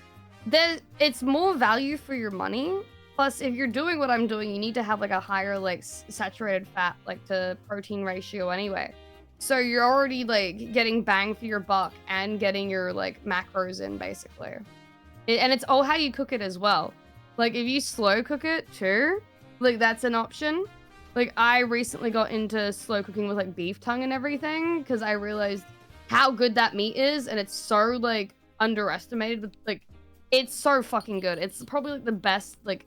it's more value for your money. Plus, if you're doing what I'm doing, you need to have like a higher like saturated fat like to protein ratio anyway. So you're already like getting bang for your buck and getting your like macros in basically. And it's all how you cook it as well. Like if you slow cook it too, like that's an option. Like I recently got into slow cooking with like beef tongue and everything, because I realized how good that meat is, and it's so like underestimated. But like it's so fucking good. It's probably like the best like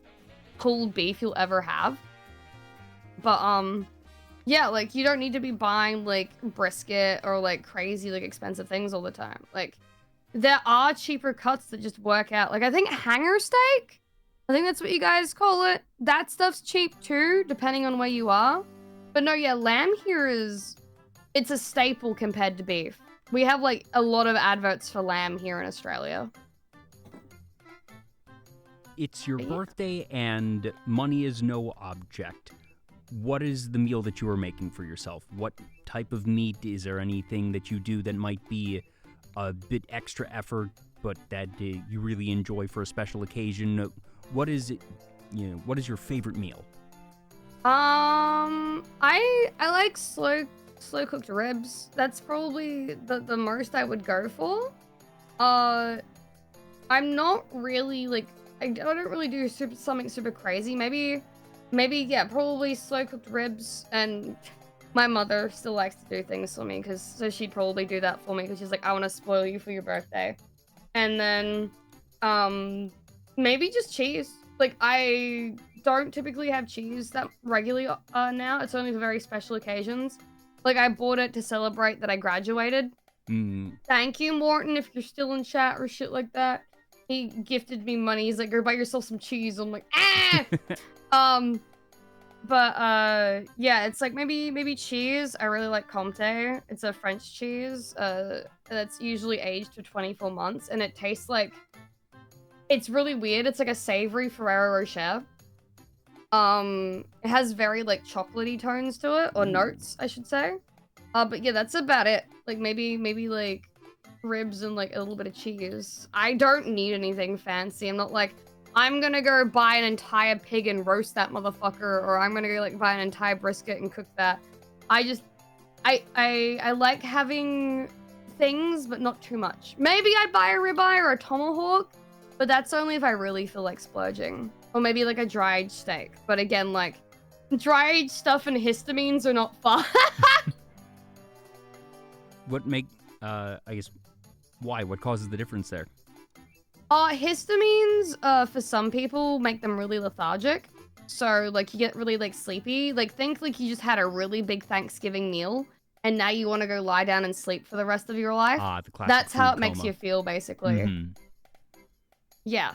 pulled beef you'll ever have. But yeah, like you don't need to be buying like brisket or like crazy like expensive things all the time. Like there are cheaper cuts that just work out. Like I think hanger steak, I think that's what you guys call it. That stuff's cheap too, depending on where you are. But no, yeah, lamb here it's a staple compared to beef. We have like a lot of adverts for lamb here in Australia. It's your birthday and money is no object. What is the meal that you are making for yourself? What type of meat? Is there anything that you do that might be a bit extra effort, but that you really enjoy for a special occasion? What is it? What is your favorite meal? I like slow cooked ribs. That's probably the most I would go for. I'm not really like, I don't really do something super crazy. Maybe yeah, probably slow cooked ribs. And my mother still likes to do things for me, so she'd probably do that for me, because she's like, I want to spoil you for your birthday. And then maybe just cheese. Like I don't typically have cheese that regularly now. It's only for very special occasions. Like, I bought it to celebrate that I graduated. Thank you, Morton, if you're still in chat or shit like that. He gifted me money. He's like, go buy yourself some cheese. I'm like, ah! Yeah, it's like maybe cheese. I really like Comte. It's a French cheese. That's usually aged for 24 months, and it tastes like... It's really weird. It's like a savory Ferrero Rocher. It has very, like, chocolatey tones to it, or notes, I should say. But yeah, that's about it. Like, maybe, like, ribs and, like, a little bit of cheese. I don't need anything fancy. I'm not like, I'm gonna go buy an entire pig and roast that motherfucker, or I'm gonna go, like, buy an entire brisket and cook that. I like having things, but not too much. Maybe I'd buy a ribeye or a tomahawk, but that's only if I really feel like splurging. Or maybe, like, a dried steak. But again, like, dried stuff and histamines are not fun. I guess, why? What causes the difference there? Histamines, for some people, make them really lethargic. So, like, you get really, like, sleepy. Like, think, like, you just had a really big Thanksgiving meal, and now you want to go lie down and sleep for the rest of your life. The classic That's how it food makes coma. you feel, basically. Yeah.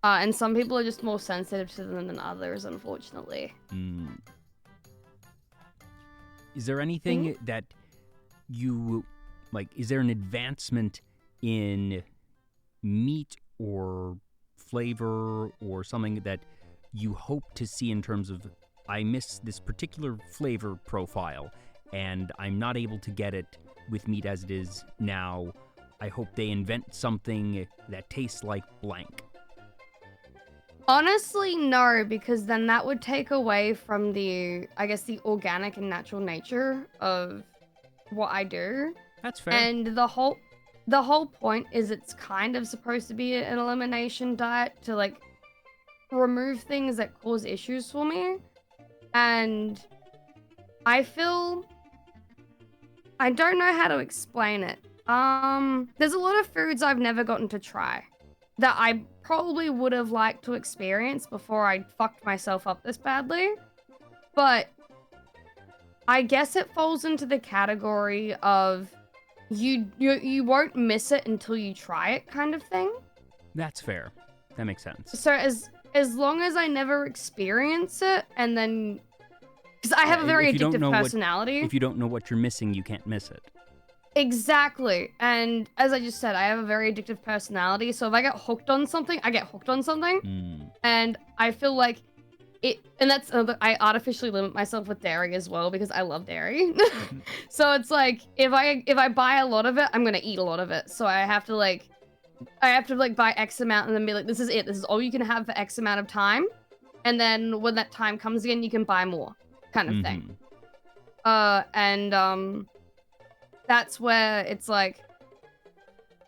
And some people are just more sensitive to them than others, unfortunately. Is there anything that you, like, is there an advancement in meat or flavor or something that you hope to see in terms of, I miss this particular flavor profile and I'm not able to get it with meat as it is now. I hope they invent something that tastes like blank. Honestly, no, because then that would take away from the, I guess, the organic and natural nature of what I do. That's fair. And the whole point is it's kind of supposed to be an elimination diet to, like, remove things that cause issues for me. And I feel... I don't know how to explain it. There's a lot of foods I've never gotten to try that I probably would have liked to experience before I fucked myself up this badly. But I guess it falls into the category of you won't miss it until you try it kind of thing. That's fair. That makes sense. So as long as I never experience it, and then... Because I have a very addictive personality. If you don't know what you're missing, you can't miss it. Exactly. And as I just said, I have a very addictive personality. So if I get hooked on something, I get hooked on something. And I feel like it... And that's... I artificially limit myself with dairy as well because I love dairy. So it's like, if I buy a lot of it, I'm going to eat a lot of it. So I have to buy X amount and then be like, this is it. This is all you can have for X amount of time. And then when that time comes again, you can buy more kind of thing. That's where it's like,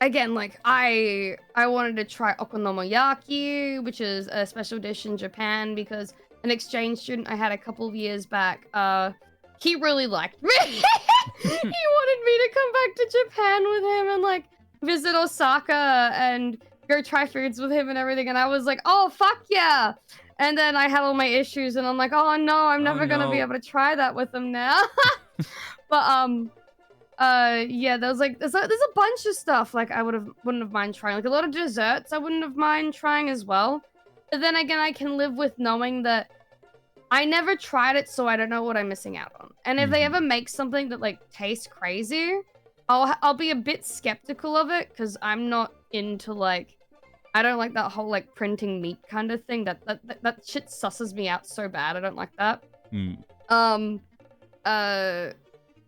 again, like, I wanted to try okonomiyaki, which is a special dish in Japan, because an exchange student I had a couple of years back, he really liked me. He wanted me to come back to Japan with him and, like, visit Osaka and go try foods with him and everything, and I was like, oh, fuck yeah! And then I had all my issues, and I'm like, oh no, I'm never gonna be able to try that with him now. But, yeah, there's a bunch of stuff, like, I wouldn't have mind trying. Like, a lot of desserts I wouldn't have mind trying as well. But then again, I can live with knowing that I never tried it, so I don't know what I'm missing out on. And if they ever make something that, like, tastes crazy, I'll be a bit skeptical of it, because I'm not into, like, I don't like that whole, like, printing meat kind of thing. That shit susses me out so bad. I don't like that.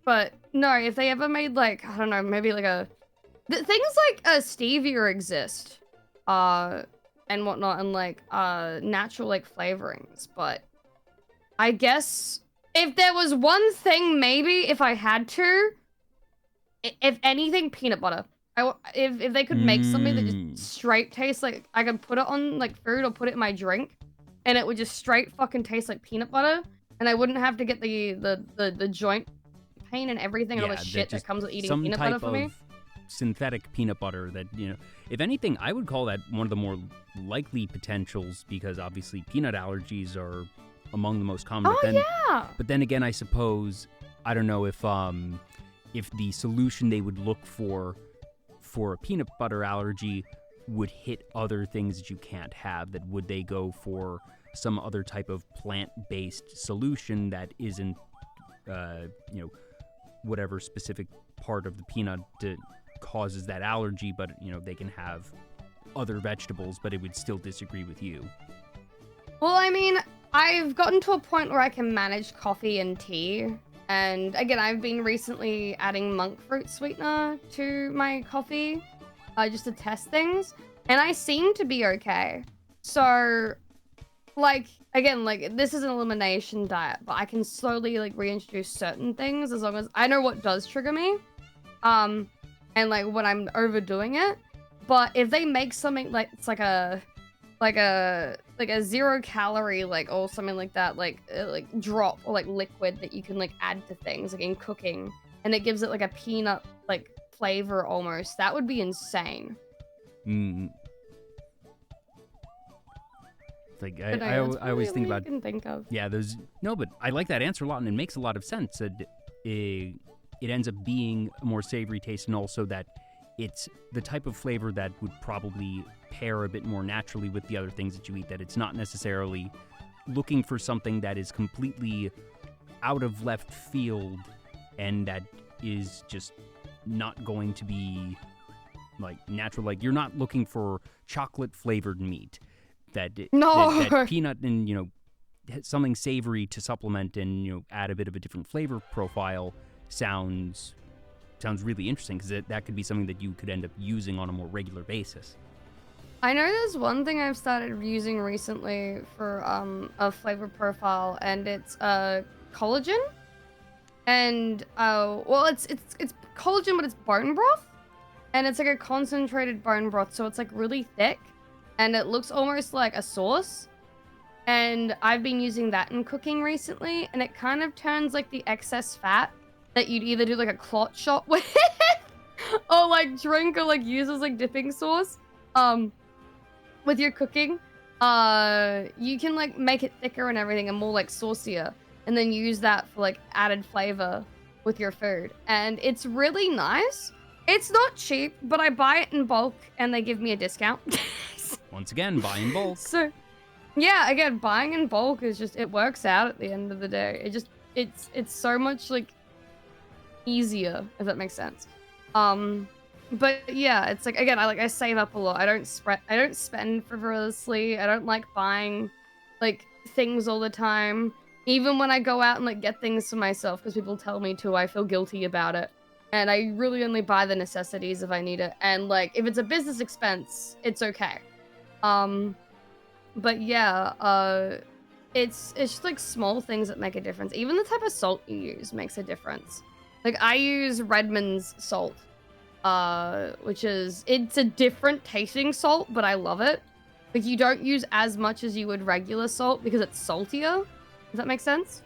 But no, if they ever made, like, I don't know, maybe like things like stevia exist, and whatnot, and like natural, like, flavorings. But I guess if there was one thing, maybe if I had to, if anything, peanut butter. If they could make something that just straight tastes like, I could put it on, like, food or put it in my drink, and it would just straight fucking taste like peanut butter, and I wouldn't have to get the joint pain and everything, and all the shit that comes with eating peanut butter for me. synthetic peanut butter that, if anything, I would call that one of the more likely potentials because obviously peanut allergies are among the most common. But then again, I suppose, I don't know if the solution they would look for a peanut butter allergy would hit other things that you can't have, that would they go for some other type of plant-based solution that isn't, whatever specific part of the peanut that causes that allergy, but, they can have other vegetables, but it would still disagree with you. Well, I mean, I've gotten to a point where I can manage coffee and tea. And again, I've been recently adding monk fruit sweetener to my coffee, just to test things. And I seem to be okay. So, again, this is an elimination diet, but I can slowly, reintroduce certain things as long as I know what does trigger me. And, when I'm overdoing it. But if they make something, it's like a 0 calorie, or something like that, drop or, liquid that you can, add to things, in cooking, and it gives it, a peanut, flavor almost, that would be insane. I always think about... Can think of. Yeah, but I like that answer a lot, and it makes a lot of sense. It ends up being a more savory taste, and also that it's the type of flavor that would probably pair a bit more naturally with the other things that you eat, that it's not necessarily looking for something that is completely out of left field and that is just not going to be natural. You're not looking for chocolate flavored meat. That peanut and something savory to supplement and add a bit of a different flavor profile sounds really interesting, because that could be something that you could end up using on a more regular basis. I know there's one thing I've started using recently for a flavor profile, and it's collagen. And it's collagen, but it's bone broth, and it's a concentrated bone broth, so it's really thick, and it looks almost like a sauce. And I've been using that in cooking recently, and it kind of turns the excess fat that you'd either do a clot shot with or drink or use as dipping sauce with your cooking. You can make it thicker and everything and more saucier, and then use that for added flavor with your food. And it's really nice. It's not cheap, but I buy it in bulk and they give me a discount. Once again, buy in bulk. So yeah, again, buying in bulk is just, it works out at the end of the day. It's so much easier, if that makes sense. But yeah, it's again, I save up a lot. I don't spend frivolously. I don't like buying things all the time. Even when I go out and get things for myself because people tell me to, I feel guilty about it. And I really only buy the necessities if I need it. And if it's a business expense, it's okay. But yeah, it's just small things that make a difference. Even the type of salt you use makes a difference. I use Redmond's salt, which it's a different tasting salt, but I love it. You don't use as much as you would regular salt because it's saltier. Does that make sense?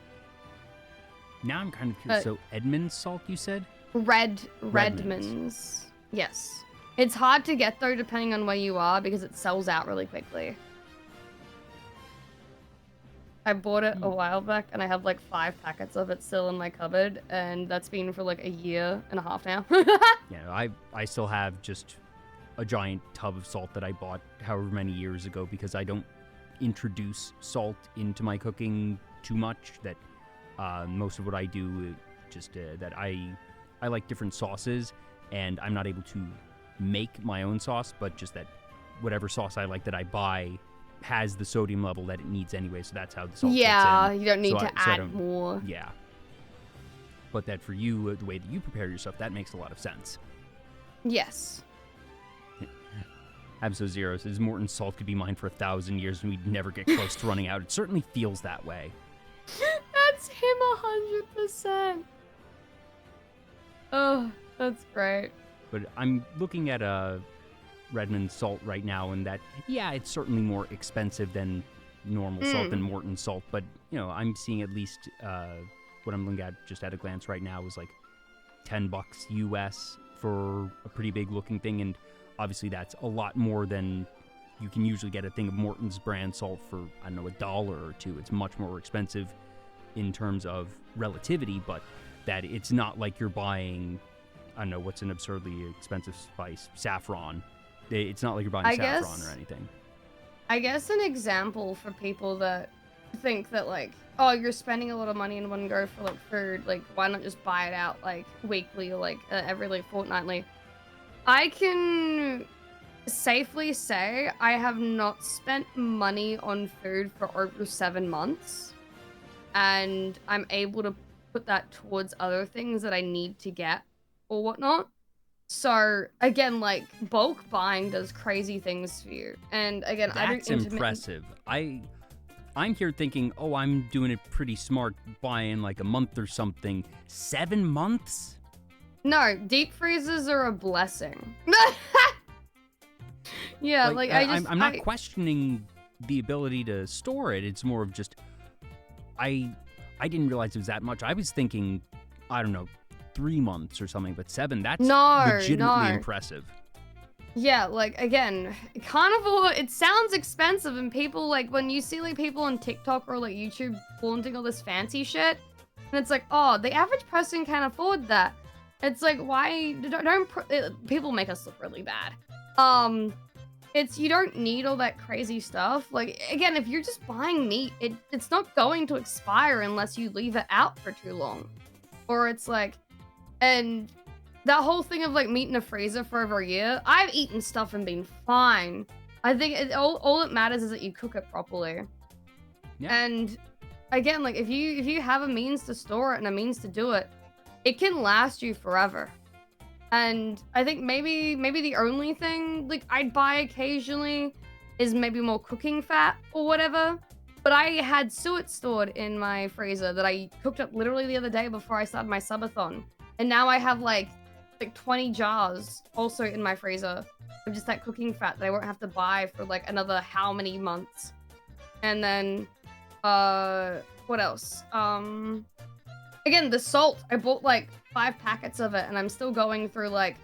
Now I'm kind of curious. So Edmond's salt, you said? Redmond's. Yes. It's hard to get though, depending on where you are, because it sells out really quickly. I bought it a while back, and I have 5 packets of it still in my cupboard, and that's been for a year and a half now. Yeah, I still have just a giant tub of salt that I bought however many years ago, because I don't introduce salt into my cooking too much. That most of what I do, just that I like different sauces, and I'm not able to make my own sauce, but just that whatever sauce I like that I buy has the sodium level that it needs anyway, so that's how the salt gets in. You don't need to add more. Yeah. But that for you, the way that you prepare your stuff, that makes a lot of sense. Yes. Abso0 says, Morton's salt could be mine for 1,000 years and we'd never get close to running out. It certainly feels that way. That's him 100%. Oh, that's great. But I'm looking at Redmond salt right now, and that, yeah, it's certainly more expensive than normal salt and Morton salt, but I'm seeing at least what I'm looking at just at a glance right now is $10 US for a pretty big looking thing, and obviously that's a lot more than you can usually get a thing of Morton's brand salt for, I don't know, $1 or $2. It's much more expensive in terms of relativity, but that it's not like you're buying, I don't know, what's an absurdly expensive spice? Saffron. It's not like you're buying saffron or anything. I guess an example for people that think that, like, oh, you're spending a lot of money in one go for, like, food, like, why not just buy it out, like, weekly or, like, every, like, fortnightly? I can safely say I have not spent money on food for over 7 months, and I'm able to put that towards other things that I need to get or whatnot. So again, like, bulk buying does crazy things for you, and again, that's impressive. I'm here thinking, oh, I'm doing it pretty smart, buying like a month or something. 7 months? No, deep freezers are a blessing. Yeah, like I'm not questioning the ability to store it. It's more of just, I didn't realize it was that much. I was thinking, I don't know, 3 months or something, but 7, that's legitimately impressive. Yeah, like, again, carnivore, it sounds expensive, and people, like, when you see, like, people on TikTok or, like, YouTube flaunting all this fancy shit, and it's like, oh, the average person can't afford that. It's like, why, people make us look really bad. You don't need all that crazy stuff. Like, again, if you're just buying meat, it's not going to expire unless you leave it out for too long. Or it's like, and that whole thing of, like, meat in a freezer for over a year, I've eaten stuff and been fine. I think all that matters is that you cook it properly. Yeah. And again, like, if you have a means to store it and a means to do it, it can last you forever. And I think maybe the only thing, like, I'd buy occasionally is maybe more cooking fat or whatever. But I had suet stored in my freezer that I cooked up literally the other day before I started my subathon. And now I have like 20 jars also in my freezer of just that cooking fat that I won't have to buy for like another how many months. And then, what else? Again, the salt, I bought like 5 packets of it and I'm still going through like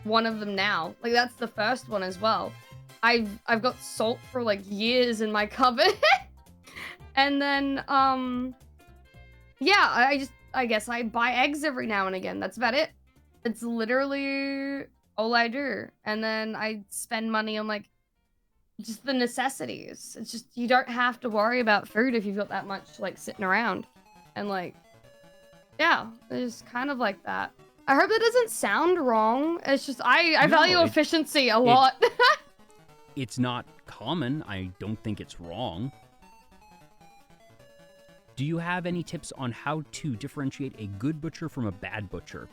one of them now. Like, that's the first one as well. I've got salt for like years in my cupboard. And then, yeah, I guess I buy eggs every now and again. That's about it. It's literally all I do. And then I spend money on, like, just the necessities. It's just, you don't have to worry about food if you've got that much, like, sitting around. And, like, yeah, it's kind of like that. I hope that doesn't sound wrong. It's just, I value efficiency a lot. It's not common. I don't think it's wrong. Do you have any tips on how to differentiate a good butcher from a bad butcher?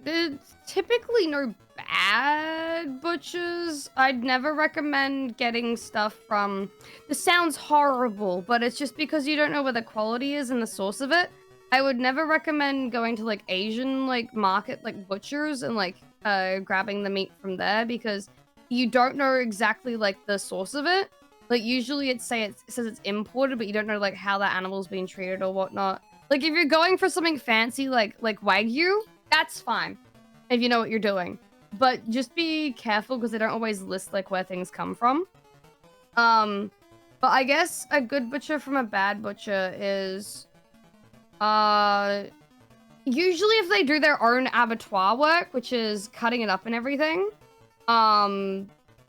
There's typically no bad butchers. I'd never recommend getting stuff from... This sounds horrible, but it's just because you don't know where the quality is and the source of it. I would never recommend going to, like, Asian, like, market, like, butchers and, like, grabbing the meat from there, because you don't know exactly, like, the source of it. Like, usually it says it's imported, but you don't know, like, how that animal's being treated or whatnot. Like, if you're going for something fancy, like Wagyu, that's fine, if you know what you're doing. But just be careful, because they don't always list, like, where things come from. But I guess a good butcher from a bad butcher is... usually if they do their own abattoir work, which is cutting it up and everything,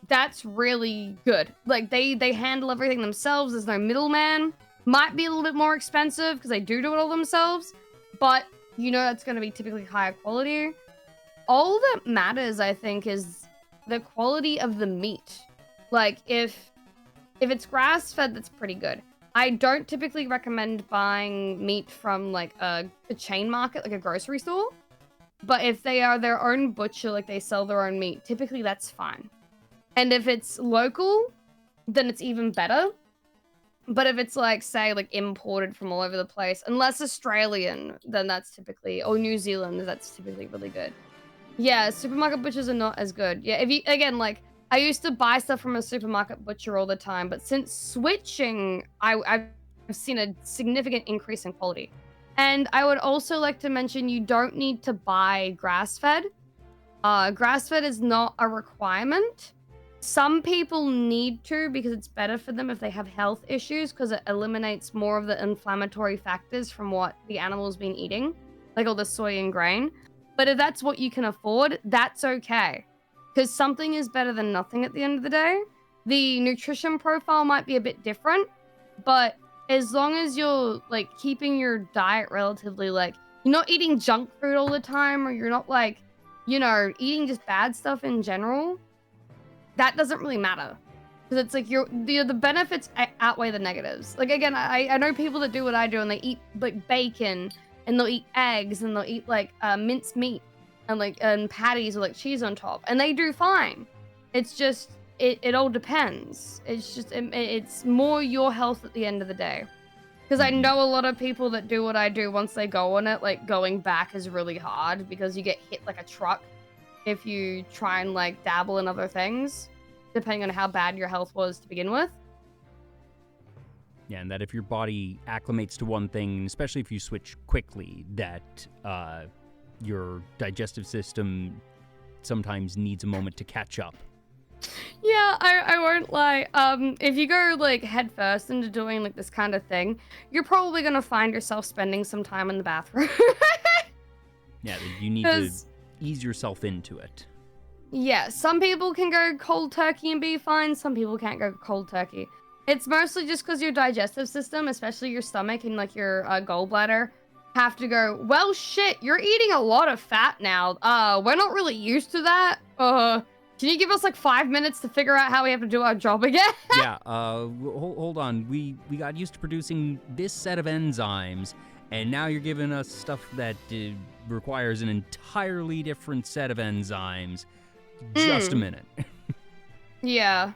that's really good. Like, they handle everything themselves. There's no middleman. Might be a little bit more expensive because they do it all themselves, but you know that's going to be typically higher quality. All that matters, I think, is the quality of the meat. Like, if it's grass-fed, that's pretty good. I don't typically recommend buying meat from, like, a chain market, like a grocery store. But if they are their own butcher, like they sell their own meat, typically that's fine. And if it's local, then it's even better. But if it's, like, say, like, imported from all over the place, unless Australian, then that's typically, or New Zealand, that's typically really good. Yeah, supermarket butchers are not as good. Yeah, if you, again, like, I used to buy stuff from a supermarket butcher all the time, but since switching, I've seen a significant increase in quality. And I would also like to mention you don't need to buy grass-fed. Grass-fed is not a requirement. Some people need to because it's better for them if they have health issues because it eliminates more of the inflammatory factors from what the animal's been eating, like all the soy and grain. But if that's what you can afford, that's okay. Because something is better than nothing at the end of the day. The nutrition profile might be a bit different, but as long as you're like keeping your diet relatively like you're not eating junk food all the time or you're not like, you know, eating just bad stuff in general, that doesn't really matter. Because it's like the benefits outweigh the negatives. Like again, I know people that do what I do and they eat like bacon and they'll eat eggs and they'll eat like minced meat and patties with like cheese on top and they do fine. It's just it all depends. It's just it's more your health at the end of the day. Because I know a lot of people that do what I do once they go on it, like going back is really hard because you get hit like a truck if you try and like dabble in other things, depending on how bad your health was to begin with. Yeah, and that if your body acclimates to one thing, especially if you switch quickly, that your digestive system sometimes needs a moment to catch up. Yeah, I won't lie. If you go like head first into doing like this kind of thing, you're probably gonna find yourself spending some time in the bathroom. Yeah, you need to ease yourself into it. Yeah, some people can go cold turkey and be fine. Some people can't go cold turkey. It's mostly just because your digestive system, especially your stomach and like your gallbladder, have to go, well, shit, you're eating a lot of fat now. We're not really used to that. Can you give us like 5 minutes to figure out how we have to do our job again? Yeah, hold on. We got used to producing this set of enzymes, and now you're giving us stuff that requires an entirely different set of enzymes. Just a minute. Yeah.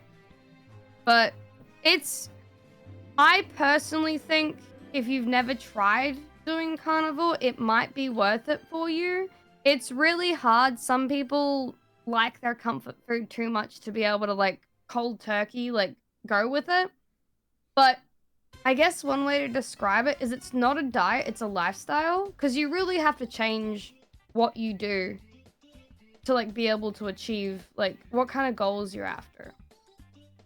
But I personally think if you've never tried doing carnivore, it might be worth it for you. It's really hard. Some people like their comfort food too much to be able to like cold turkey, like go with it. But I guess one way to describe it is it's not a diet, it's a lifestyle. Because you really have to change what you do to like be able to achieve like what kind of goals you're after.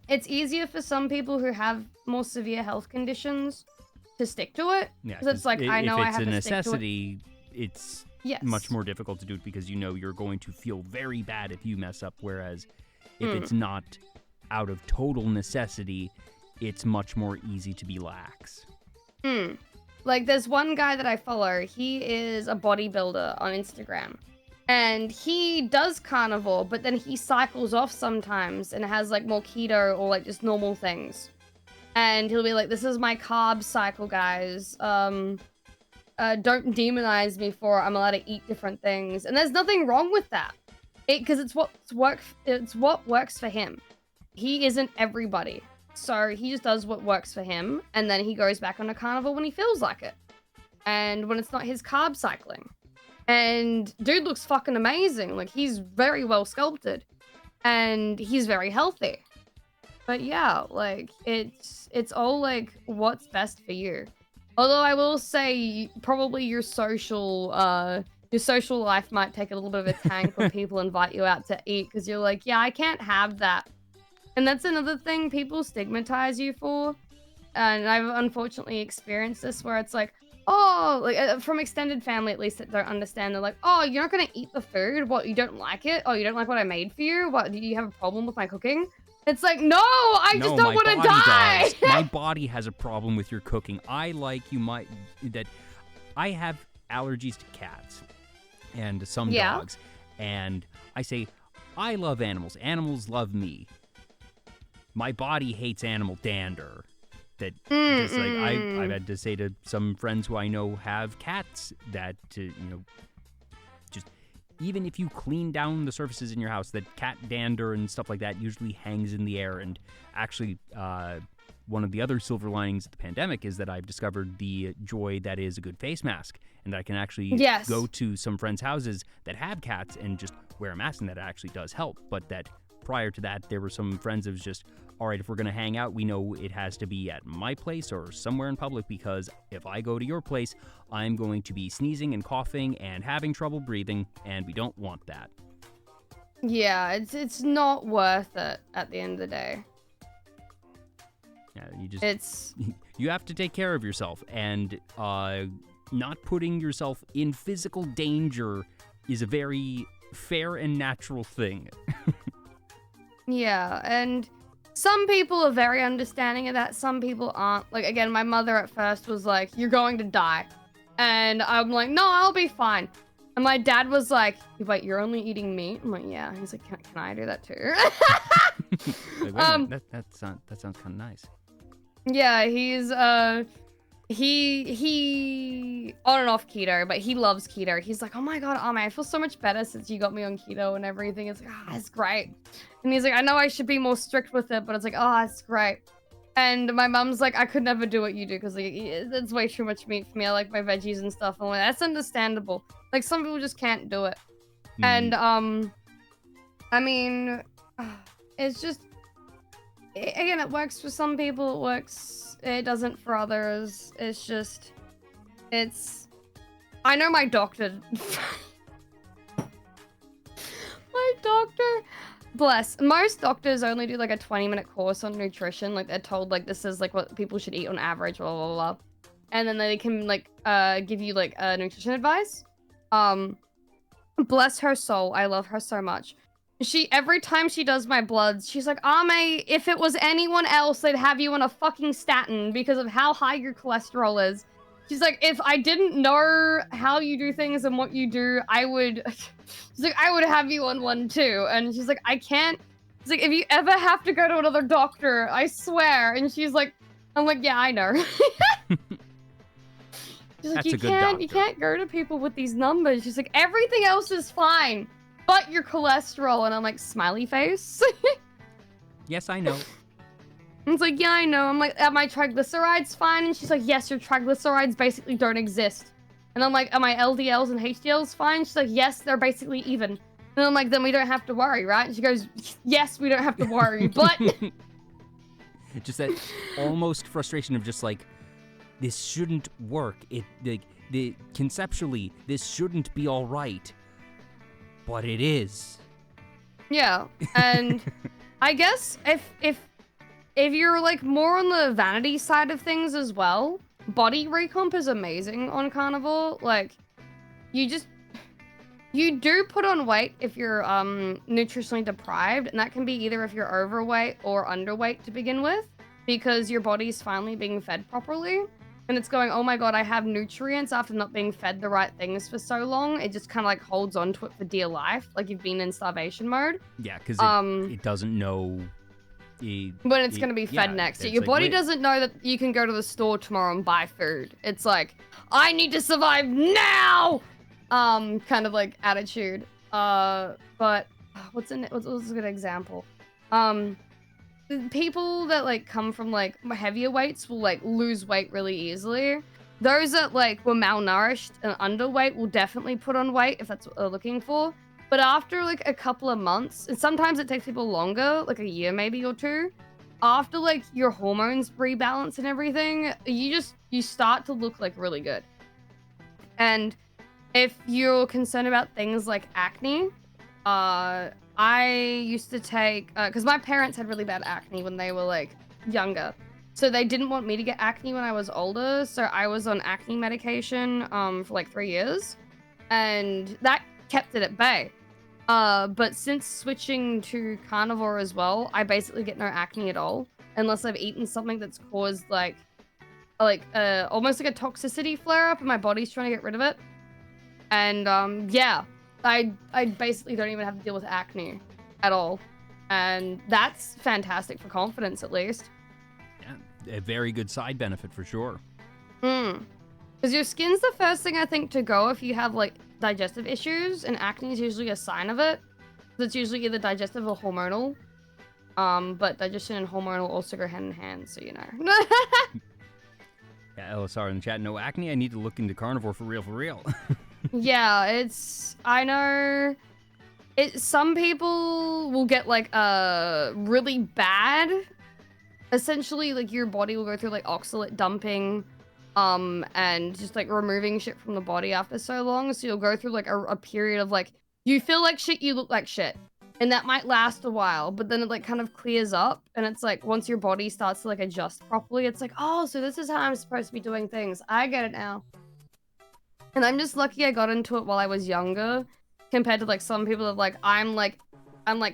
It's easier for some people who have more severe health conditions to stick to it. Yeah, because it's like I know I have to stick to it. If it's a necessity, it's yes. much more difficult to do it because you know you're going to feel very bad if you mess up. Whereas if it's not out of total necessity, it's much more easy to be lax. Like there's one guy that I follow. He is a bodybuilder on Instagram. And he does carnivore, but then he cycles off sometimes and has like more keto or like just normal things. And he'll be like, this is my carb cycle, guys. Don't demonize me for it. I'm allowed to eat different things. And there's nothing wrong with that. Because it's what works for him. He isn't everybody. So he just does what works for him. And then he goes back on a carnivore when he feels like it. And when it's not his carb cycling. And dude looks fucking amazing. Like, he's very well sculpted. And he's very healthy. But yeah, like, it's all, like, what's best for you. Although I will say, probably your social life might take a little bit of a tank when people invite you out to eat. Because you're like, yeah, I can't have that. And that's another thing people stigmatize you for. And I've unfortunately experienced this where it's like, oh, like from extended family at least that don't understand. They're like, oh, you're not gonna eat the food? What, you don't like it? Oh, you don't like what I made for you? What, do you have a problem with my cooking? It's like, no, I just don't want to die. My body has a problem with your cooking. I have allergies to cats and some dogs. And I say, I love animals. Animals love me. My body hates animal dander. That just like I've had to say to some friends who I know have cats that just even if you clean down the surfaces in your house, that cat dander and stuff like that usually hangs in the air. And actually, one of the other silver linings of the pandemic is that I've discovered the joy that is a good face mask, and I can actually go to some friends' houses that have cats and just wear a mask, and that actually does help. But that prior to that, there were some friends. It was just, all right, if we're going to hang out, we know it has to be at my place or somewhere in public, because if I go to your place, I'm going to be sneezing and coughing and having trouble breathing, and we don't want that. Yeah, it's not worth it at the end of the day. Yeah, you have to take care of yourself, and not putting yourself in physical danger is a very fair and natural thing. Yeah, and some people are very understanding of that, some people aren't. Like, again, my mother at first was like, you're going to die. And I'm like, no, I'll be fine. And my dad was like, wait, you're only eating meat? I'm like, yeah. He's like, can I do that too? Like, wait a minute, that sounds kind of nice. Yeah, he's he on and off keto, but he loves keto. He's like, oh my god, Ame, I feel so much better since you got me on keto and everything. It's like, it's great. And he's like, I know I should be more strict with it, but it's like, it's great. And my mom's like, I could never do what you do because like it's way too much meat for me. I like my veggies and stuff. And like, that's understandable. Like, some people just can't do it. And I mean, it's just, again, it works for some people. It doesn't for others. It's just, I know my doctor. My doctor, bless. Most doctors only do like a 20-minute course on nutrition. Like, they're told like this is like what people should eat on average, blah blah blah, and then they can like give you like nutrition advice. Bless her soul, I love her so much. Every time she does my bloods, she's like, Ame, if it was anyone else, they'd have you on a fucking statin because of how high your cholesterol is. She's like, if I didn't know how you do things and what you do, I would have you on one too. And she's like, I can't. She's like, if you ever have to go to another doctor, I swear. And she's like, I'm like, yeah, I know. She's like, you can't go to people with these numbers. She's like, everything else is fine, but your cholesterol. And I'm like, smiley face. Yes, I know. It's like, yeah, I know. I'm like, are my triglycerides fine? And she's like, yes, your triglycerides basically don't exist. And I'm like, are my LDLs and HDLs fine? She's like, yes, they're basically even. And I'm like, then we don't have to worry, right? And she goes, yes, we don't have to worry, but... Just that almost frustration of just like, this shouldn't work. Conceptually, this shouldn't be all right. But it is. Yeah, and I guess if you're like more on the vanity side of things as well, body recomp is amazing on carnivore. Like, you do put on weight if you're nutritionally deprived, and that can be either if you're overweight or underweight to begin with, because your body's finally being fed properly. And it's going, oh my god, I have nutrients after not being fed the right things for so long. It just kind of like holds on to it for dear life, like you've been in starvation mode. Yeah, because it doesn't know when it's going to be fed next. Your body doesn't know that you can go to the store tomorrow and buy food. It's like, I need to survive now! Kind of like attitude. But what's a good example? People that like come from like heavier weights will like lose weight really easily. Those that like were malnourished and underweight will definitely put on weight if that's what they're looking for. But after like a couple of months, and sometimes it takes people longer, like a year maybe or two, after like your hormones rebalance and everything, you start to look like really good. And if you're concerned about things like acne, I used to take, because my parents had really bad acne when they were like younger. So they didn't want me to get acne when I was older. So I was on acne medication for like 3 years. And that kept it at bay. But since switching to carnivore as well, I basically get no acne at all. Unless I've eaten something that's caused like almost like a toxicity flare up and my body's trying to get rid of it. And yeah. I basically don't even have to deal with acne at all. And that's fantastic for confidence, at least. Yeah, a very good side benefit for sure. Because your skin's the first thing I think to go if you have, like, digestive issues, and acne is usually a sign of it. It's usually either digestive or hormonal. But digestion and hormonal also go hand in hand, so you know. Yeah, LSR in the chat, no acne, I need to look into carnivore for real. Yeah, I know Some people will get like really bad. Essentially, like your body will go through like oxalate dumping, and just like removing shit from the body after so long. So you'll go through like a period of like you feel like shit, you look like shit, and that might last a while. But then it like kind of clears up, and it's like once your body starts to like adjust properly, it's like, oh, so this is how I'm supposed to be doing things. I get it now. And I'm just lucky I got into it while I was younger, compared to like some people that like I'm like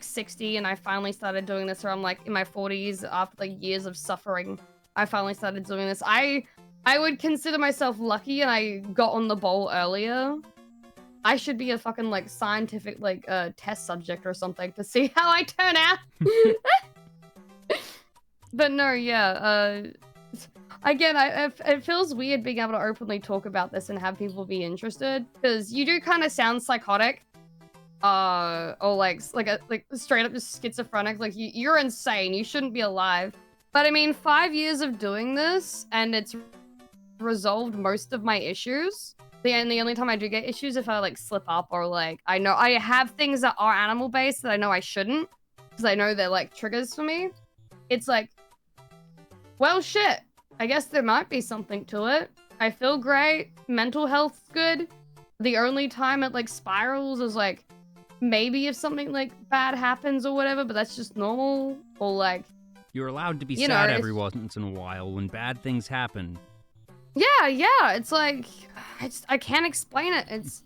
60 and I finally started doing this, or I'm like in my 40s after like years of suffering. I finally started doing this. I would consider myself lucky and I got on the ball earlier. I should be a fucking like scientific like test subject or something to see how I turn out. But no, yeah, again, it feels weird being able to openly talk about this and have people be interested, because you do kind of sound psychotic, or like straight up just schizophrenic. Like you're insane. You shouldn't be alive. But I mean, 5 years of doing this, and it's resolved most of my issues. The only time I do get issues if I like slip up, or like I know I have things that are animal based that I know I shouldn't, because I know they're like triggers for me. It's like, well, shit. I guess there might be something to it. I feel great. Mental health's good. The only time it like spirals is like maybe if something like bad happens or whatever, but that's just normal. Or like You're allowed to be sad every once in a while when bad things happen. Yeah. It's like I can't explain it. It's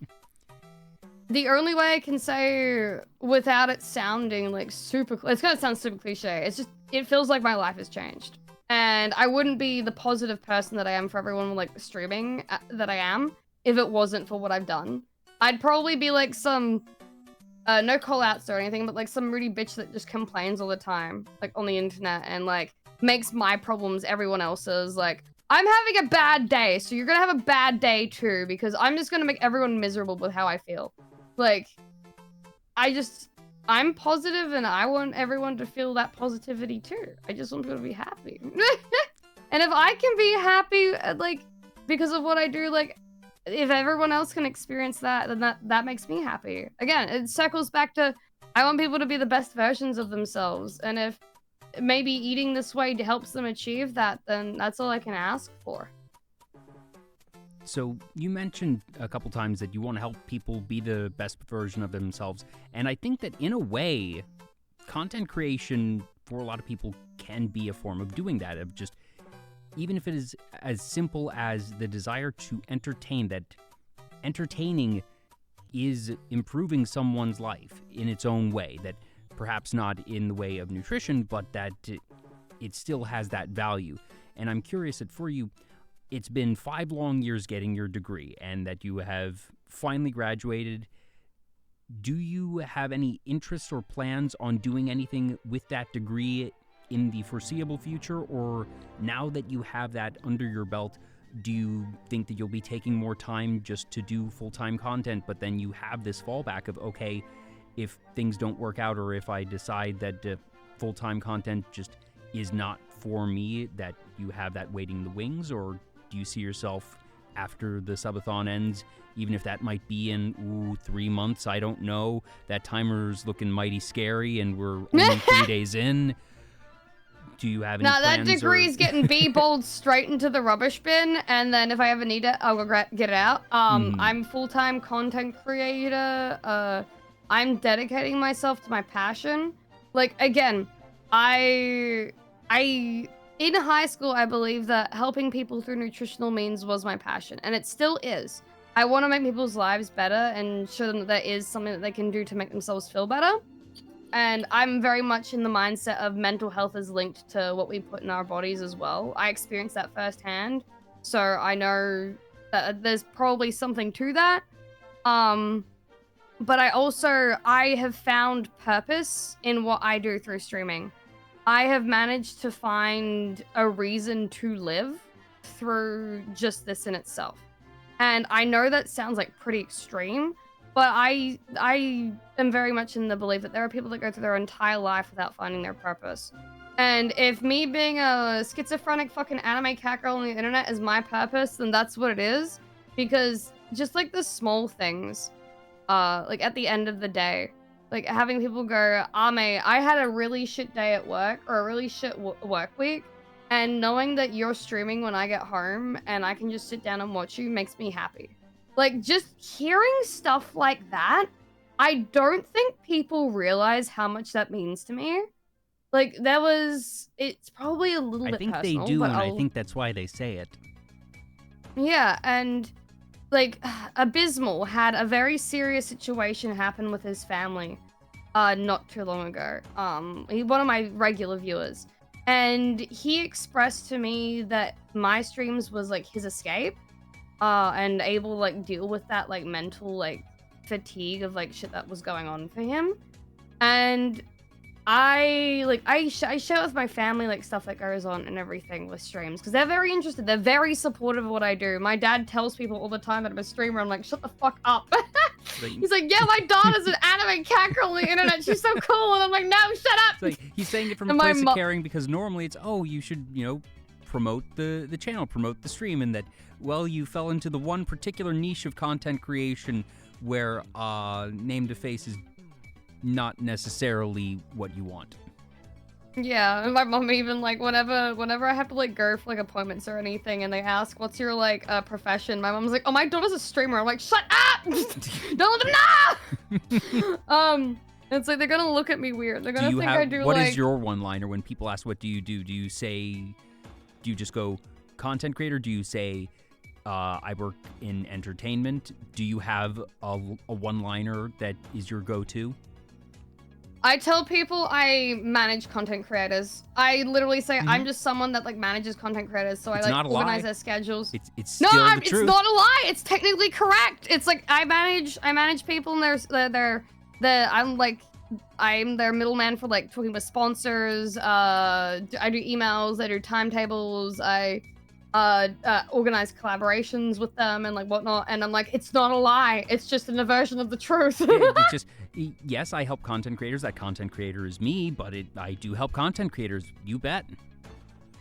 the only way I can say without it sounding like super. It's gonna sound super cliche. It's just it feels like my life has changed. And I wouldn't be the positive person that I am for everyone like streaming that I am if it wasn't for what I've done. I'd probably be like some, no call outs or anything, but like some moody bitch that just complains all the time, like on the internet, and like makes my problems everyone else's. Like, I'm having a bad day, so you're gonna have a bad day too, because I'm just gonna make everyone miserable with how I feel. Like, I'm positive, and I want everyone to feel that positivity too. I just want people to be happy. And if I can be happy, like, because of what I do, like, if everyone else can experience that, then that makes me happy. Again, it circles back to, I want people to be the best versions of themselves. And if maybe eating this way helps them achieve that, then that's all I can ask for. So you mentioned a couple times that you want to help people be the best version of themselves. And I think that in a way, content creation for a lot of people can be a form of doing that, of just, even if it is as simple as the desire to entertain, that entertaining is improving someone's life in its own way, that perhaps not in the way of nutrition, but that it still has that value. And I'm curious that for you, it's been 5 long years getting your degree, and that you have finally graduated. Do you have any interests or plans on doing anything with that degree in the foreseeable future? Or now that you have that under your belt, do you think that you'll be taking more time just to do full-time content, but then you have this fallback of, okay, if things don't work out, or if I decide that full-time content just is not for me, that you have that waiting in the wings? Or do you see yourself after the subathon ends, even if that might be in 3 months? I don't know. That timer's looking mighty scary, and we're only 3 days in. Do you have any plans? That degree's getting B-balled straight into the rubbish bin, and then if I ever need it, I'll go get it out. I'm full-time content creator. I'm dedicating myself to my passion. Like, again, in high school, I believe that helping people through nutritional means was my passion, and it still is. I want to make people's lives better and show them that there is something that they can do to make themselves feel better. And I'm very much in the mindset of mental health is linked to what we put in our bodies as well. I experienced that firsthand, so I know that there's probably something to that. But I have found purpose in what I do through streaming. I have managed to find a reason to live through just this in itself. And I know that sounds like pretty extreme, but I am very much in the belief that there are people that go through their entire life without finding their purpose. And if me being a schizophrenic fucking anime cat girl on the internet is my purpose, then that's what it is. Because just like the small things, like at the end of the day, Like having people go, Ame, I had a really shit day at work or a really shit work week, and knowing that you're streaming when I get home and I can just sit down and watch you makes me happy. Like just hearing stuff like that, I don't think people realize how much that means to me. Like it's probably a little bit personal. I think they do, and I think that's why they say it. Yeah, and like Abysmal had a very serious situation happen with his family not too long ago. One of my regular viewers, and he expressed to me that my streams was like his escape and able to like deal with that like mental like fatigue of like shit that was going on for him. And I share with my family like stuff that goes on and everything with streams because they're very interested. They're very supportive of what I do. My dad tells people all the time that I'm a streamer. I'm like, shut the fuck up. He's like, yeah, my daughter's an anime cat girl on the internet. She's so cool. And I'm like, no, shut up. It's like he's saying it from a place of caring because normally it's, oh, you should, you know, promote the channel, promote the stream, and that, well, you fell into the one particular niche of content creation where name to face is not necessarily what you want. Yeah, and my mom even like whenever I have to like go for like appointments or anything and they ask what's your like profession, my mom's like, oh, my daughter's a streamer. I'm like, shut up. Don't let them know. It's like they're gonna look at me weird. They're gonna think I do what like... is your one-liner when people ask what do you do? Do you just go content creator? Do you say I work in entertainment? Do you have a one-liner that is your go-to? I tell people I manage content creators. I literally say I'm just someone that like manages content creators, so it's I like organize their schedules. It's still the truth. It's not a lie. It's technically correct. It's like I manage people and I'm their middleman for like talking with sponsors. I do emails. I do timetables. I organize collaborations with them and like whatnot, and I'm like, it's not a lie, it's just an version of the truth. It's just, yes, I help content creators. That content creator is me, but I do help content creators, you bet.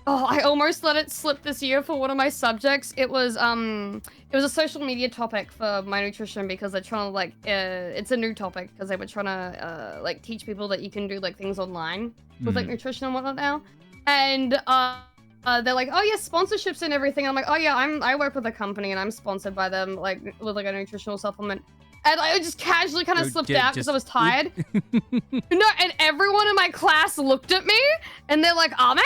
Oh, I almost let it slip this year for one of my subjects. It was a social media topic for my nutrition because they're trying to like it's a new topic because they were trying to like teach people that you can do like things online with like nutrition and whatnot now. And they're like, oh yeah, sponsorships and everything. I'm like, oh yeah, I work with a company and I'm sponsored by them, like with like a nutritional supplement. And I just casually kind of slipped out because I was tired. No, and everyone in my class looked at me and they're like, Ame?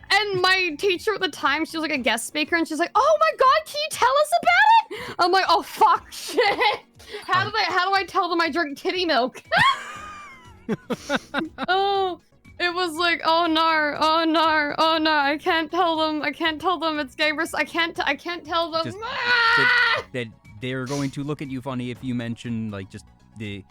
And my teacher at the time, she was like a guest speaker, and she's like, oh my god, can you tell us about it? I'm like, oh fuck, shit. How do I tell them I drink kitty milk? Oh. It was like, oh no, I can't tell them it's gamers. I can't tell them. Just, that they're going to look at you funny if you mention like just the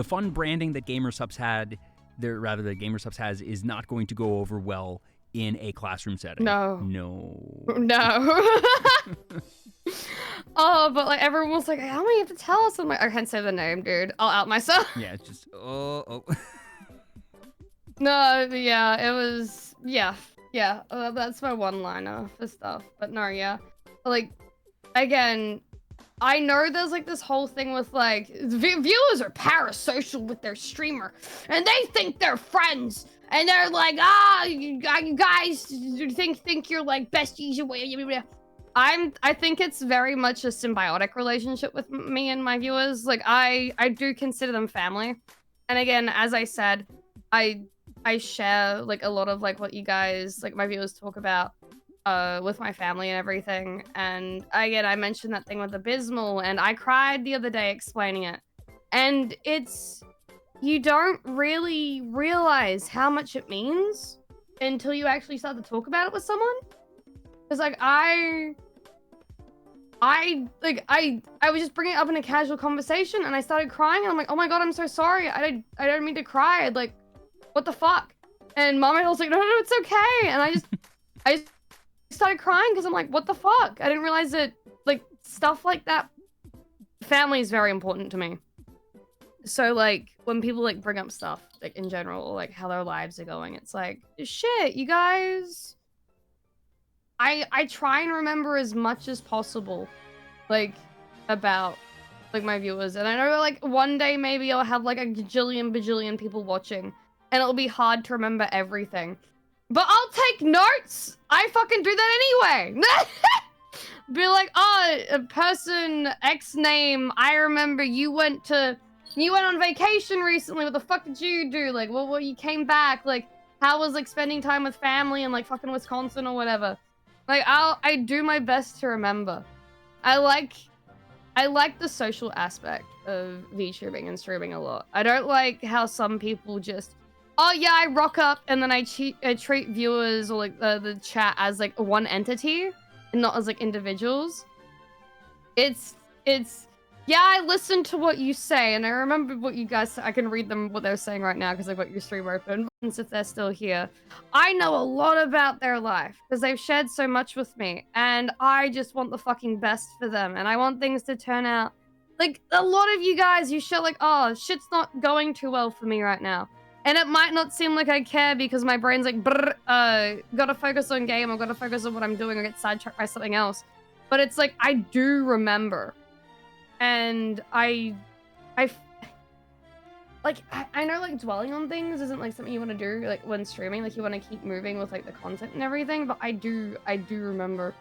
fun branding that GamerSupps had, that GamerSupps has, is not going to go over well in a classroom setting. No. Oh, but like everyone was like, how many you have to tell us? I'm like, I can't say the name, dude. I'll out myself. Yeah, it's just oh. No, yeah, it was, yeah, that's my one-liner for stuff, but no, yeah, like, again, I know there's, like, this whole thing with, like, viewers are parasocial with their streamer, and they think they're friends, and they're like, you guys think you're, like, besties, I think it's very much a symbiotic relationship with me and my viewers. Like, I do consider them family, and again, as I said, I share like a lot of like what you guys, like my viewers, talk about with my family and everything. And again, I mentioned that thing with Abysmal, and I cried the other day explaining it. And you don't really realize how much it means until you actually start to talk about it with someone. Because like I was just bringing it up in a casual conversation, and I started crying, and I'm like, oh my god, I'm so sorry. I don't mean to cry. Like, what the fuck? And Mama was like, no, it's okay. And I just started crying because I'm like, what the fuck? I didn't realize that, like, stuff like that. Family is very important to me. So, like, when people, like, bring up stuff, like, in general, like, how their lives are going, it's like, shit, you guys... I try and remember as much as possible, like, about like my viewers, and I know like one day maybe I'll have like a bajillion people watching, and it'll be hard to remember everything. But I'll take notes. I fucking do that anyway. Be like, oh, a person X name. I remember you went on vacation recently. What the fuck did you do? Like, what you came back? Like, how was like spending time with family in like fucking Wisconsin or whatever? Like, I do my best to remember. I like the social aspect of VTubing and streaming a lot. I don't like how some people just, oh yeah, I rock up and then I treat viewers or like the chat as like one entity and not as like individuals. It's yeah, I listen to what you say and I remember what you guys, I can read them what they're saying right now because I've got your stream open if they're still here. I know a lot about their life because they've shared so much with me and I just want the fucking best for them and I want things to turn out like a lot of you guys, you share like, oh, shit's not going too well for me right now. And it might not seem like I care because my brain's like, gotta focus on game or gotta focus on what I'm doing or get sidetracked by something else. But it's like, I do remember. And I know like dwelling on things isn't like something you want to do like when streaming, like you want to keep moving with like the content and everything, but I do remember.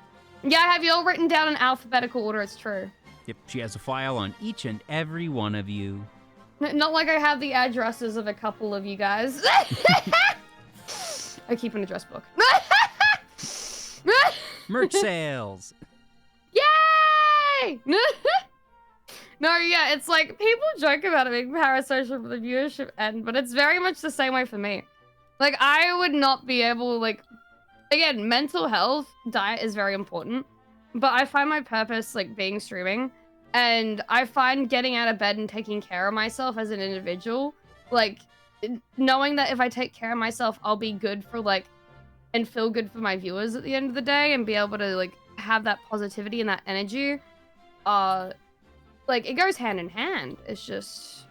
Yeah, I have you all written down in alphabetical order, it's true. Yep, she has a file on each and every one of you. Not like I have the addresses of a couple of you guys. I keep an address book. Merch sales. Yay! No, yeah, it's like, people joke about it being parasocial for the viewership end, but it's very much the same way for me. Like, I would not be able, like, again, mental health, diet is very important, but I find my purpose, like, being streaming, and I find getting out of bed and taking care of myself as an individual, like, knowing that if I take care of myself, I'll be good for, like, and feel good for my viewers at the end of the day, and be able to, like, have that positivity and that energy, like, it goes hand in hand. It's just,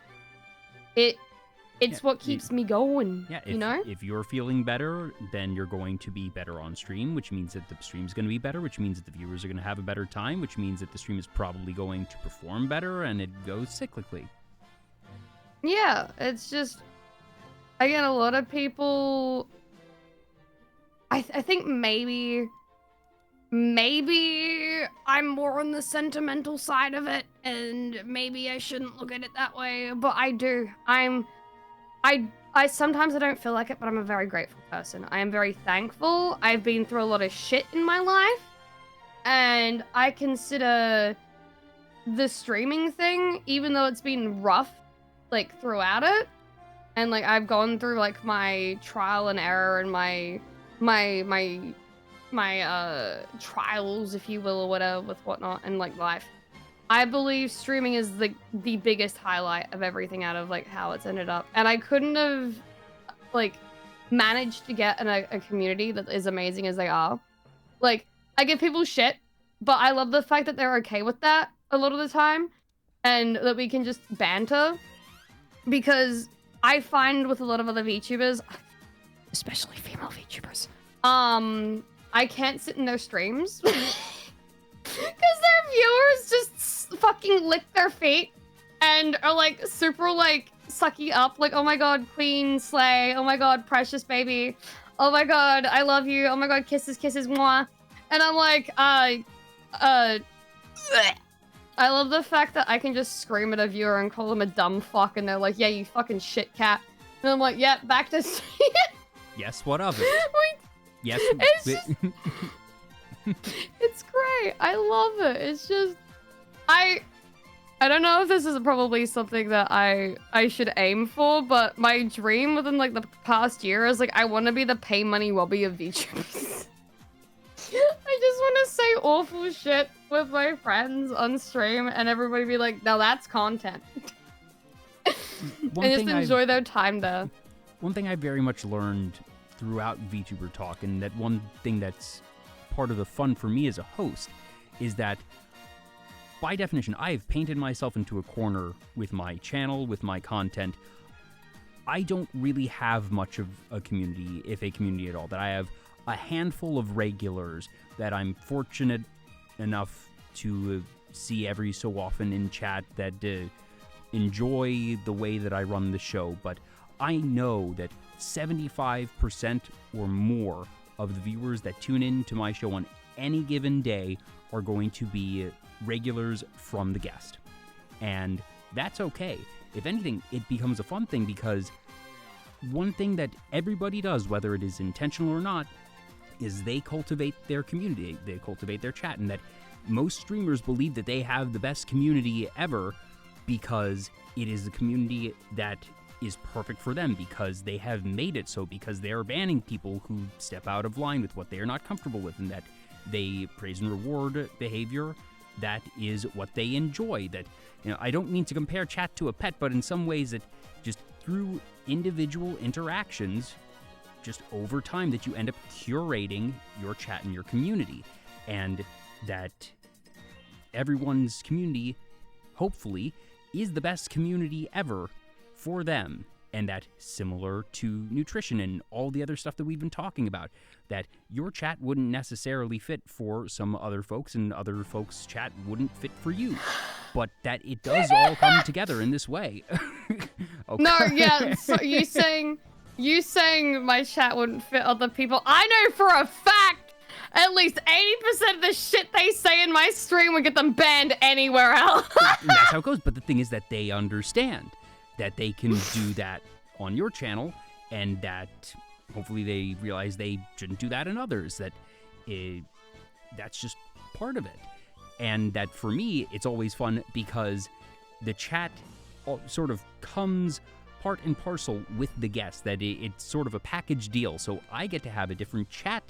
it's what keeps me going, you know? If you're feeling better, then you're going to be better on stream, which means that the stream's going to be better, which means that the viewers are going to have a better time, which means that the stream is probably going to perform better, and it goes cyclically. Yeah, it's just, again, a lot of people, I think maybe I'm more on the sentimental side of it, and maybe I shouldn't look at it that way, but I do. I sometimes I don't feel like it, but I'm a very grateful person. I am very thankful. I've been through a lot of shit in my life, and I consider the streaming thing, even though it's been rough, like, throughout it, and, like, I've gone through, like, my trial and error and my trials, if you will, or whatever, with whatnot, and like life. I believe streaming is the biggest highlight of everything out of like how it's ended up. And I couldn't have like managed to get a community that is amazing as they are. Like, I give people shit, but I love the fact that they're okay with that a lot of the time, and that we can just banter. Because I find with a lot of other VTubers, especially female VTubers, I can't sit in their streams because their viewers just fucking lick their feet and are like super like sucky up, like, oh my god, queen, slay, oh my god, precious baby, oh my god, I love you, oh my god, kisses, mwah. And I'm like, I love the fact that I can just scream at a viewer and call them a dumb fuck, and they're like, yeah, you fucking shit cat. And I'm like, yeah, back to yes, what of it? Yes. It's great. I love it. It's just, I don't know if this is probably something that I should aim for, but my dream within like the past year is like, I want to be the pay money Wobby of VTubers. I just want to say awful shit with my friends on stream and everybody be like, now that's content. And just enjoy their time there. One thing I very much learned throughout VTuber Talk, and that one thing that's part of the fun for me as a host, is that by definition, I have painted myself into a corner with my channel, with my content. I don't really have much of a community, if a community at all. That I have a handful of regulars that I'm fortunate enough to see every so often in chat that enjoy the way that I run the show, but I know that 75% or more of the viewers that tune in to my show on any given day are going to be regulars from the guest. And that's okay. If anything, it becomes a fun thing, because one thing that everybody does, whether it is intentional or not, is they cultivate their community, they cultivate their chat, and that most streamers believe that they have the best community ever because it is the community that is perfect for them, because they have made it so, because they are banning people who step out of line with what they are not comfortable with, and that they praise and reward behavior that is what they enjoy. That, I don't mean to compare chat to a pet, but in some ways that just through individual interactions, just over time, that you end up curating your chat and your community, and that everyone's community, hopefully, is the best community ever for them. And that, similar to nutrition and all the other stuff that we've been talking about, that your chat wouldn't necessarily fit for some other folks, and other folks' chat wouldn't fit for you, but that it does all come together in this way. Okay. No, yeah, so you saying my chat wouldn't fit other people. I know for a fact at least 80% of the shit they say in my stream would get them banned anywhere else. And that's how it goes. But the thing is that they understand that they can do that on your channel, and that hopefully they realize they shouldn't do that in others, that that's just part of it. And that for me, it's always fun because the chat sort of comes part and parcel with the guest, that it's sort of a package deal. So I get to have a different chat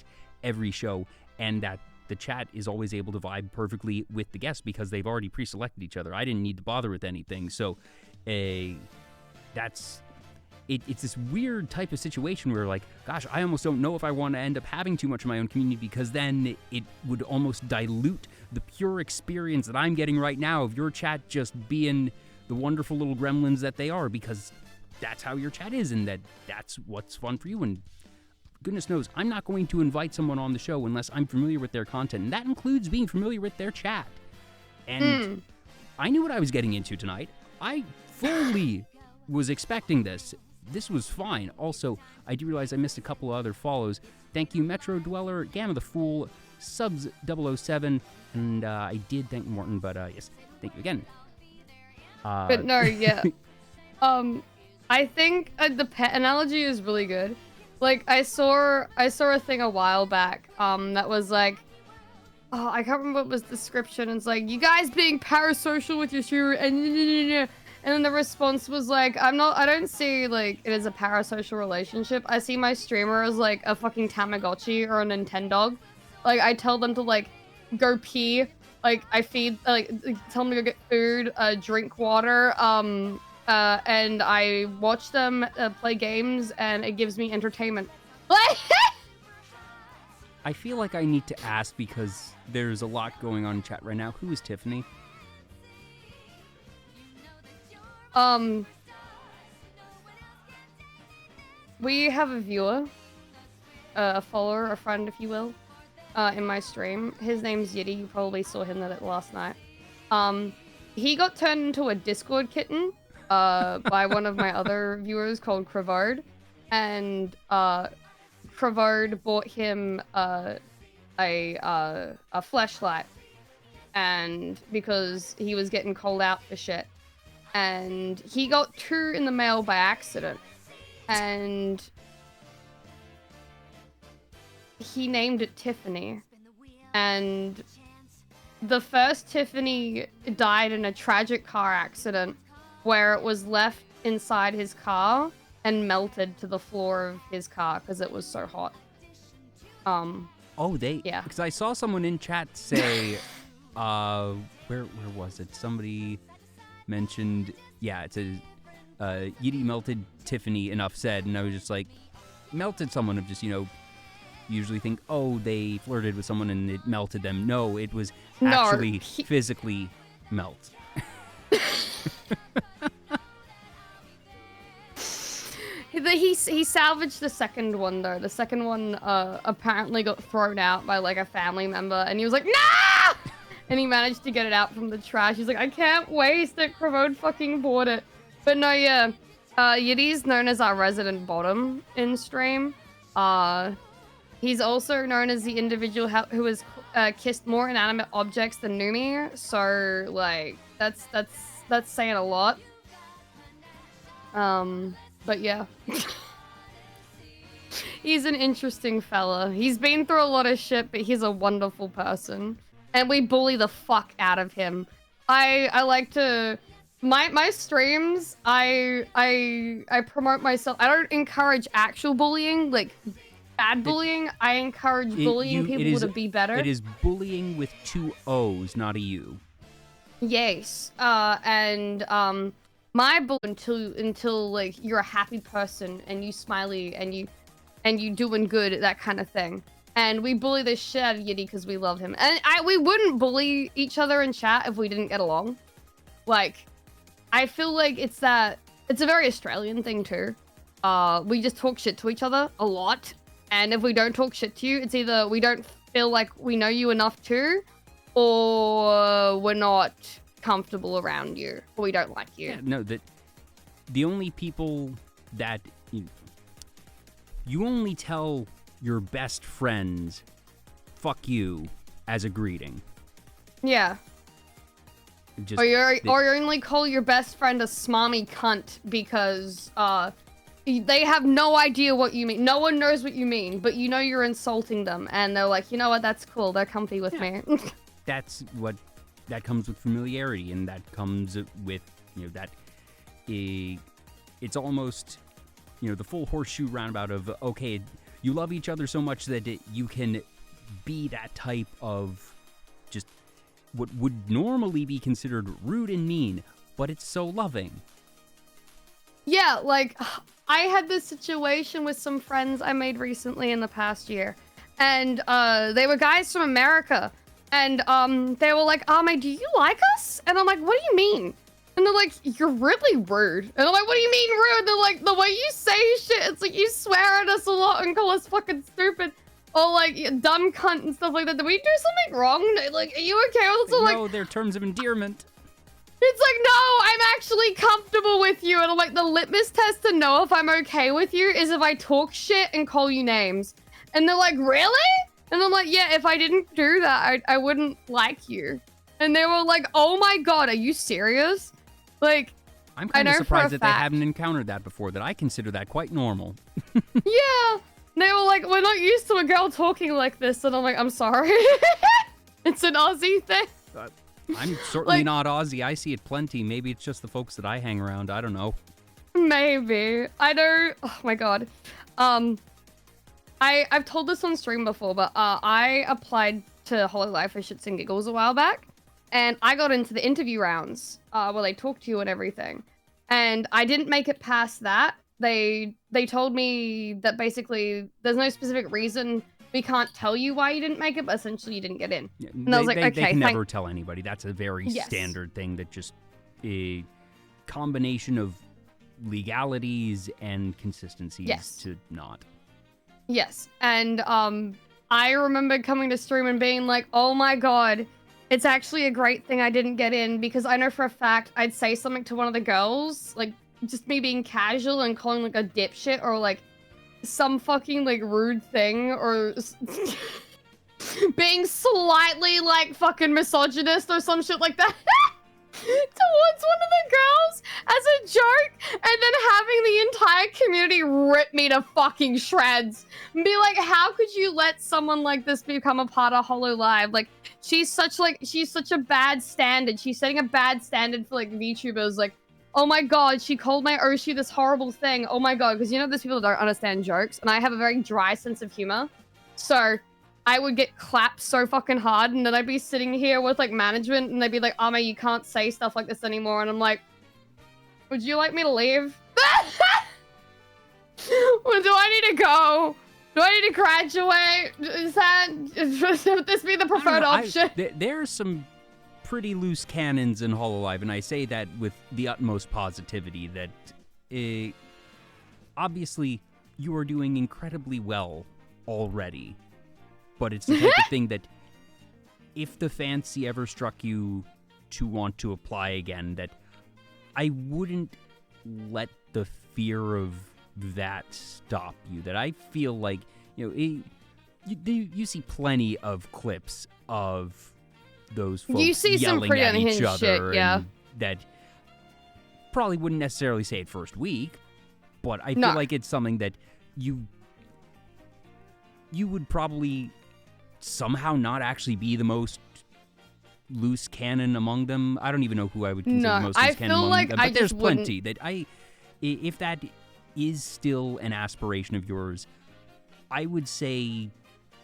every show, and that the chat is always able to vibe perfectly with the guest because they've already pre-selected each other. I didn't need to bother with anything. So it's this weird type of situation where, like, gosh, I almost don't know if I want to end up having too much of my own community, because then it would almost dilute the pure experience that I'm getting right now of your chat just being the wonderful little gremlins that they are, because that's how your chat is, and that's what's fun for you. And goodness knows, I'm not going to invite someone on the show unless I'm familiar with their content, and that includes being familiar with their chat. And I knew what I was getting into tonight. I fully was expecting this. This was fine. Also, I do realize I missed a couple of other follows. Thank you, Metro Dweller, Gamma the Fool, Subs 007, and I did thank Morton, but yes, thank you again. But no, yeah. I think the pet analogy is really good. Like, I saw a thing a while back that was like, oh, I can't remember what was the description. It's like, you guys being parasocial with your streamer, and then the response was like, I don't see like it as a parasocial relationship. I see my streamer as like a fucking Tamagotchi or a Nintendo. Like, I tell them to like go pee, like I feed, like tell them to go get food, drink water, and I watch them play games, and it gives me entertainment. I feel like I need to ask, because there's a lot going on in chat right now. Who is Tiffany? We have a viewer, a follower, a friend, if you will, in my stream. His name's Yiddy. You probably saw him last night. He got turned into a Discord kitten, by one of my other viewers called Crevard, and, Crevard bought him, a fleshlight, and because he was getting called out for shit. And he got 2 in the mail by accident, and he named it Tiffany. And the first Tiffany died in a tragic car accident where it was left inside his car and melted to the floor of his car because it was so hot. Yeah. Because I saw someone in chat say, where was it? Somebody mentioned, it's a Yiddy melted Tiffany, enough said, and I was just like, melted someone of just, usually think, oh, they flirted with someone and it melted them. No, it was actually physically melt. He salvaged the second one, though. The second one apparently got thrown out by like a family member, and he was like, nah! and he managed to get it out from the trash. He's like, I can't waste it. Cremode fucking bought it. But no, yeah. Yiddy's known as our resident bottom in stream. He's also known as the individual who has kissed more inanimate objects than Numi. So, like, that's saying a lot. But yeah. He's an interesting fella. He's been through a lot of shit, but he's a wonderful person. And we bully the fuck out of him. I like to... My streams, I promote myself. I don't encourage actual bullying, like bad bullying. I encourage bullying people to be better. It is bullying with 2 O's, not a U. Yes. My bully until like you're a happy person and you smiley and you doing good, that kind of thing. And we bully the shit out of Yiddy because we love him. And we wouldn't bully each other in chat if we didn't get along. Like, I feel like it's a very Australian thing too. We just talk shit to each other a lot. And if we don't talk shit to you, it's either we don't feel like we know you enough to, or we're not comfortable around you, or we don't like you. Yeah, no, the only people that you only tell your best friends fuck you as a greeting. Yeah. Just, or you only call your best friend a smarmy cunt because they have no idea what you mean. No one knows what you mean, but you know you're insulting them, and they're like, you know what, that's cool. They're comfy with me. That comes with familiarity, and that comes with, that it's almost, the full horseshoe roundabout of, okay, you love each other so much that you can be that type of just what would normally be considered rude and mean, but it's so loving. Yeah, like, I had this situation with some friends I made recently in the past year, and they were guys from America, and they were like, Ame, do you like us? And I'm like, what do you mean? And they're like, you're really rude. And I'm like, what do you mean rude? They're like, the way you say shit, it's like you swear at us a lot and call us fucking stupid. Or like, dumb cunt and stuff like that. Did we do something wrong? Like, are you okay? Also, no, they're terms of endearment. It's like, no, I'm actually comfortable with you. And I'm like, the litmus test to know if I'm okay with you is if I talk shit and call you names. And they're like, really? And I'm like, yeah, if I didn't do that, I wouldn't like you. And they were like, oh my god, are you serious? Like, I'm kind of surprised that they haven't encountered that before, that I consider that quite normal. Yeah. They were like, we're not used to a girl talking like this. And I'm like, I'm sorry. It's an Aussie thing. I'm certainly not Aussie. I see it plenty. Maybe it's just the folks that I hang around. I don't know. Maybe. I don't... Oh my god. I've told this on stream before, but I applied to Hololive for shits and giggles a while back. And I got into the interview rounds where they talk to you and everything. And I didn't make it past that. They told me that basically there's no specific reason. We can't tell you why you didn't make it, but essentially you didn't get in. Yeah, and I was like, okay, they can never tell anybody. That's a very standard thing, that just a combination of legalities and consistencies to not. Yes, and I remember coming to stream and being like, oh my god, it's actually a great thing I didn't get in, because I know for a fact I'd say something to one of the girls, like, just me being casual and calling like a dipshit or like some fucking like rude thing, or being slightly like fucking misogynist or some shit like that towards one of the girls as a joke, and then having the entire community rip me to fucking shreds and be like, how could you let someone like this become a part of Hololive? Like, she's such a bad standard. She's setting a bad standard for like VTubers. Like, oh my god, she called my Oshi this horrible thing. Oh my god, because there's people that don't understand jokes, and I have a very dry sense of humor. So I would get clapped so fucking hard, and then I'd be sitting here with like management, and they'd be like, Ame, you can't say stuff like this anymore. And I'm like, would you like me to leave? Well, do I need to go? Do I need to graduate? Would this be the preferred option? There's some pretty loose cannons in Hololive, and I say that with the utmost positivity, that obviously you are doing incredibly well already, but it's the type of thing that if the fancy ever struck you to want to apply again, that I wouldn't let the fear of that stop you. That I feel like, you see plenty of clips of those folks You see some yelling pretty at each unhinged other, shit, yeah. and that probably wouldn't necessarily say it first week, but I feel No. like it's something that you would probably somehow not actually be the most loose cannon among them. I don't even know who I would consider No, the most I loose cannon feel among like them, I but there's just wouldn't- plenty that if that is still an aspiration of yours, I would say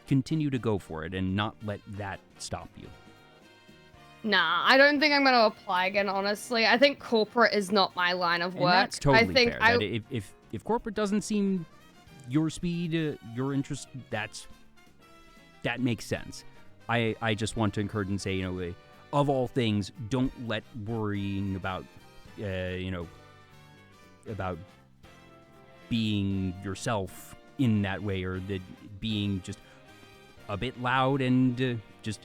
continue to go for it and not let that stop you. Nah, I don't think I'm going to apply again, honestly. I think corporate is not my line of work. And that's totally I think fair. That if corporate doesn't seem your speed, your interest, that makes sense. I just want to encourage and say, of all things, don't let worrying about, about being yourself in that way, or that being just a bit loud and just,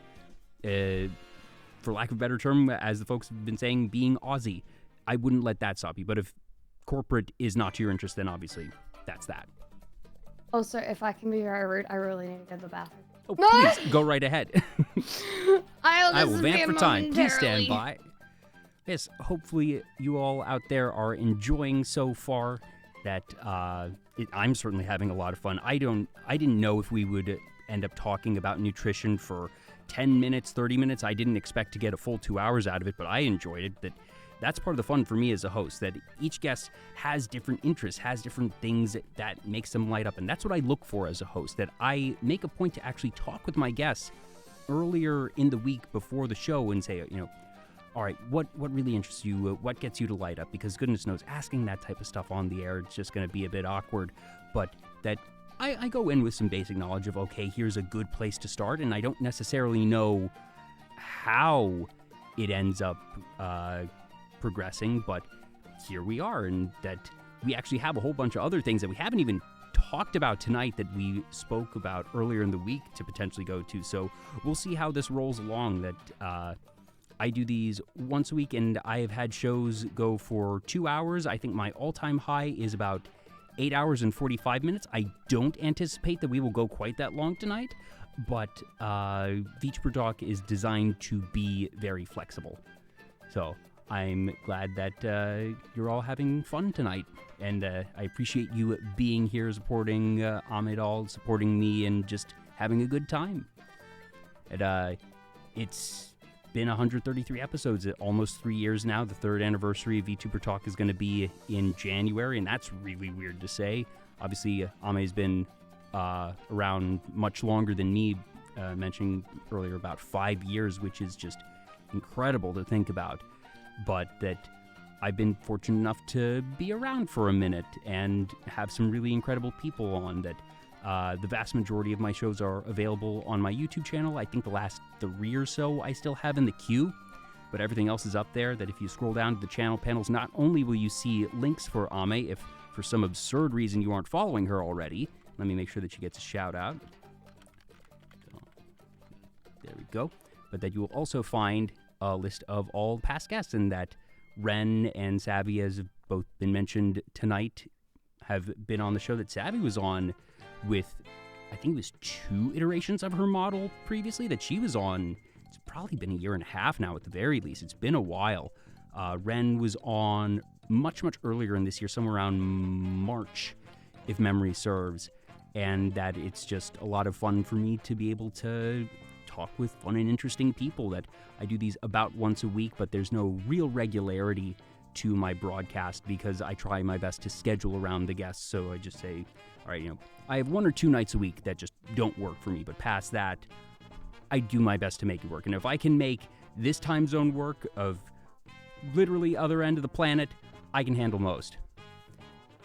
for lack of a better term, as the folks have been saying, being Aussie. I wouldn't let that stop you. But if corporate is not to your interest, then obviously that's that. Also, if I can be very rude, I really need to go to the bathroom. Oh, please, go right ahead. I will vamp for time. Please stand momentarily. by. Yes, hopefully you all out there are enjoying so far. That I'm certainly having a lot of fun. I didn't know if we would end up talking about nutrition for 10 minutes, 30 minutes. I didn't expect to get a full 2 hours out of it, but I enjoyed it. That's part of the fun for me as a host, that each guest has different interests, has different things that makes them light up. And that's what I look for as a host, that I make a point to actually talk with my guests earlier in the week before the show and say, all right, what really interests you? What gets you to light up? Because goodness knows, asking that type of stuff on the air, it's just going to be a bit awkward. But that I go in with some basic knowledge of, okay, here's a good place to start, and I don't necessarily know how it ends up progressing, but here we are, and that we actually have a whole bunch of other things that we haven't even talked about tonight that we spoke about earlier in the week to potentially go to. So we'll see how this rolls along. That I do these once a week, and I have had shows go for 2 hours. I think my all-time high is about 8 hours and 45 minutes. I don't anticipate that we will go quite that long tonight, but Vtuber Talk is designed to be very flexible. So I'm glad that you're all having fun tonight, and I appreciate you being here, supporting AmeDoll, supporting me, and just having a good time. And it's been 133 episodes, almost 3 years now. The third anniversary of Vtuber Talk is going to be in January, and that's really weird to say. Obviously, Ame's been around much longer than me, mentioning earlier about 5 years, which is just incredible to think about. But that I've been fortunate enough to be around for a minute and have some really incredible people on. That the vast majority of my shows are available on my YouTube channel. I think the last 3 or so I still have in the queue, but everything else is up there. That if you scroll down to the channel panels, not only will you see links for Ame, if for some absurd reason you aren't following her already, let me make sure that she gets a shout out. So, there we go. But that you will also find a list of all past guests, and that Ren and Savvy, as have both been mentioned tonight, have been on the show. That Savvy was on with, I think it was 2 iterations of her model previously that she was on. It's probably been 1.5 years now at the very least. It's been a while. Ren was on much earlier in this year, somewhere around March, if memory serves, and that it's just a lot of fun for me to be able to talk with fun and interesting people. That I do these about once a week, but there's no real regularity to my broadcast because I try my best to schedule around the guests. So I just say, all right, I have 1 or 2 nights a week that just don't work for me, but past that, I do my best to make it work. And if I can make this time zone work of literally other end of the planet, I can handle most.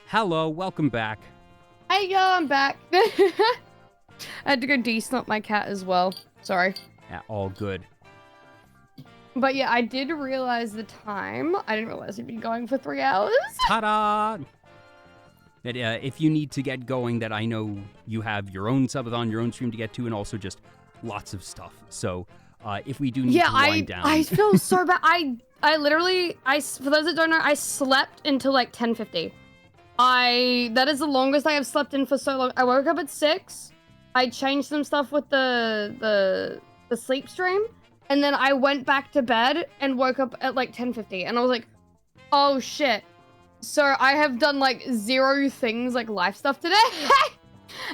Hello, welcome back. Hey, yo, I'm back. I had to go de-snot my cat as well. Sorry. Yeah, all good. But yeah, I did realize the time. I didn't realize we'd been going for 3 hours. Ta-da! That if you need to get going, that I know you have your own subathon, your own stream to get to, and also just lots of stuff. So if we do need to wind down. I feel so bad. I literally, for those that don't know, I slept until like 10:50. That is the longest I have slept in for so long. I woke up at 6. I changed some stuff with the sleep stream, and then I went back to bed and woke up at like 10:50, and I was like, oh shit. So I have done like 0 things, like life stuff today.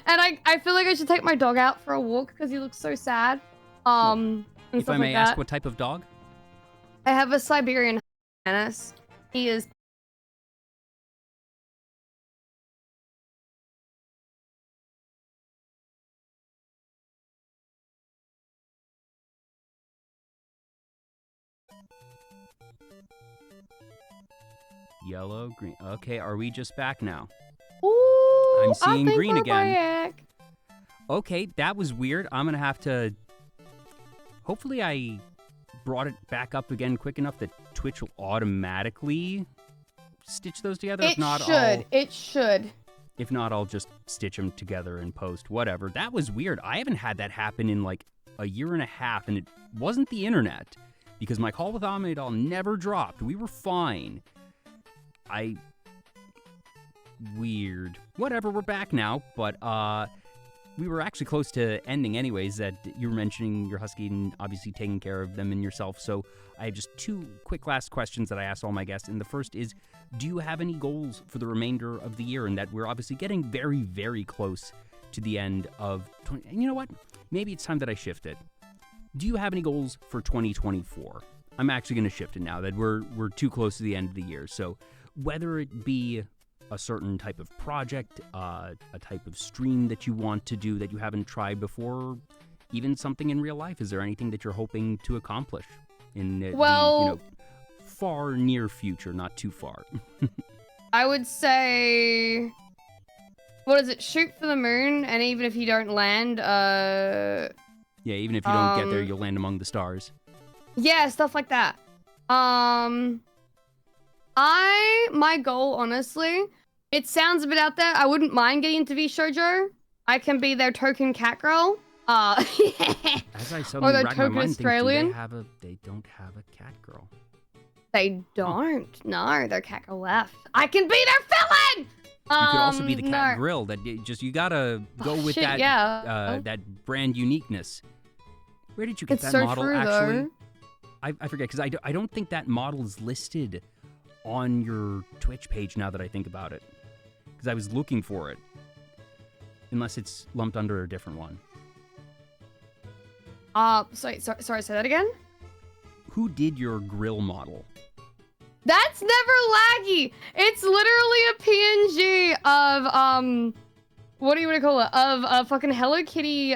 And I feel like I should take my dog out for a walk because he looks so sad. If I may ask, what type of dog? I have a Siberian Husky. He is. Yellow, green. Okay, are we just back now? Ooh, I'm seeing green again. Back. Okay, that was weird. I'm gonna have to. Hopefully, I brought it back up again quick enough that Twitch will automatically stitch those together. It should. If not, I'll just stitch them together in post. Whatever. That was weird. I haven't had that happen in like a year and a half, and it wasn't the internet because my call with AmeDoll never dropped. We were fine. Weird. Whatever, we're back now, but we were actually close to ending anyways. That you were mentioning your husky and obviously taking care of them and yourself, so I have just 2 quick last questions that I asked all my guests, and the first is, do you have any goals for the remainder of the year? And that we're obviously getting very, very close to the end of and you know what? Maybe it's time that I shift it. Do you have any goals for 2024? I'm actually going to shift it now that we're too close to the end of the year, so whether it be a certain type of project, a type of stream that you want to do that you haven't tried before, even something in real life, is there anything that you're hoping to accomplish in the far near future, not too far? I would say, what is it? Shoot for the moon, and even if you don't land, yeah, even if you don't get there, you'll land among the stars. Yeah, stuff like that. My goal, honestly, it sounds a bit out there. I wouldn't mind getting into V-Shoujo. I can be their token cat girl. As I suddenly rack my mind, Australian. They don't have a cat girl. They don't. No, their cat girl left. I can be their villain. You could also be the cat grill. That you gotta go with that. Yeah. That brand uniqueness. Where did you get It's that so model? true, Actually, though. I forget because I don't think that model is listed on your Twitch page now that I think about it. Because I was looking for it. Unless it's lumped under a different one. Sorry, say that again? Who did your grill model? That's never laggy. It's literally a PNG of, what do you want to call it? Of a fucking Hello Kitty,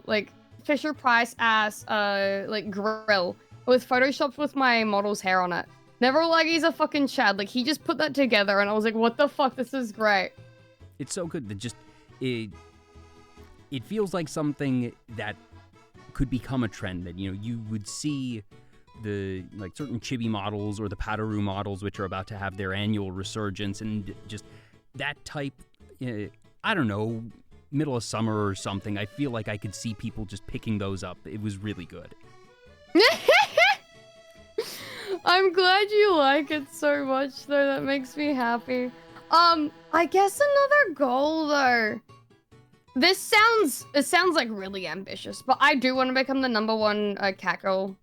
like, Fisher Price ass, like, grill. With photoshopped with my model's hair on it. Never laggy's a fucking Chad. Like, he just put that together, and I was like, what the fuck? This is great. It's so good that just, it feels like something that could become a trend, that, you know, you would see the, like, certain chibi models or the Padaru models, which are about to have their annual resurgence, and just that type, I don't know, middle of summer or something, I feel like I could see people just picking those up. It was really good. I'm glad you like it so much, though. That makes me happy. I guess another goal, though. It sounds like really ambitious, but I do want to become the #1 cat girl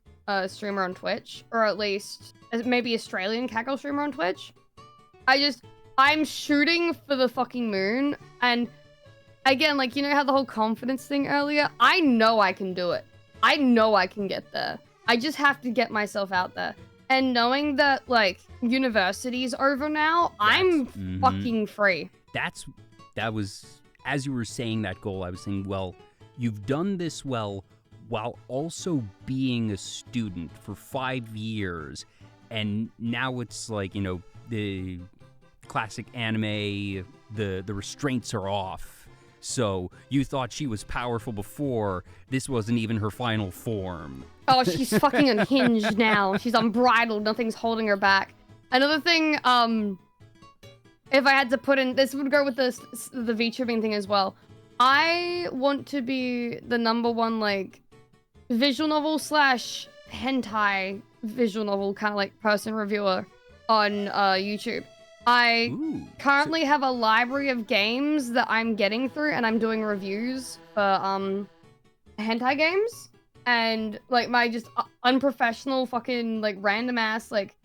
streamer on Twitch, or at least maybe Australian cat girl streamer on Twitch. I'm shooting for the fucking moon, and again, like, you know how the whole confidence thing earlier? I know I can do it. I know I can get there. I just have to get myself out there. And knowing that, like, university's over now, I'm fucking free. That was, as you were saying that goal, I was saying, well, you've done this well while also being a student for 5 years. And now it's like, you know, the classic anime, the restraints are off. So, you thought she was powerful before, this wasn't even her final form. Oh, she's fucking unhinged now. She's unbridled, nothing's holding her back. Another thing, if I had to put in, this would go with the VTubing thing as well. I want to be the #1, like, visual novel slash hentai visual novel kind of like person reviewer on YouTube. I currently have a library of games that I'm getting through, and I'm doing reviews for hentai games, and like my just unprofessional fucking like random ass like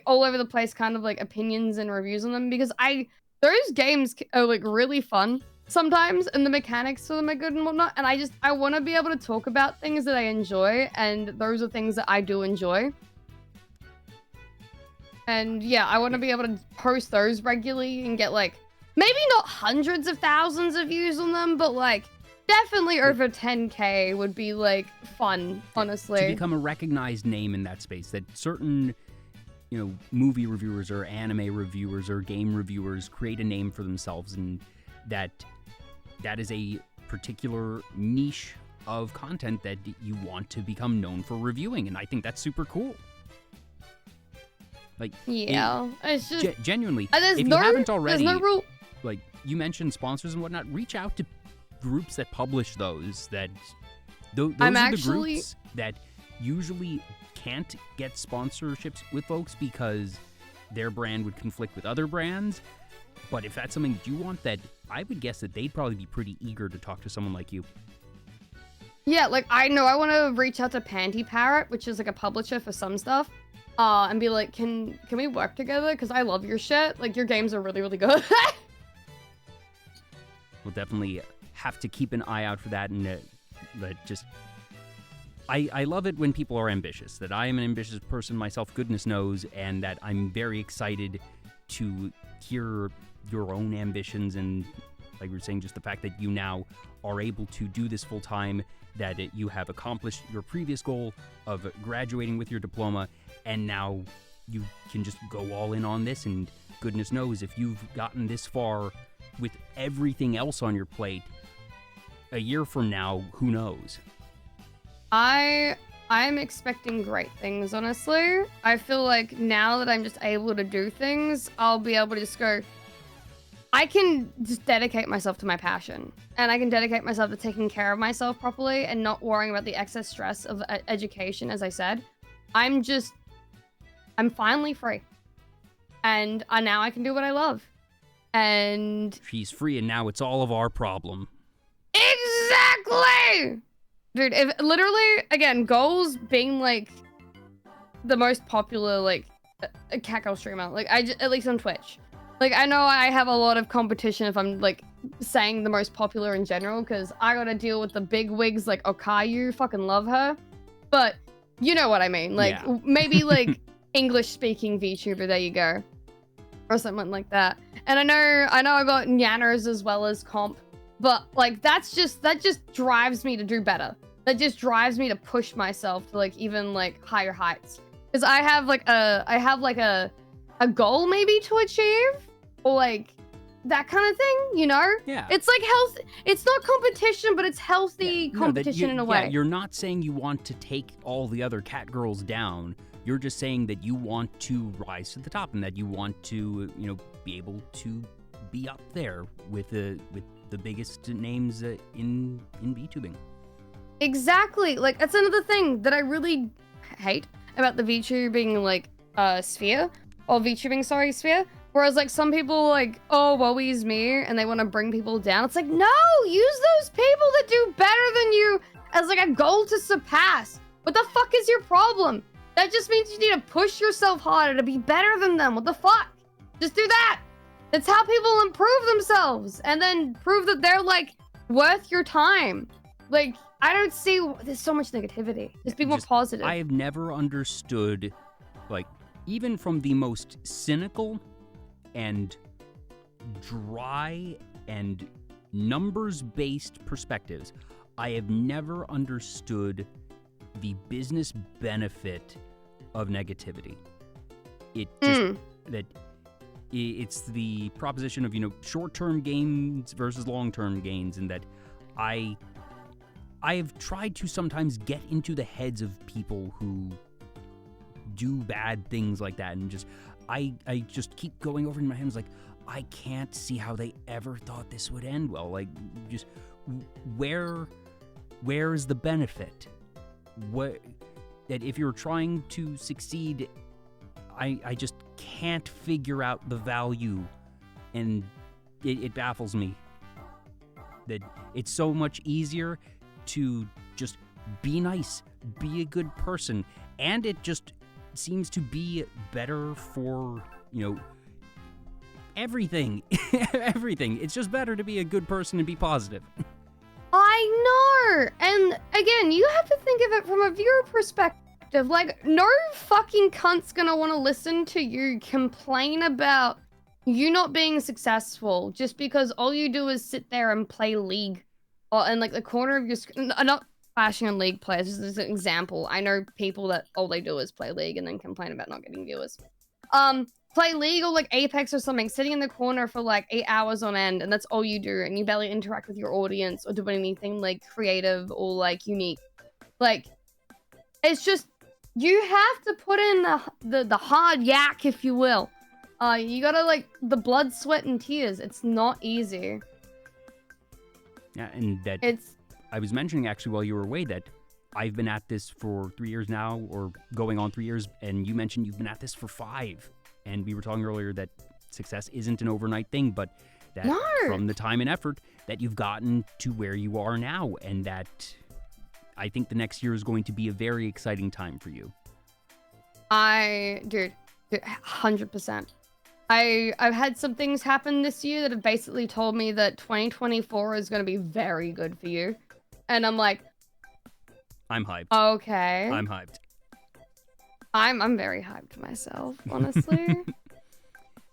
all over the place kind of like opinions and reviews on them, because those games are like really fun sometimes, and the mechanics of them are good and whatnot, and I want to be able to talk about things that I enjoy, and those are things that I do enjoy. And yeah, I want to be able to post those regularly and get like, maybe not hundreds of thousands of views on them, but like definitely over 10K would be like fun, honestly. To become a recognized name in that space, that certain, you know, movie reviewers or anime reviewers or game reviewers create a name for themselves, and that is a particular niche of content that you want to become known for reviewing, and I think that's super cool. Like, yeah, it's just genuinely, if you haven't already, there's no rule. Like you mentioned sponsors and whatnot, reach out to groups that publish those. Those are the groups that usually can't get sponsorships with folks because their brand would conflict with other brands. But if that's something you want, that I would guess that they'd probably be pretty eager to talk to someone like you. Yeah, like I know I want to reach out to Panty Parrot, which is like a publisher for some stuff, and be like, can we work together? Because I love your shit. Like your games are really, really good. We'll definitely have to keep an eye out for that, and I love it when people are ambitious. That I am an ambitious person myself, goodness knows, and that I'm very excited to hear your own ambitions, and like we were saying, just the fact that you now are able to do this full time, that you have accomplished your previous goal of graduating with your diploma, and now you can just go all in on this, and goodness knows if you've gotten this far with everything else on your plate, a year from now, who knows? I'm expecting great things, honestly. I feel like now that I'm just able to do things, I'll be able to just go, I can just dedicate myself to my passion, and I can dedicate myself to taking care of myself properly and not worrying about the excess stress of education, as I said. I'm finally free, and now I can do what I love. And she's free, and now it's all of our problem. Exactly! Dude, if literally, again, goals being like the most popular, like, cat girl streamer, like, at least on Twitch. Like, I know I have a lot of competition if I'm, like, saying the most popular in general, because I gotta deal with the big wigs like Okayu, fucking love her. But, you know what I mean. Like, yeah. Maybe, like, English-speaking VTuber, there you go. Or something like that. And I know I got Nyanas as well as comp, but, like, that just drives me to do better. That just drives me to push myself to, like, even, like, higher heights. Because I have a goal maybe to achieve, or like that kind of thing, you know? Yeah. It's like health. It's not competition, but it's healthy competition in a way. Yeah, you're not saying you want to take all the other cat girls down. You're just saying that you want to rise to the top, and that you want to, you know, be able to be up there with the biggest names in VTubing. Exactly. Like, that's another thing that I really hate about the VTubing, like, sphere. Or VTubing, sorry, sphere. Whereas, like, some people, like, oh, woe is me, and they want to bring people down. It's like, no! Use those people that do better than you as, like, a goal to surpass. What the fuck is your problem? That just means you need to push yourself harder to be better than them. What the fuck? Just do that. That's how people improve themselves. And then prove that they're, like, worth your time. Like, I don't see... There's so much negativity. Just be more positive. I have never understood, like, even from the most cynical and dry and numbers-based perspectives, I have never understood the business benefit of negativity. It just that it's the proposition of, you know, short-term gains versus long-term gains, and that I have tried to sometimes get into the heads of people who do bad things like that, and just I just keep going over in my head, like, I can't see how they ever thought this would end well. Like, just where where's the benefit? What that if you're trying to succeed, I just can't figure out the value, and it baffles me that it's so much easier to just be nice, be a good person, and it just seems to be better for, everything. Everything. It's just better to be a good person and be positive. I know! And again, you have to think of it from a viewer perspective. Like, no fucking cunt's gonna want to listen to you complain about you not being successful just because all you do is sit there and play League. Or in, like, the corner of your screen. I'm not bashing on League players, this is an example. I know people that all they do is play League and then complain about not getting viewers. Play League or, like, Apex or something, sitting in the corner for, like, 8 hours on end, and that's all you do, and you barely interact with your audience or do anything, like, creative or, like, unique. Like, it's just, you have to put in the hard yak, if you will. You gotta, like, the blood, sweat, and tears. It's not easy. Yeah, and that... I was mentioning, actually, while you were away, that I've been at this for 3 years now, or going on 3 years, and you mentioned you've been at this for 5. And we were talking earlier that success isn't an overnight thing, but that from the time and effort that you've gotten to where you are now, and that I think the next year is going to be a very exciting time for you. Dude, 100%. I've had some things happen this year that have basically told me that 2024 is going to be very good for you. And I'm like... I'm hyped. Okay. I'm hyped. I'm very hyped myself, honestly.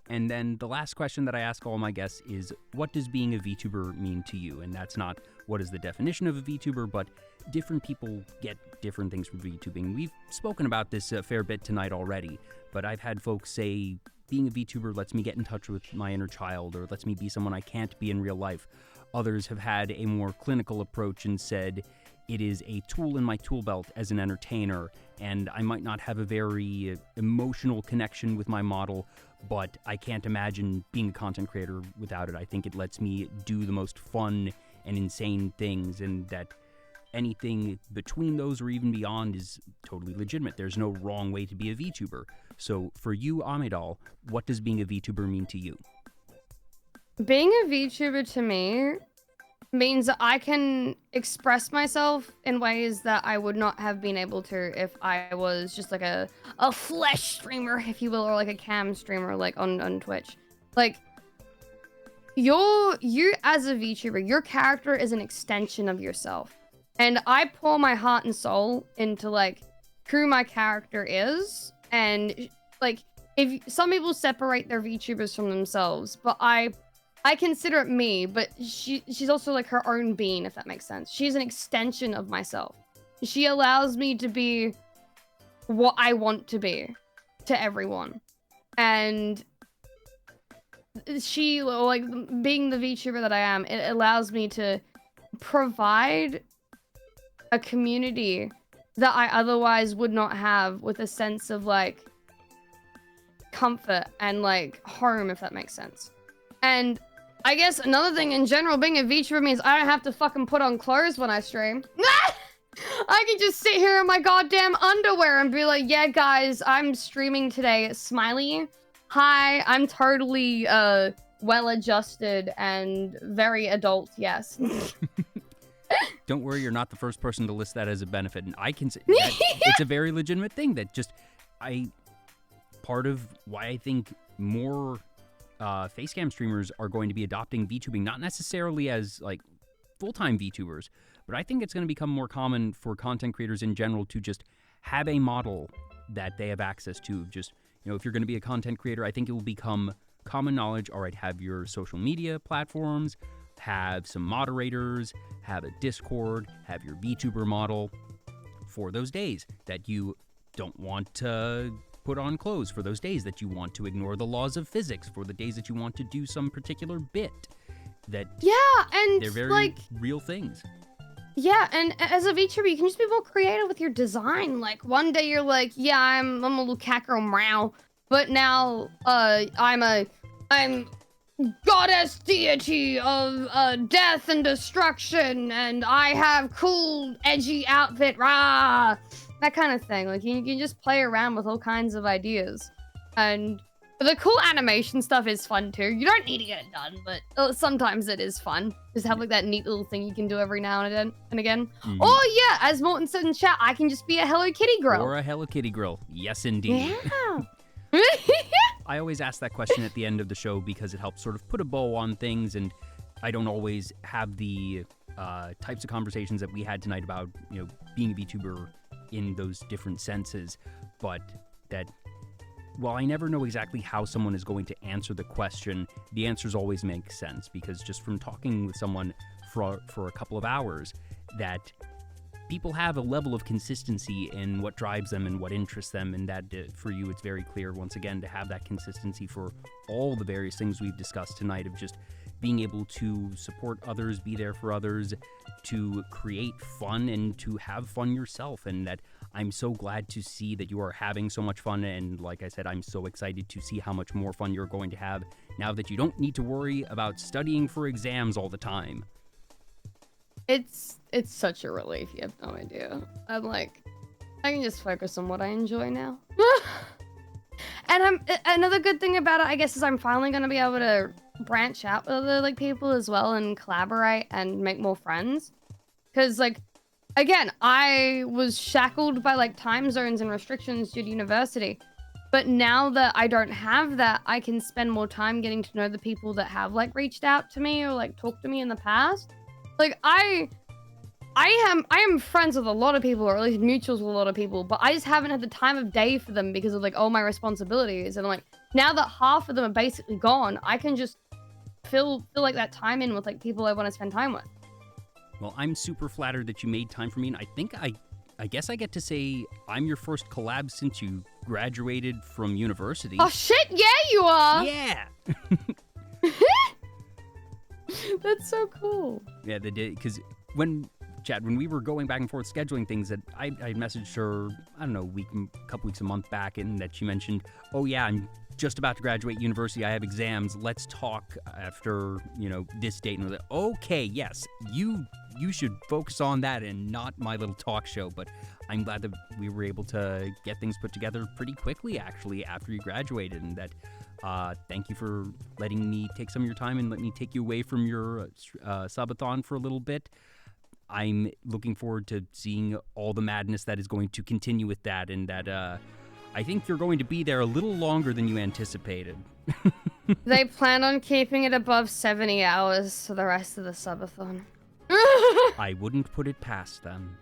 And then the last question that I ask all my guests is, what does being a VTuber mean to you? And that's not what is the definition of a VTuber, but different people get different things from VTubing. We've spoken about this a fair bit tonight already, but I've had folks say being a VTuber lets me get in touch with my inner child, or lets me be someone I can't be in real life. Others have had a more clinical approach and said, it is a tool in my tool belt as an entertainer, and I might not have a very emotional connection with my model, but I can't imagine being a content creator without it. I think it lets me do the most fun and insane things, and that anything between those or even beyond is totally legitimate. There's no wrong way to be a VTuber. So for you, AmeDoll, what does being a VTuber mean to you? Being a VTuber to me means that I can express myself in ways that I would not have been able to if I was just like a flesh streamer, if you will, or like a cam streamer, like on Twitch. Like, you as a VTuber, your character is an extension of yourself. And I pour my heart and soul into, like, who my character is. And, like, if some people separate their VTubers from themselves, but I consider it me, but she's also like her own being, if that makes sense. She's an extension of myself. She allows me to be what I want to be to everyone. And she, like, being the VTuber that I am, it allows me to provide a community that I otherwise would not have, with a sense of, like, comfort and, like, home, if that makes sense. And I guess another thing in general, being a VTuber means I don't have to fucking put on clothes when I stream. I can just sit here in my goddamn underwear and be like, yeah, guys, I'm streaming today. Smiley. Hi, I'm totally, well-adjusted and very adult, yes. Don't worry, you're not the first person to list that as a benefit. And I can say that it's a very legitimate thing that just, part of why I think more facecam streamers are going to be adopting VTubing, not necessarily as, like, full-time VTubers, but I think it's going to become more common for content creators in general to just have a model that they have access to. Just, if you're going to be a content creator, I think it will become common knowledge. All right, have your social media platforms, have some moderators, have a Discord, have your VTuber model for those days that you don't want to put on clothes, for those days that you want to ignore the laws of physics, for the days that you want to do some particular bit. That, yeah, and they're very, like, real things. Yeah, and as a VTuber, you can just be more creative with your design. Like, one day you're like, yeah, I'm a little cat girl meow, but now I'm goddess deity of death and destruction, and I have cool, edgy outfit, rah! That kind of thing. Like, you can just play around with all kinds of ideas. And the cool animation stuff is fun, too. You don't need to get it done, but sometimes it is fun. Just have, like, that neat little thing you can do every now and again. Mm-hmm. Or, yeah, as Morton said in chat, I can just be a Hello Kitty girl. Or a Hello Kitty girl. Yes, indeed. Yeah. I always ask that question at the end of the show because it helps sort of put a bow on things, and I don't always have the types of conversations that we had tonight about, being a VTuber in those different senses, but that while I never know exactly how someone is going to answer the question, the answers always make sense, because just from talking with someone for a couple of hours, that people have a level of consistency in what drives them and what interests them, and that for you it's very clear, once again, to have that consistency for all the various things we've discussed tonight, of just being able to support others, be there for others, to create fun and to have fun yourself. And that I'm so glad to see that you are having so much fun, and like I said, I'm so excited to see how much more fun you're going to have now that you don't need to worry about studying for exams all the time. It's such a relief, you have no idea. I'm like, I can just focus on what I enjoy now. And another good thing about it, I guess, is I'm finally going to be able to branch out with other people as well and collaborate and make more friends. Because, again, I was shackled by time zones and restrictions due to university. But now that I don't have that, I can spend more time getting to know the people that have reached out to me or talked to me in the past. I am friends with a lot of people, or at least mutuals with a lot of people, but I just haven't had the time of day for them because of all my responsibilities. And now that half of them are basically gone, I can just fill that time in with people I want to spend time with. Well, I'm super flattered that you made time for me, and I think I guess I get to say I'm your first collab since you graduated from university. Oh shit, yeah you are! Yeah! That's so cool. Yeah, they did, because when we were going back and forth scheduling things, that I messaged her, I don't know, a couple weeks, a month back, and that she mentioned, oh yeah, I'm just about to graduate university, I have exams, let's talk after, this date. And I was like, okay, yes, you should focus on that and not my little talk show. But I'm glad that we were able to get things put together pretty quickly, actually, after you graduated, and that thank you for letting me take some of your time and let me take you away from your subathon for a little bit. I'm looking forward to seeing all the madness that is going to continue with that, and that I think you're going to be there a little longer than you anticipated. They plan on keeping it above 70 hours for the rest of the subathon. I wouldn't put it past them.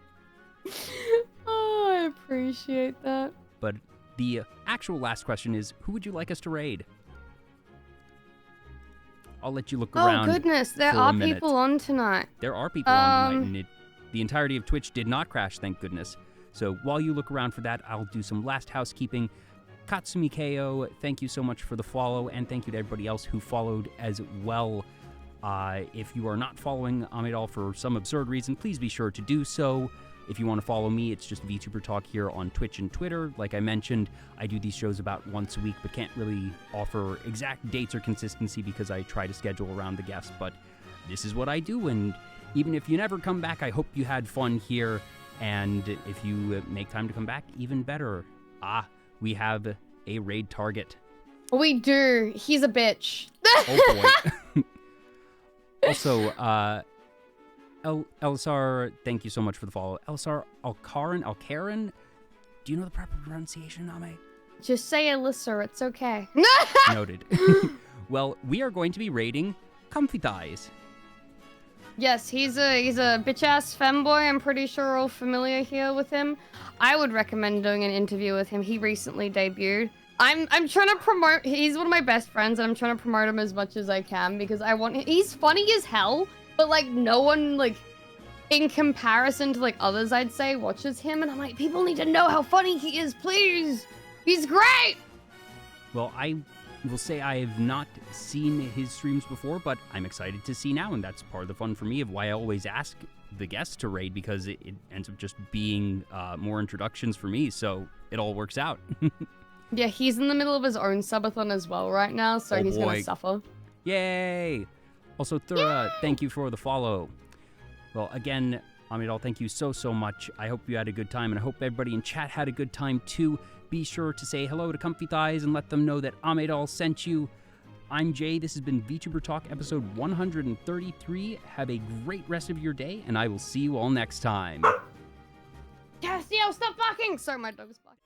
Oh, I appreciate that. But the actual last question is, who would you like us to raid? I'll let you look around. Oh goodness, there are people on tonight. There are people on tonight, and the entirety of Twitch did not crash, thank goodness. So while you look around for that, I'll do some last housekeeping. Katsumi Ko, thank you so much for the follow, and thank you to everybody else who followed as well. If you are not following AmeDoll for some absurd reason, please be sure to do so. If you want to follow me, it's just Vtuber Talk here on Twitch and Twitter. Like I mentioned, I do these shows about once a week, but can't really offer exact dates or consistency because I try to schedule around the guests. But this is what I do, and even if you never come back, I hope you had fun here. And if you make time to come back, even better. We have a raid target. We do. He's a bitch. Oh boy. Also, Elisar, thank you so much for the follow. Elisar Alcaran, do you know the proper pronunciation, Ame? Just say Elisar, it's okay. Noted. Well, we are going to be raiding Comfy Thighs. Yes, he's a bitch-ass femboy. I'm pretty sure we're all familiar here with him. I would recommend doing an interview with him. He recently debuted. I'm trying to promote, he's one of my best friends, and I'm trying to promote him as much as I can because he's funny as hell, but no one, in comparison to others, I'd say, watches him, and I'm like, people need to know how funny he is, please! He's great! Well, I will say I have not seen his streams before, but I'm excited to see now, and that's part of the fun for me of why I always ask the guests to raid, because it ends up just being more introductions for me, so it all works out. Yeah, he's in the middle of his own subathon as well right now, so he's gonna suffer. Yay! Also, Thura, thank you for the follow. Well, again, AmeDoll, thank you so much. I hope you had a good time, and I hope everybody in chat had a good time too. Be sure to say hello to Comfy Thighs and let them know that AmeDoll sent you. I'm Jay. This has been Vtuber Talk episode 133. Have a great rest of your day, and I will see you all next time. Castiel, stop barking! Sorry, my dog is barking.